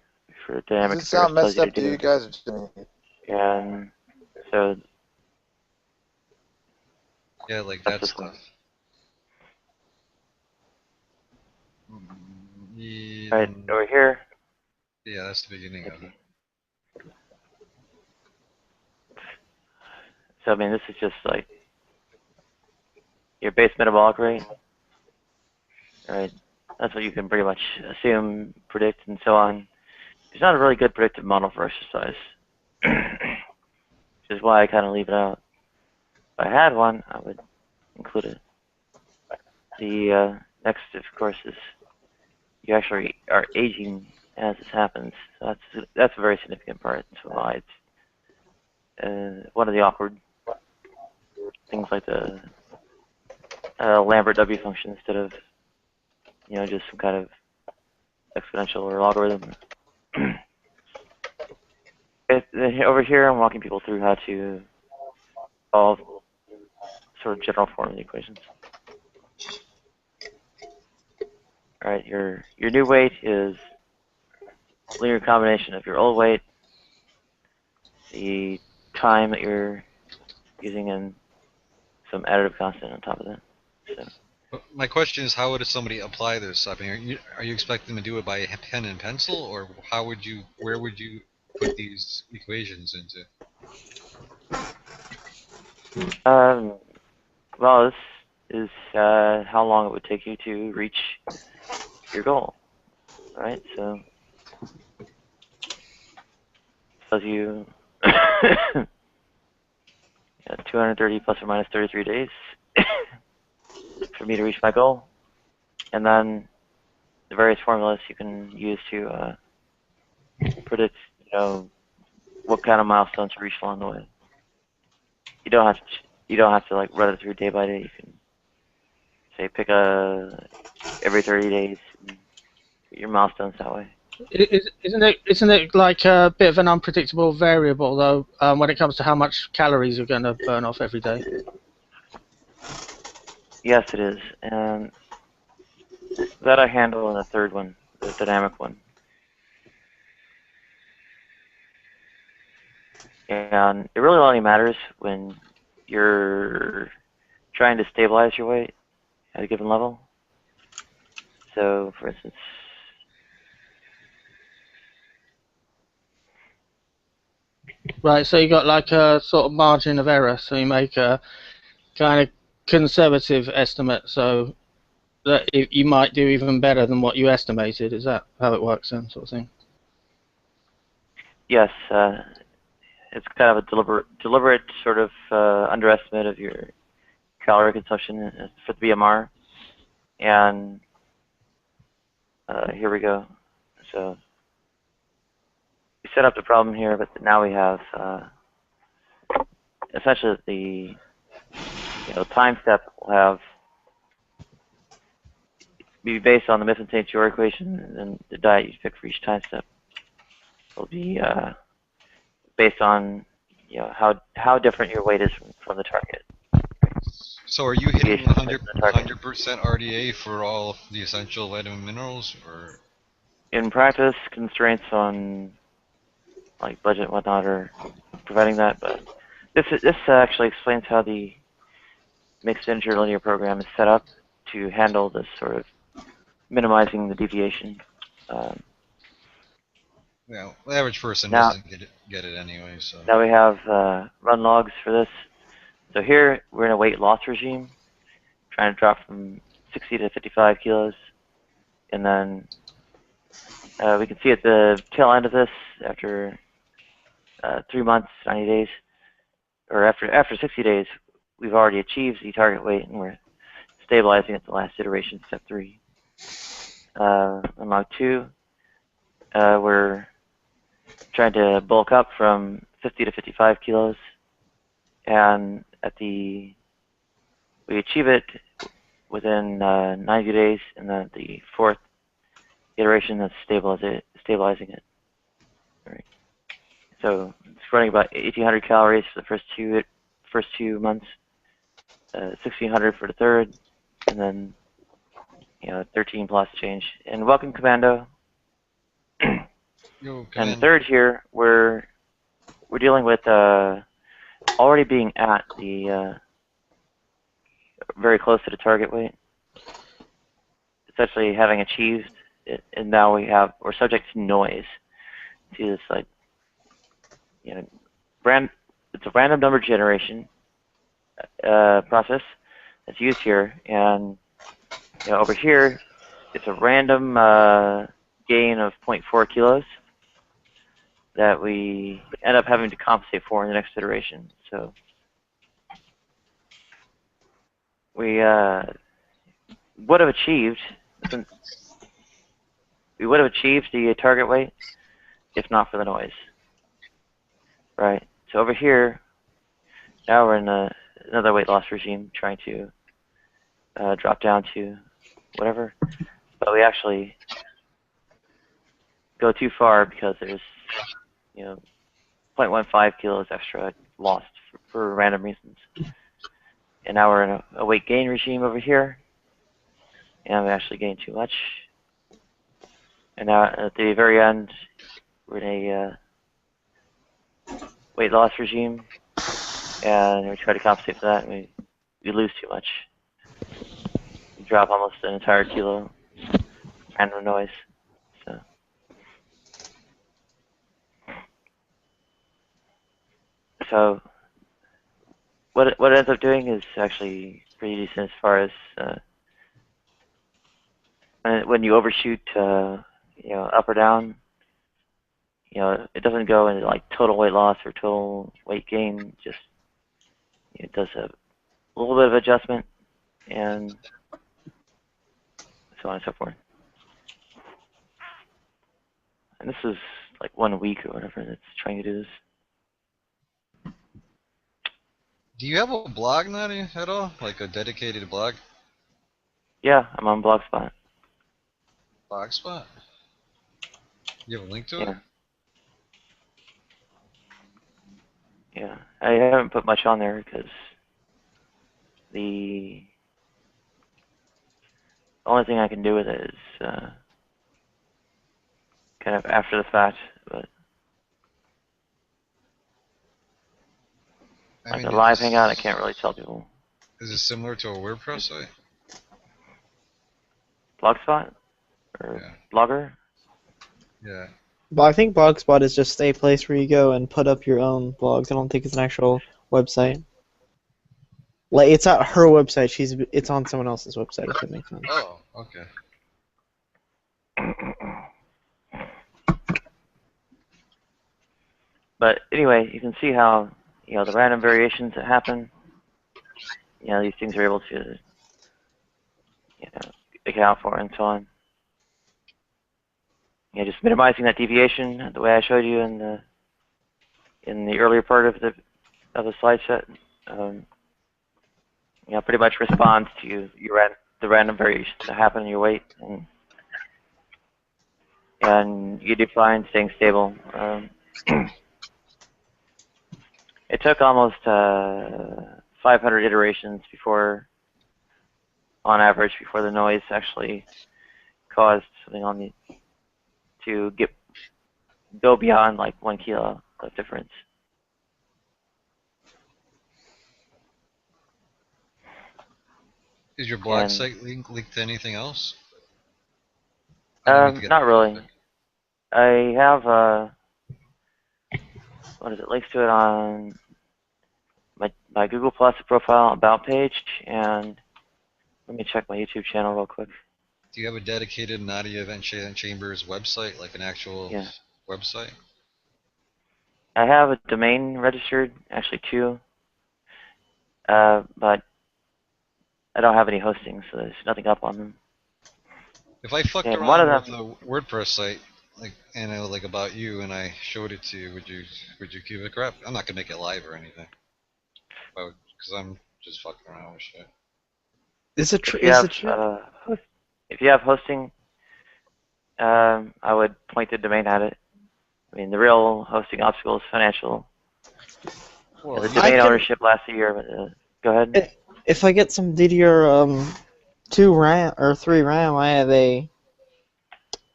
for dynamic. Does it sound messed up to you guys? And so. Yeah, like that stuff. Yeah. Right over here. Yeah, that's the beginning of it. So I mean, this is just like your base metabolic rate, right? That's what you can pretty much assume, predict, and so on. It's not a really good predictive model for exercise, which is why I kind of leave it out. If I had one, I would include it. The next, of course, is you actually are aging as this happens. So that's a very significant part. That's why it's one of the awkward things like the Lambert W function instead of just some kind of exponential or logarithm. Over here, I'm walking people through how to solve sort of general form of the equations. All right, your new weight is a linear combination of your old weight, the time that you're using, and some additive constant on top of that. So. My question is, how would somebody apply this? I mean, are you expecting them to do it by pen and pencil, or where would you put these equations into? Well, this is how long it would take you to reach your goal, right? So, tells you 230 plus or minus 33 days for me to reach my goal, and then the various formulas you can use to predict, what kind of milestones to reach along the way. You don't have to like run it through day by day. You can say pick every 30 days, and get your milestones that way. Isn't it like a bit of an unpredictable variable though when it comes to how much calories you're going to burn off every day? Yes, it is, and that I handle in the third one, the dynamic one. And it really only matters when you're trying to stabilize your weight at a given level. So, for instance, right, so you got like a sort of margin of error, so you make a kind of conservative estimate, so that you might do even better than what you estimated. Is that how it works then, sort of thing? yes, it's kind of a deliberate sort of underestimate of your calorie consumption for the BMR. And here we go. So we set up the problem here, but now we have essentially the time step will have be based on the Mifsud-St. equation, and then the diet you pick for each time step will be based on how different your weight is from the target. So are you hitting 100% RDA for all of the essential vitamin minerals, or? In practice, constraints on like budget and whatnot are preventing that, but this actually explains how the mixed interlinear program is set up to handle this sort of minimizing the deviation. Yeah, the average person doesn't get it anyway. So now we have run logs for this. So here we're in a weight loss regime, trying to drop from 60 to 55 kilos, and then we can see at the tail end of this, after 3 months, 90 days, or after 60 days, we've already achieved the target weight, and we're stabilizing at the last iteration, step 3. On log 2, we're trying to bulk up from 50 to 55 kilos, and we achieve it within 90 days, and then the 4th iteration that's stabilizing it. All right. So it's running about 1,800 calories for the first two months, 1,600 for the 3rd, and then 13 plus change. And welcome, Commando. Yo, and the 3rd here, we're dealing with already being at the very close to the target weight, essentially having achieved it, and now we're subject to noise. See this it's a random number generation process that's used here, and over here it's a random gain of 0.4 kilos that we end up having to compensate for in the next iteration. So we would have achieved the target weight if not for the noise. Right. So over here, now we're in another weight loss regime, trying to drop down to whatever, but we actually go too far because there's 0.15 kilos extra lost for random reasons. And now we're in a weight gain regime over here, and we actually gain too much. And now at the very end, we're in a weight loss regime, and we try to compensate for that, and we lose too much. We drop almost an entire kilo, random noise. So what it ends up doing is actually pretty decent as far as when you overshoot, up or down. It doesn't go into like total weight loss or total weight gain. Just it does a little bit of adjustment, and so on and so forth. And this is like 1 week or whatever that's trying to do this. Do you have a blog, Natty, at all? Like a dedicated blog? Yeah, I'm on Blogspot. Blogspot? You have a link to it? Yeah, I haven't put much on there because the only thing I can do with it is kind of after the fact, but like a live hangout, I can't really tell people. Is it similar to a WordPress site? Blogspot? Or Blogger? Yeah. But I think Blogspot is just a place where you go and put up your own blogs. I don't think it's an actual website. Like, it's not her website. It's on someone else's website, if that makes sense. Oh, okay. But anyway, you can see how the random variations that happen. These things are able to account for and so on. Just minimizing that deviation the way I showed you in the earlier part of the slide set. Pretty much responds to the random variations that happen in your weight, and you do fine staying stable. It took almost 500 iterations on average, before the noise actually caused something to go beyond like 1 kilo of difference. Is your blog site linked to anything else? Not really. I have links to it on my Google Plus profile about page, and let me check my YouTube channel real quick. Do you have a dedicated Nadia Event Chambers website, like an actual website? I have a domain registered, actually 2, but I don't have any hosting, so there's nothing up on them. If I fucked around with a WordPress site, like about you, and I showed it to you, would you give it a crap? I'm not gonna make it live or anything, because I'm just fucking around with shit. If you have hosting, I would point the domain at it. I mean, the real hosting obstacle is financial. Well, the domain ownership lasts a year, but go ahead. If I get some DDR 2 RAM or 3 RAM, I have a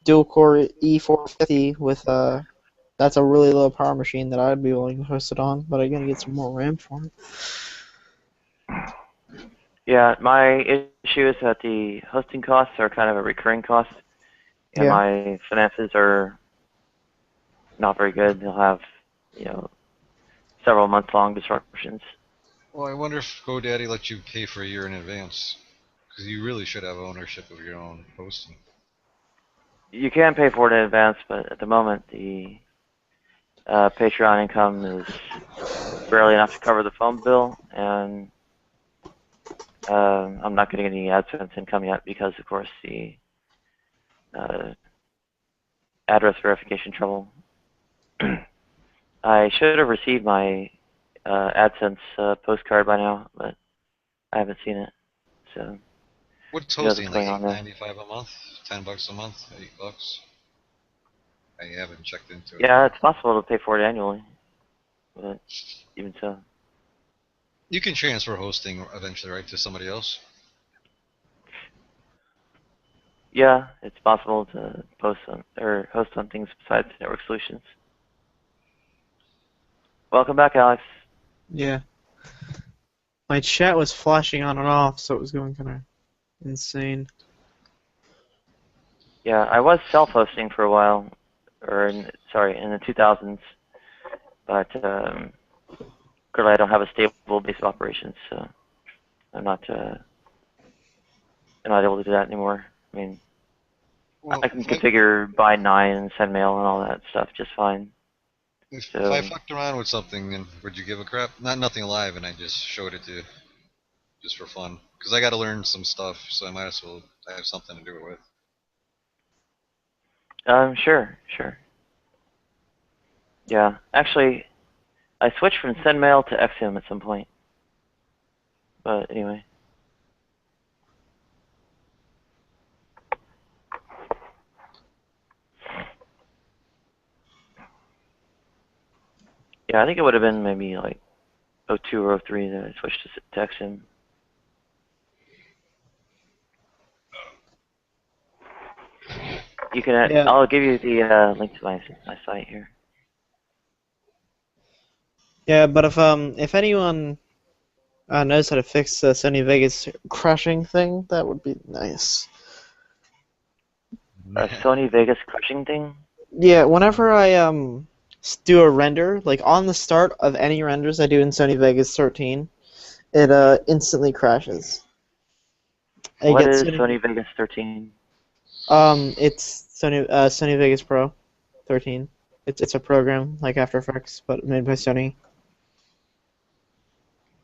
dual-core E450 with that's a really low power machine that I'd be willing to host it on, but I'm gonna get some more RAM for it. Yeah, my issue is that the hosting costs are kind of a recurring cost, and my finances are not very good. They'll have, several month-long disruptions. Well, I wonder if GoDaddy lets you pay for a year in advance, because you really should have ownership of your own hosting. You can pay for it in advance, but at the moment the Patreon income is barely enough to cover the phone bill, and I'm not getting any AdSense income yet because, of course, the address verification trouble. I should have received my AdSense postcard by now, but I haven't seen it. So what's hosting, like $8.95 a month, $10 a month, $8? I haven't checked into it. Yeah, it's possible to pay for it annually, but even so. You can transfer hosting eventually, right, to somebody else? Yeah, it's possible to host on things besides network solutions. Welcome back, Alex. Yeah. My chat was flashing on and off, so it was going kind of insane. Yeah, I was self-hosting for a while, in the 2000s, but clearly I don't have a stable base of operations, so I'm not able to do that anymore. I mean, I can configure bind 9 and send mail and all that stuff just fine. If I fucked around with something, and would you give a crap? Nothing live, and I just showed it to you, just for fun. Because I got to learn some stuff, so I might as well have something to do it with. Sure. Yeah, actually, I switched from SendMail to XM at some point. But anyway. Yeah, I think it would have been maybe like 02 or 03 that I switched to XM. You can. I'll give you the link to my site here. Yeah, but if anyone knows how to fix the Sony Vegas crashing thing, that would be nice. A Sony Vegas crashing thing? Yeah, whenever I do a render, like on the start of any renders I do in Sony Vegas 13, it instantly crashes. What is Sony Vegas 13? It's Sony Vegas Pro 13. It's a program like After Effects, but made by Sony.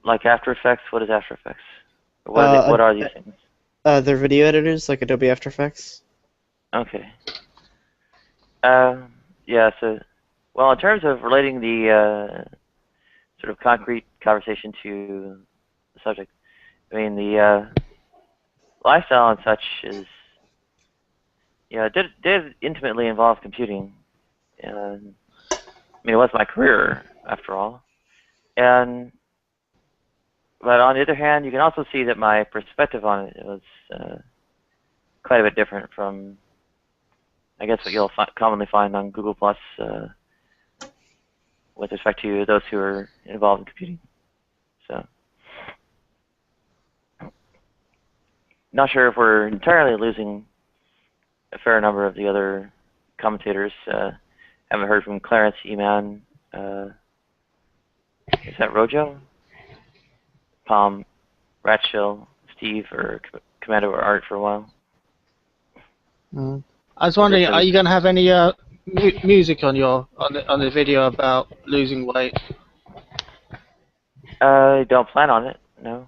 Like After Effects? What is After Effects? What are these things? They're video editors, like Adobe After Effects. Okay. Yeah, so, well, in terms of relating the sort of concrete conversation to the subject, I mean, the lifestyle and such is, did intimately involve computing. And, I mean, it was my career, after all. But on the other hand, you can also see that my perspective on it was quite a bit different from, I guess, what you'll commonly find on Google Plus with respect to those who are involved in computing. So, not sure if we're entirely losing a fair number of the other commentators. Haven't heard from Clarence, Eman. Is that Rojo? Palm, Ratchill, Steve, or Commando or Art for a while. I was wondering, are you going to have any music on the video about losing weight? I don't plan on it. No.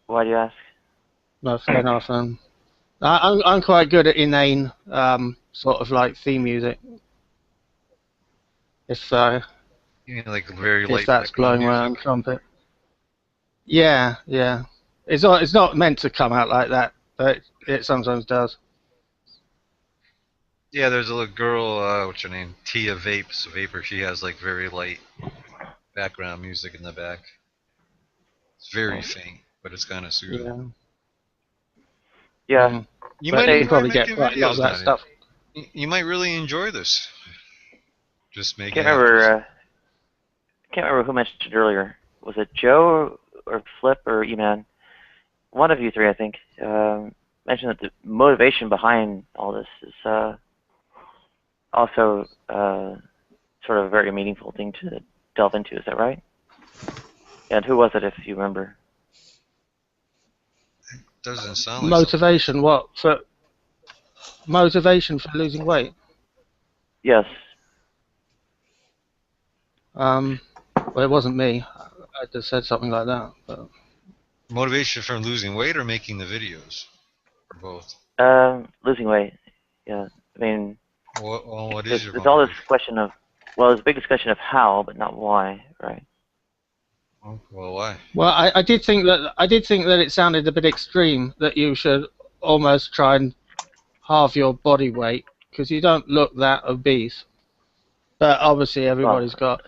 Why do you ask? No, fair enough. I'm quite good at inane sort of like theme music. If You mean like very light that's blowing music? around trumpet. Yeah. It's not meant to come out like that, but it sometimes does. Yeah, there's a little girl, what's her name? Tia Vapor. She has like very light background music in the back. It's very faint, but it's kind of soothing. Yeah. You but might probably make get quite a lot of that stuff. You might really enjoy this. Just make I can't remember who mentioned earlier. Was it Joe or Flip or E-Man? One of you three, I think, mentioned that the motivation behind all this is also sort of a very meaningful thing to delve into. Is that right? And who was it, if you remember? It doesn't sound like motivation. Something. What for? Motivation for losing weight? Yes. Well, it wasn't me. I just said something like that. But... Motivation for losing weight or making the videos? Or both? Losing weight. Yeah. I mean, what is your there's all this question of, well, there's a big discussion of how, but not why, right? Well, why? Well, I did think that it sounded a bit extreme that you should almost try and halve your body weight because you don't look that obese. But obviously, everybody's got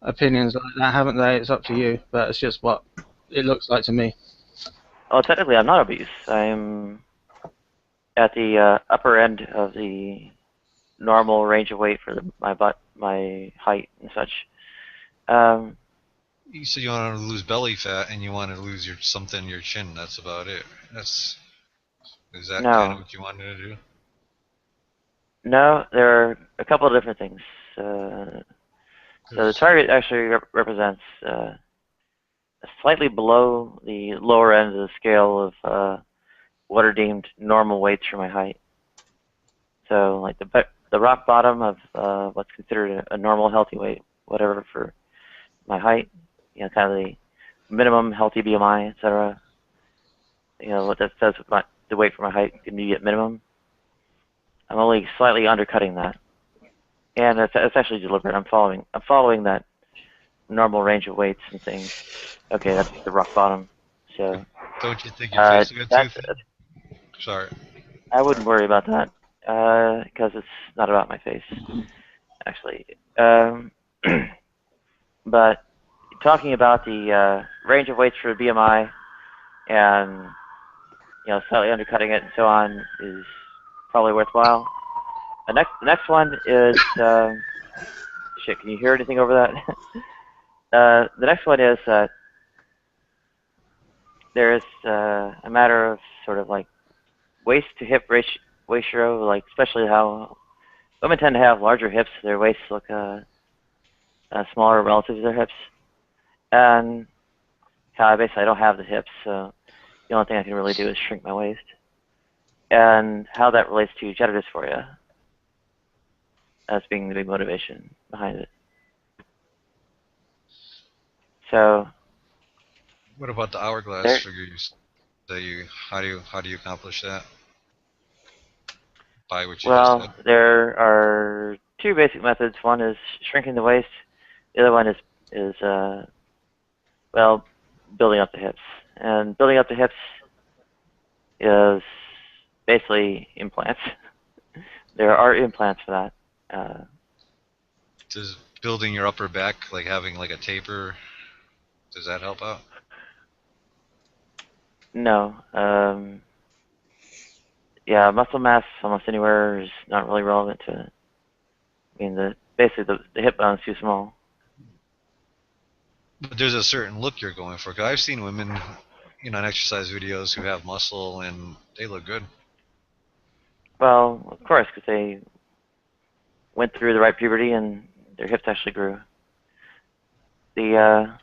opinions like that, haven't they? It's up to you, but it's just what it looks like to me. Well, technically, I'm not obese. I'm at the upper end of the normal range of weight for my height and such. You said you wanted to lose belly fat and you want to lose something in your chin. That's about it. Is that kind of what you wanted to do? No, there are a couple of different things. So the target actually represents slightly below the lower end of the scale of what are deemed normal weights for my height. So like the rock bottom of what's considered a normal healthy weight, whatever for my height, kind of the minimum healthy BMI, etc. What that says with the weight for my height, immediate minimum. I'm only slightly undercutting that, and it's actually deliberate. I'm following that normal range of weights and things. Okay, that's the rock bottom. So don't you think your face will get too thin? Sorry. I wouldn't worry about that because it's not about my face, actually. But talking about the range of weights for BMI and slightly undercutting it and so on is probably worthwhile. The next one is shit. Can you hear anything over that? The next one is there is a matter of sort of like waist to hip ratio, like especially how women tend to have larger hips. Their waists look smaller relative to their hips, and how basically I don't have the hips, so the only thing I can really do is shrink my waist. and how that relates to gender dysphoria as being the big motivation behind it. So. What about the hourglass figure you say how do you accomplish that? By what you just said? There are two basic methods. One is shrinking the waist. The other one is building up the hips. And building up the hips is basically implants. There are implants for that. Does building your upper back, like having like a taper, does that help out? No. Yeah, muscle mass almost anywhere is not really relevant to it. I mean, basically the hip bone is too small. But there's a certain look you're going for. 'Cause I've seen women, in exercise videos who have muscle and they look good. Well, of course, because they went through the right puberty and their hips actually grew. The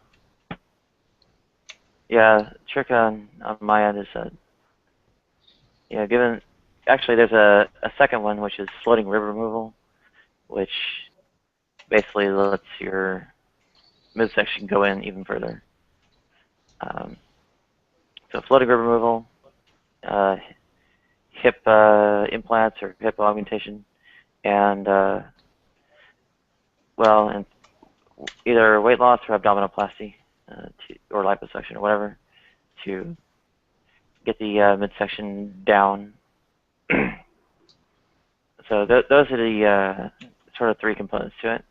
trick on my end is actually there's a second one, which is floating rib removal, which basically lets your midsection go in even further. So floating rib removal, hip implants or hip augmentation, and and either weight loss or abdominoplasty, or liposuction or whatever, to get the midsection down. So those are the sort of three components to it.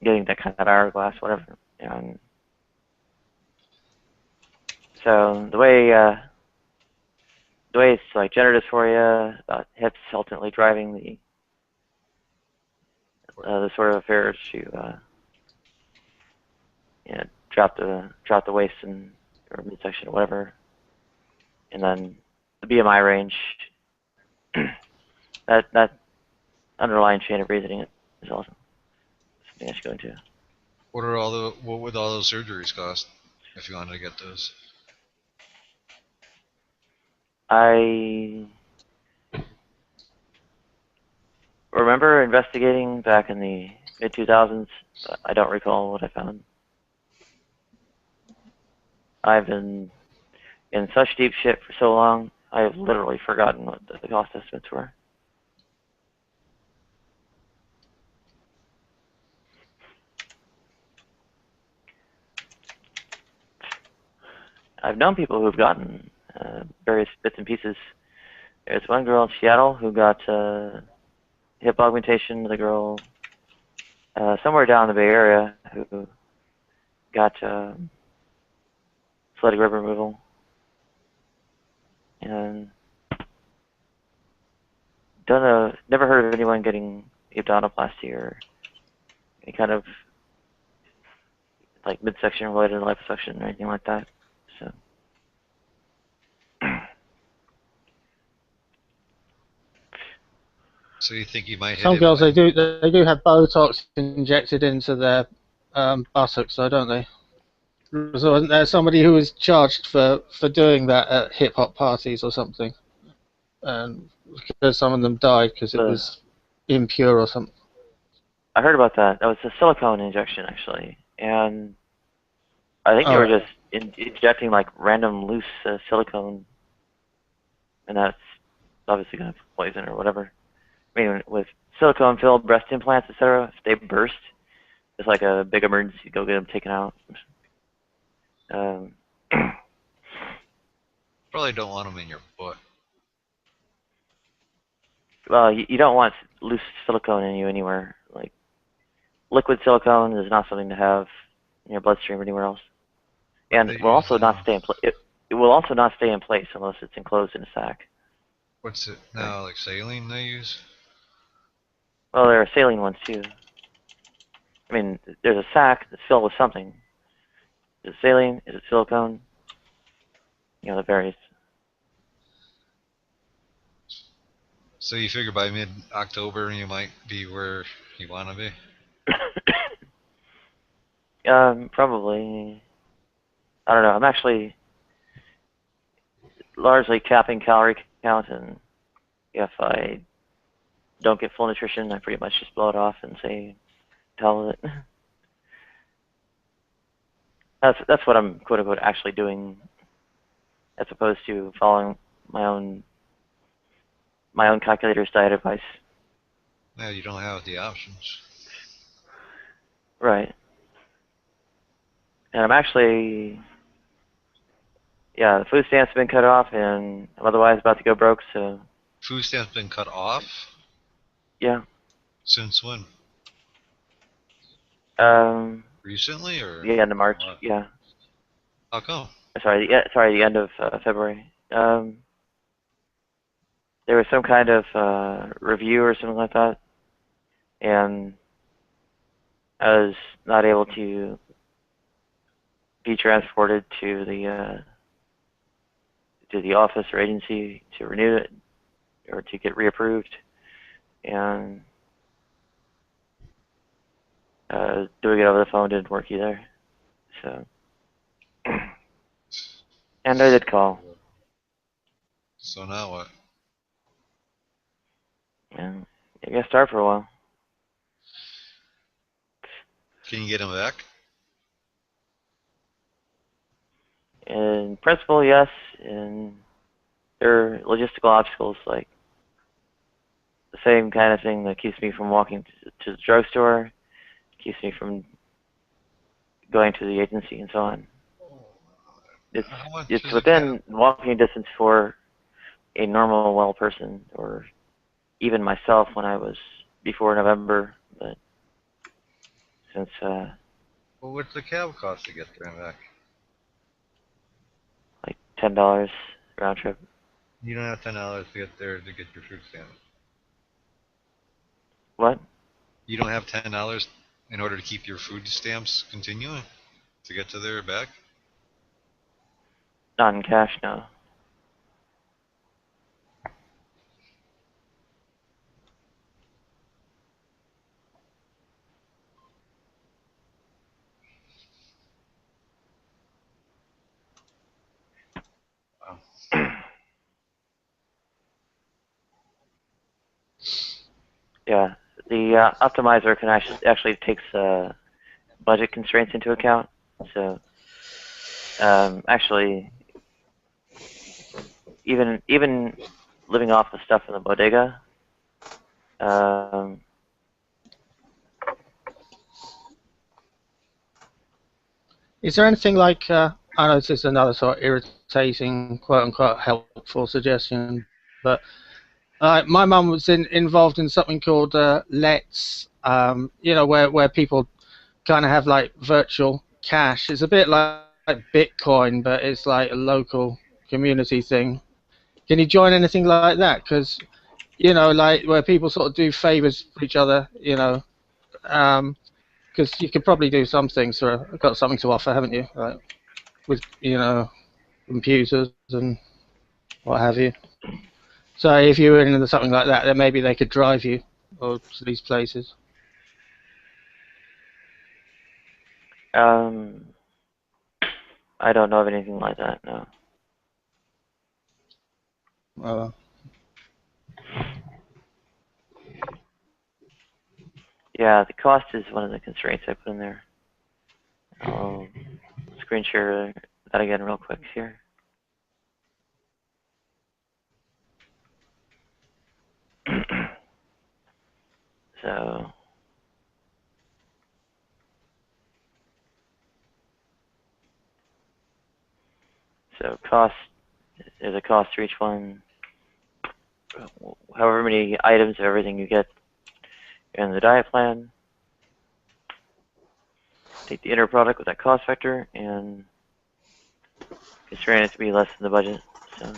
Getting that kind of hourglass, whatever. So the way it's like gender dysphoria, hips ultimately driving the sort of affairs to drop the waist or midsection or whatever, and then the BMI range. that underlying chain of reasoning is also something I should go into. What would all those surgeries cost if you wanted to get those? I remember investigating back in the mid-2000s, but I don't recall what I found. I've been in such deep shit for so long, I have literally forgotten what the cost estimates were. I've known people who've gotten various bits and pieces. There's one girl in Seattle who got hip augmentation. The girl somewhere down in the Bay Area who got floating rib removal. And never heard of anyone getting abdominoplasty or any kind of like midsection related liposuction or anything like that. So you think you might hit Some girls they do have Botox injected into their buttocks, though, don't they? So wasn't there somebody who was charged for doing that at hip hop parties or something? And because some of them died because it was impure or something. I heard about that. That was a silicone injection, actually, and I think they were just injecting like random loose silicone, and that's obviously going to poison or whatever. I mean, with silicone-filled breast implants, etc., if they burst, it's like a big emergency. Go get them taken out. Probably don't want them in your butt. Well, you don't want loose silicone in you anywhere. Like liquid silicone is not something to have in your bloodstream or anywhere else, and it will also not stay in place. It will also not stay in place unless it's enclosed in a sac. What's it now? Like saline they use? Well, there are saline ones too. I mean, there's a sac that's filled with something. Is it saline? Is it silicone? That varies. So you figure by mid-October you might be where you want to be? Probably. I don't know. I'm actually largely capping calorie account, and if I don't get full nutrition, I pretty much just blow it off and say, "Tell it." That's what I'm quote unquote actually doing, as opposed to following my own calculator's diet advice. Yeah, you don't have the options. Right. And I'm actually, yeah, the food stamps have been cut off, and I'm otherwise about to go broke. So. Food stamps been cut off? Yeah. Since when? Recently, or? The end of March. Yeah. How come? Sorry, the end of February. There was some kind of review or something like that, and I was not able to be transported to the office or agency to renew it or to get reapproved, and doing it over the phone didn't work either. So, and I did call. So now what? And I guess start for a while. Can you get them back? In principle, yes. And there are logistical obstacles, like the same kind of thing that keeps me from walking to the drugstore, keeps me from going to the agency, and so on. It's within walking distance for a normal, well person, or even myself when I was before November. But since well, what's the cab cost to get there and back? like $10 round trip. You don't have $10 to get there to get your food stamps. What? You don't have $10 in order to keep your food stamps continuing to get to there and back? Not in cash, no. Yeah, the optimizer can actually takes budget constraints into account. So actually, even living off the stuff in the bodega, is there anything like, I know this is another sort of irritating, quote-unquote, helpful suggestion, but my mum was involved in something called Let's, you know, where people kind of have like virtual cash. It's a bit like Bitcoin, but it's like a local community thing. Can you join anything like that? Because, you know, like where people sort of do favors for each other, you know, because you could probably do some things. So I've got something to offer, haven't you? Like with, you know, computers and what have you. So if you were into something like that, then maybe they could drive you or to these places. I don't know of anything like that, no. Yeah, the cost is one of the constraints I put in there. I'll screen share that again real quick here. So cost is a cost for each one. However many items of everything you get in the diet plan. Take the inner product with that cost factor and constrain it to be less than the budget. So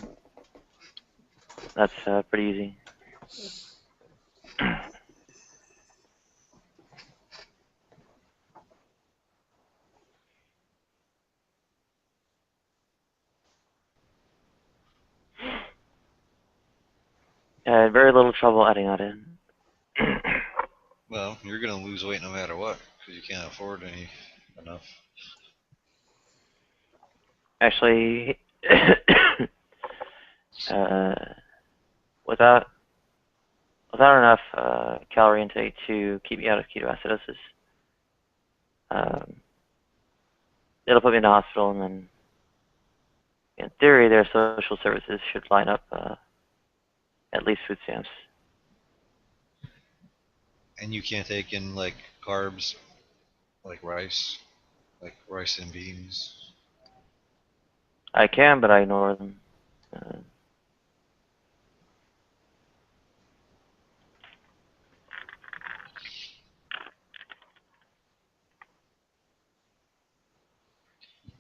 that's pretty easy. And very little trouble adding that in. Well, you're going to lose weight no matter what, because you can't afford enough. Actually, without enough calorie intake to keep me out of ketoacidosis, it'll put me in the hospital, and then, in theory, their social services should line up at least food stamps. And you can't take in like carbs, like rice and beans. I can, but I ignore them.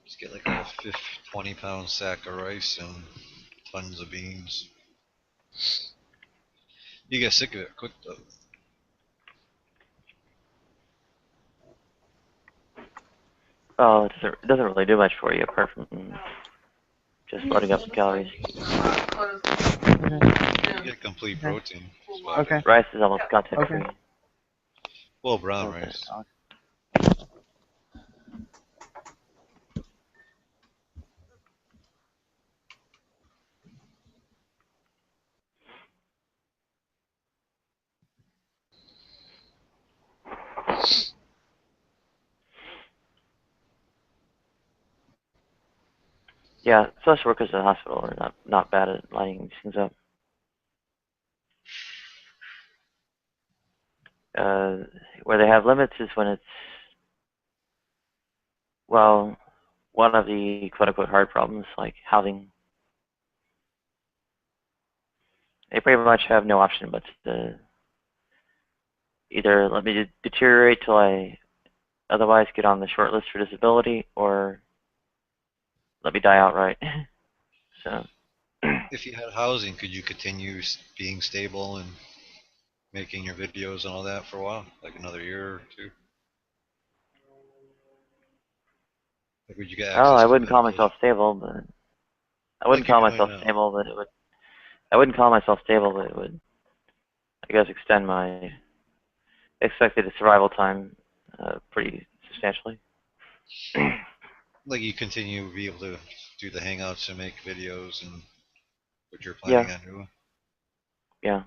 Just get like a 20-pound sack of rice and tons of beans. You get sick of it quick though. Well, it doesn't really do much for you apart from just loading up the calories. You get complete protein. Okay. Rice is almost content free. Well, brown rice. Yeah, social workers at the hospital are not bad at lining these things up. Where they have limits is when it's, well, one of the quote-unquote hard problems, like housing. They pretty much have no option but to either let me deteriorate till I otherwise get on the short list for disability, or let me die outright. So, if you had housing, could you continue being stable and making your videos and all that for a while, like another year or two? Like, would you get access I to wouldn't call medication? myself stable, but I wouldn't call myself stable, but it would. I wouldn't call myself stable, but it would, I guess, extend my expected survival time pretty substantially. Like you continue to be able to do the hangouts and make videos and what you're planning on doing? Yeah.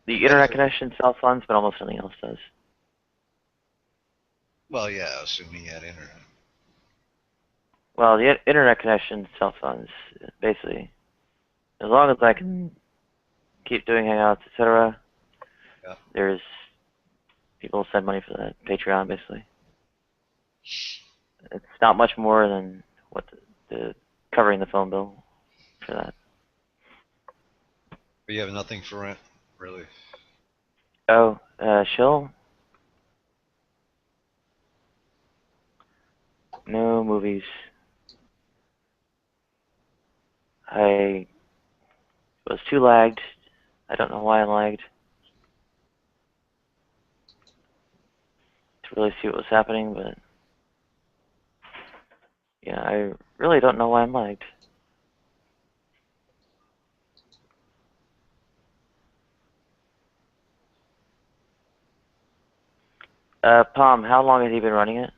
The internet connection self-funds, but almost nothing else does. Well, yeah, assuming you had internet. Well, the internet connection self-funds, basically. As long as I can keep doing hangouts, etc., there's people send money for that. Patreon, basically. It's not much more than what the covering the phone bill for that. But you have nothing for rent, really. Oh, Shill? No movies. I was too lagged. I don't know why I lagged. To really see what was happening, but yeah, I really don't know why I'm lagged. Palm, how long has he been running it?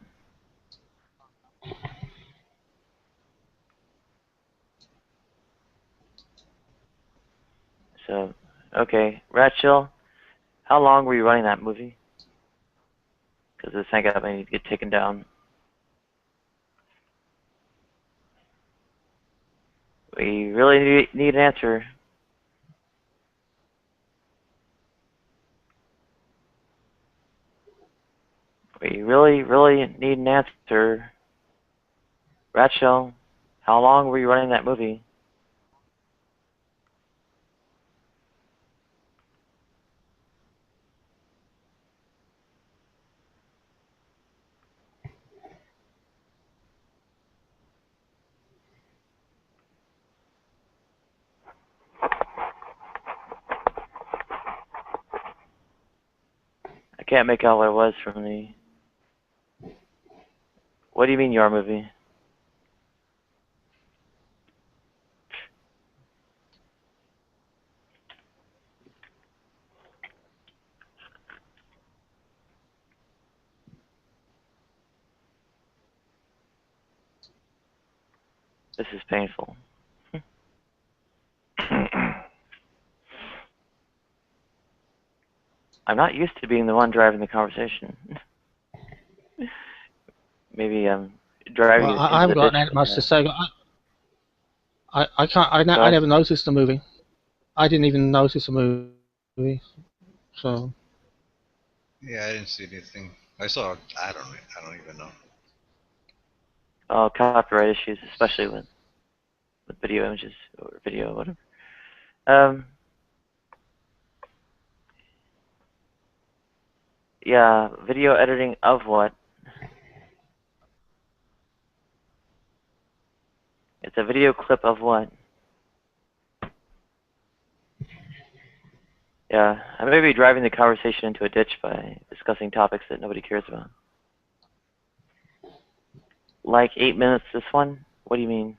So, okay. Ratchill, how long were you running that movie? Because this thing got me to get taken down. We really need an answer. We really need an answer. Ratchill, how long were you running that movie? I can't make out what it was from the... What do you mean your movie? This is painful. I'm not used to being the one driving the conversation. Maybe I'm driving Well, it I into the haven't got ditch. that much to say. I can't. I Go ahead. never noticed the movie. I didn't even notice the movie. So. Yeah, I didn't see anything. I saw. I don't even know. Oh, copyright issues, especially with video images or video, whatever. Yeah, video editing of what? It's a video clip of what? Yeah, I may be driving the conversation into a ditch by discussing topics that nobody cares about. Like 8 minutes, this one? What do you mean?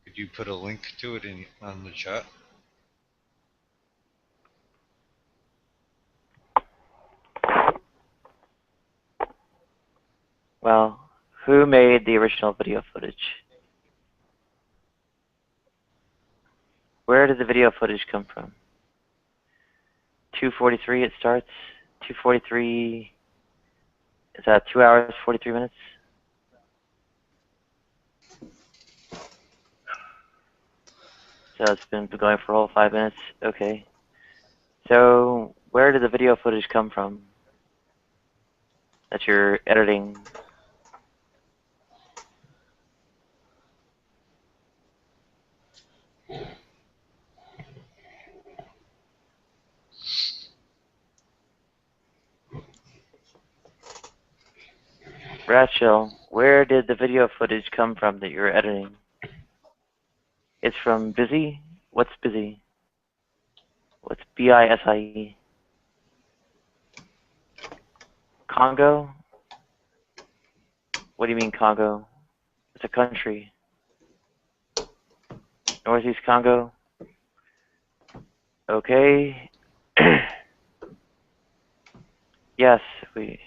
Could you put a link to it on the chat? Well, who made the original video footage? Where did the video footage come from? 2:43 it starts. 2:43, is that 2 hours, 43 minutes? So it's been going for a whole 5 minutes. Okay. So where did the video footage come from that you're editing? Rachel, where did the video footage come from that you're editing? It's from Busy? What's Busy? What's B-I-S-I-E? Congo? What do you mean Congo? It's a country. Northeast Congo? Okay. Yes, we...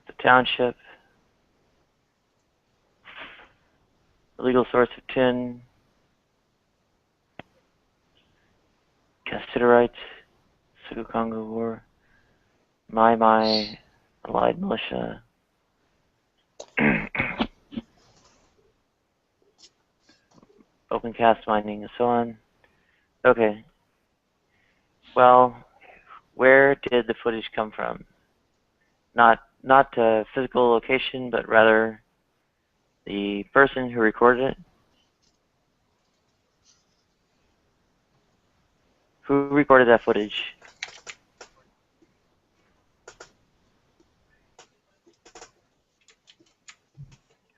The township. The legal source of tin. Cassiderite. Suku Congo War. My, Allied Militia. Open cast mining and so on. Okay. Well, where did the footage come from? Not a physical location, but rather the person who recorded it. Who recorded that footage?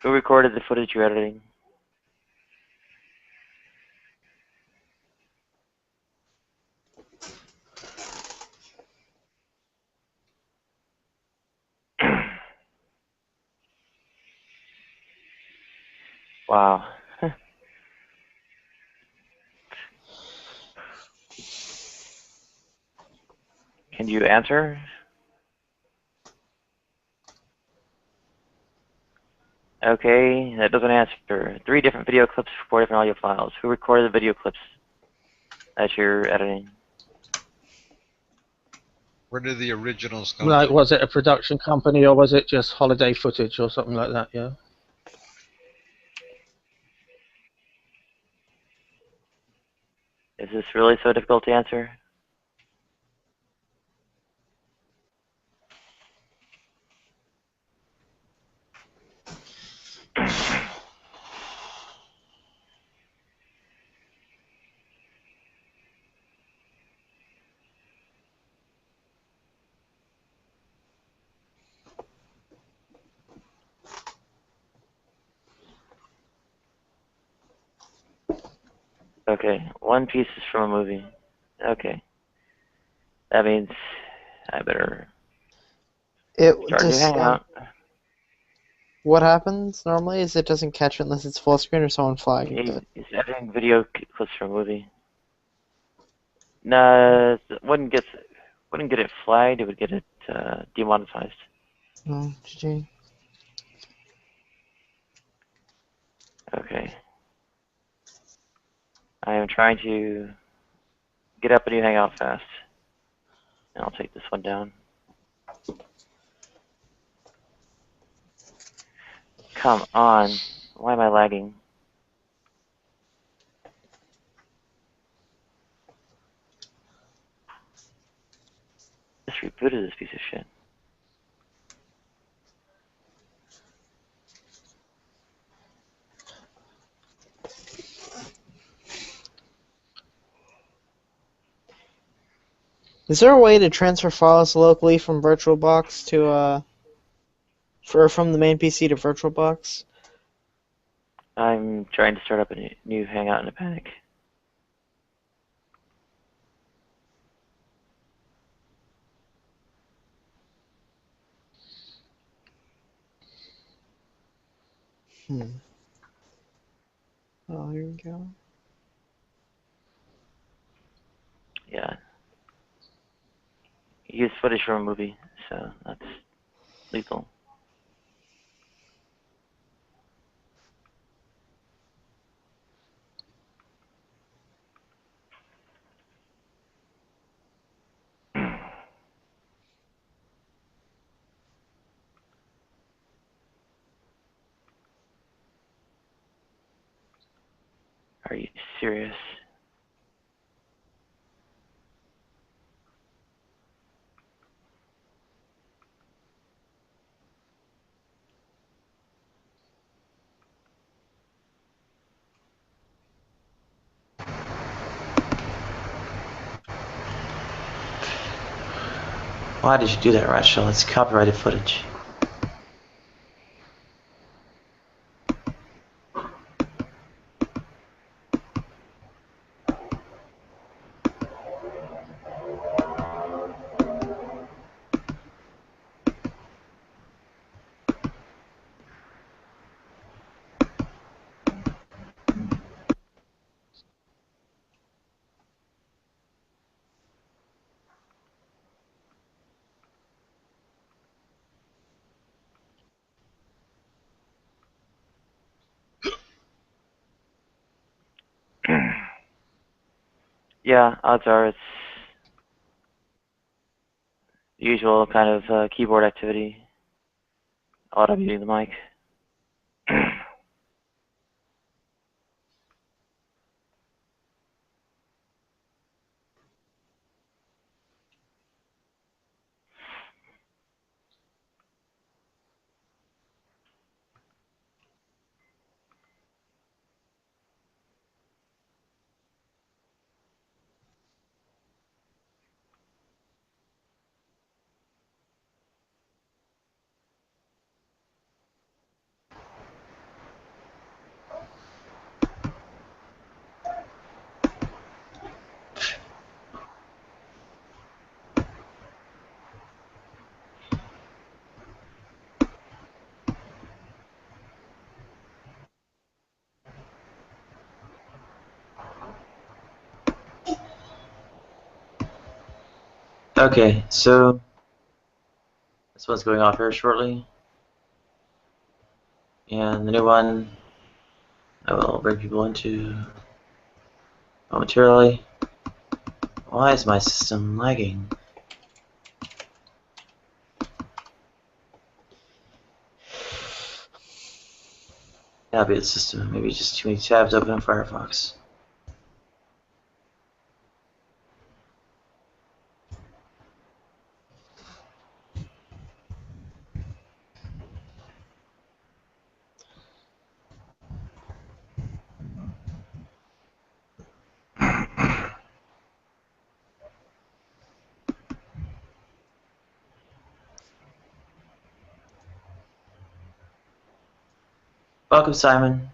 Who recorded the footage you're editing? Wow. Can you answer? Okay, that doesn't answer. 3 different video clips, 4 different audio files. Who recorded the video clips that you're editing? Where did the originals come Like, from? was it a production company or was it just holiday footage or something like that? Yeah. Is this really so difficult to answer? Okay, one piece is from a movie. Okay. That means I better It Start a new just hangout. what happens normally is it doesn't catch it unless it's full screen or someone flagging it. He's editing video clips from a movie. No, it wouldn't get it flagged. It would get it demonetized. Oh, GG. Okay. I am trying to get up a new hangout fast. And I'll take this one down. Come on. Why am I lagging? Just rebooted this piece of shit. Is there a way to transfer files locally from VirtualBox to from the main PC to VirtualBox? I'm trying to start up a new hangout in a panic. Oh, here we go. Yeah. Use footage from a movie, so that's lethal. Are you serious? Why did you do that, Rachel? It's copyrighted footage. Yeah, odds are it's the usual kind of keyboard activity. Auto muting the mic. Okay, so this one's going off here shortly. And the new one I will bring people into momentarily. Why is my system lagging? That'll be the system. Maybe just too many tabs open in Firefox. Welcome, Simon.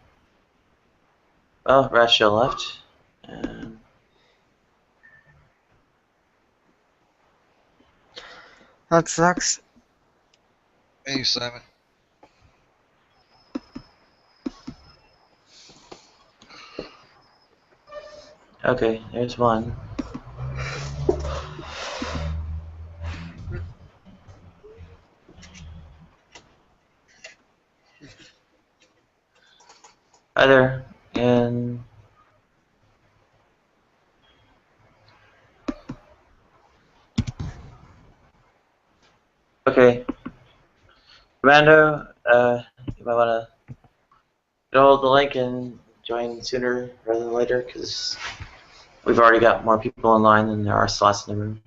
Well, Rachel left. That sucks. Hey, Simon. Okay, there's one. Hi there, and okay, Commando, you might want to get hold of the link and join sooner rather than later, because we've already got more people in line than there are slots in the room.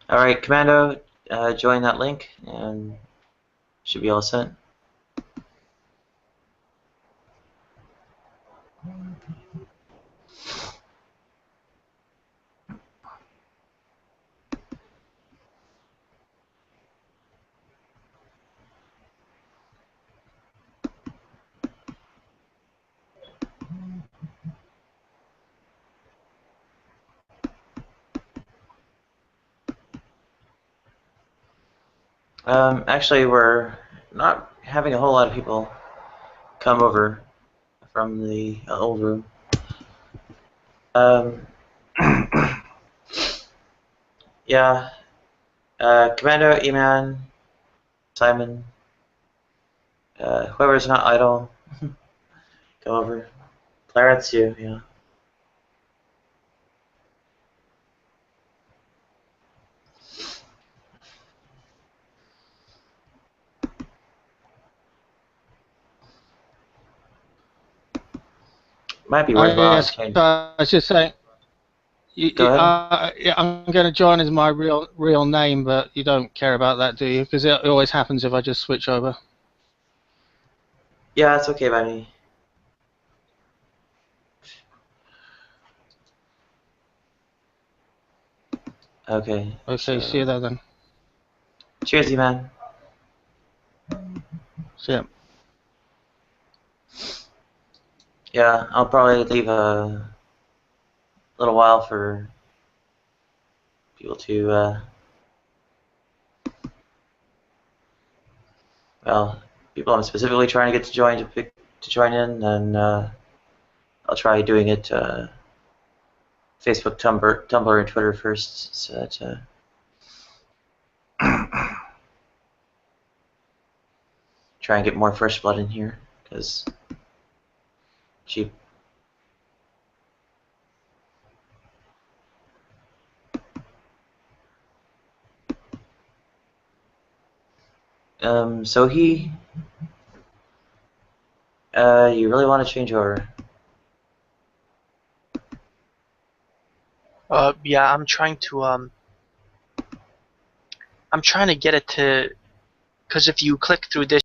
All right, Commando, join that link and should be all set. Actually, we're not having a whole lot of people come over from the old room. Yeah, Commando, E-Man, Simon, whoever's not idle, go over. Claret's you, yeah. Might be worthwhile Yes, changing. I was just saying. Go ahead. Yeah, I'm going to join as my real name, but you don't care about that, do you? Because it always happens if I just switch over. Yeah, it's okay by me. Okay. Okay, So, see you there then. cheers, man. See ya. Yeah, I'll probably leave a little while for people to, well, people I'm specifically trying to get to join in, and I'll try doing it Facebook, Tumblr, and Twitter first, so that try and get more fresh blood in here, because cheap. So you really want to change over? Yeah, I'm trying to get it to, because if you click through this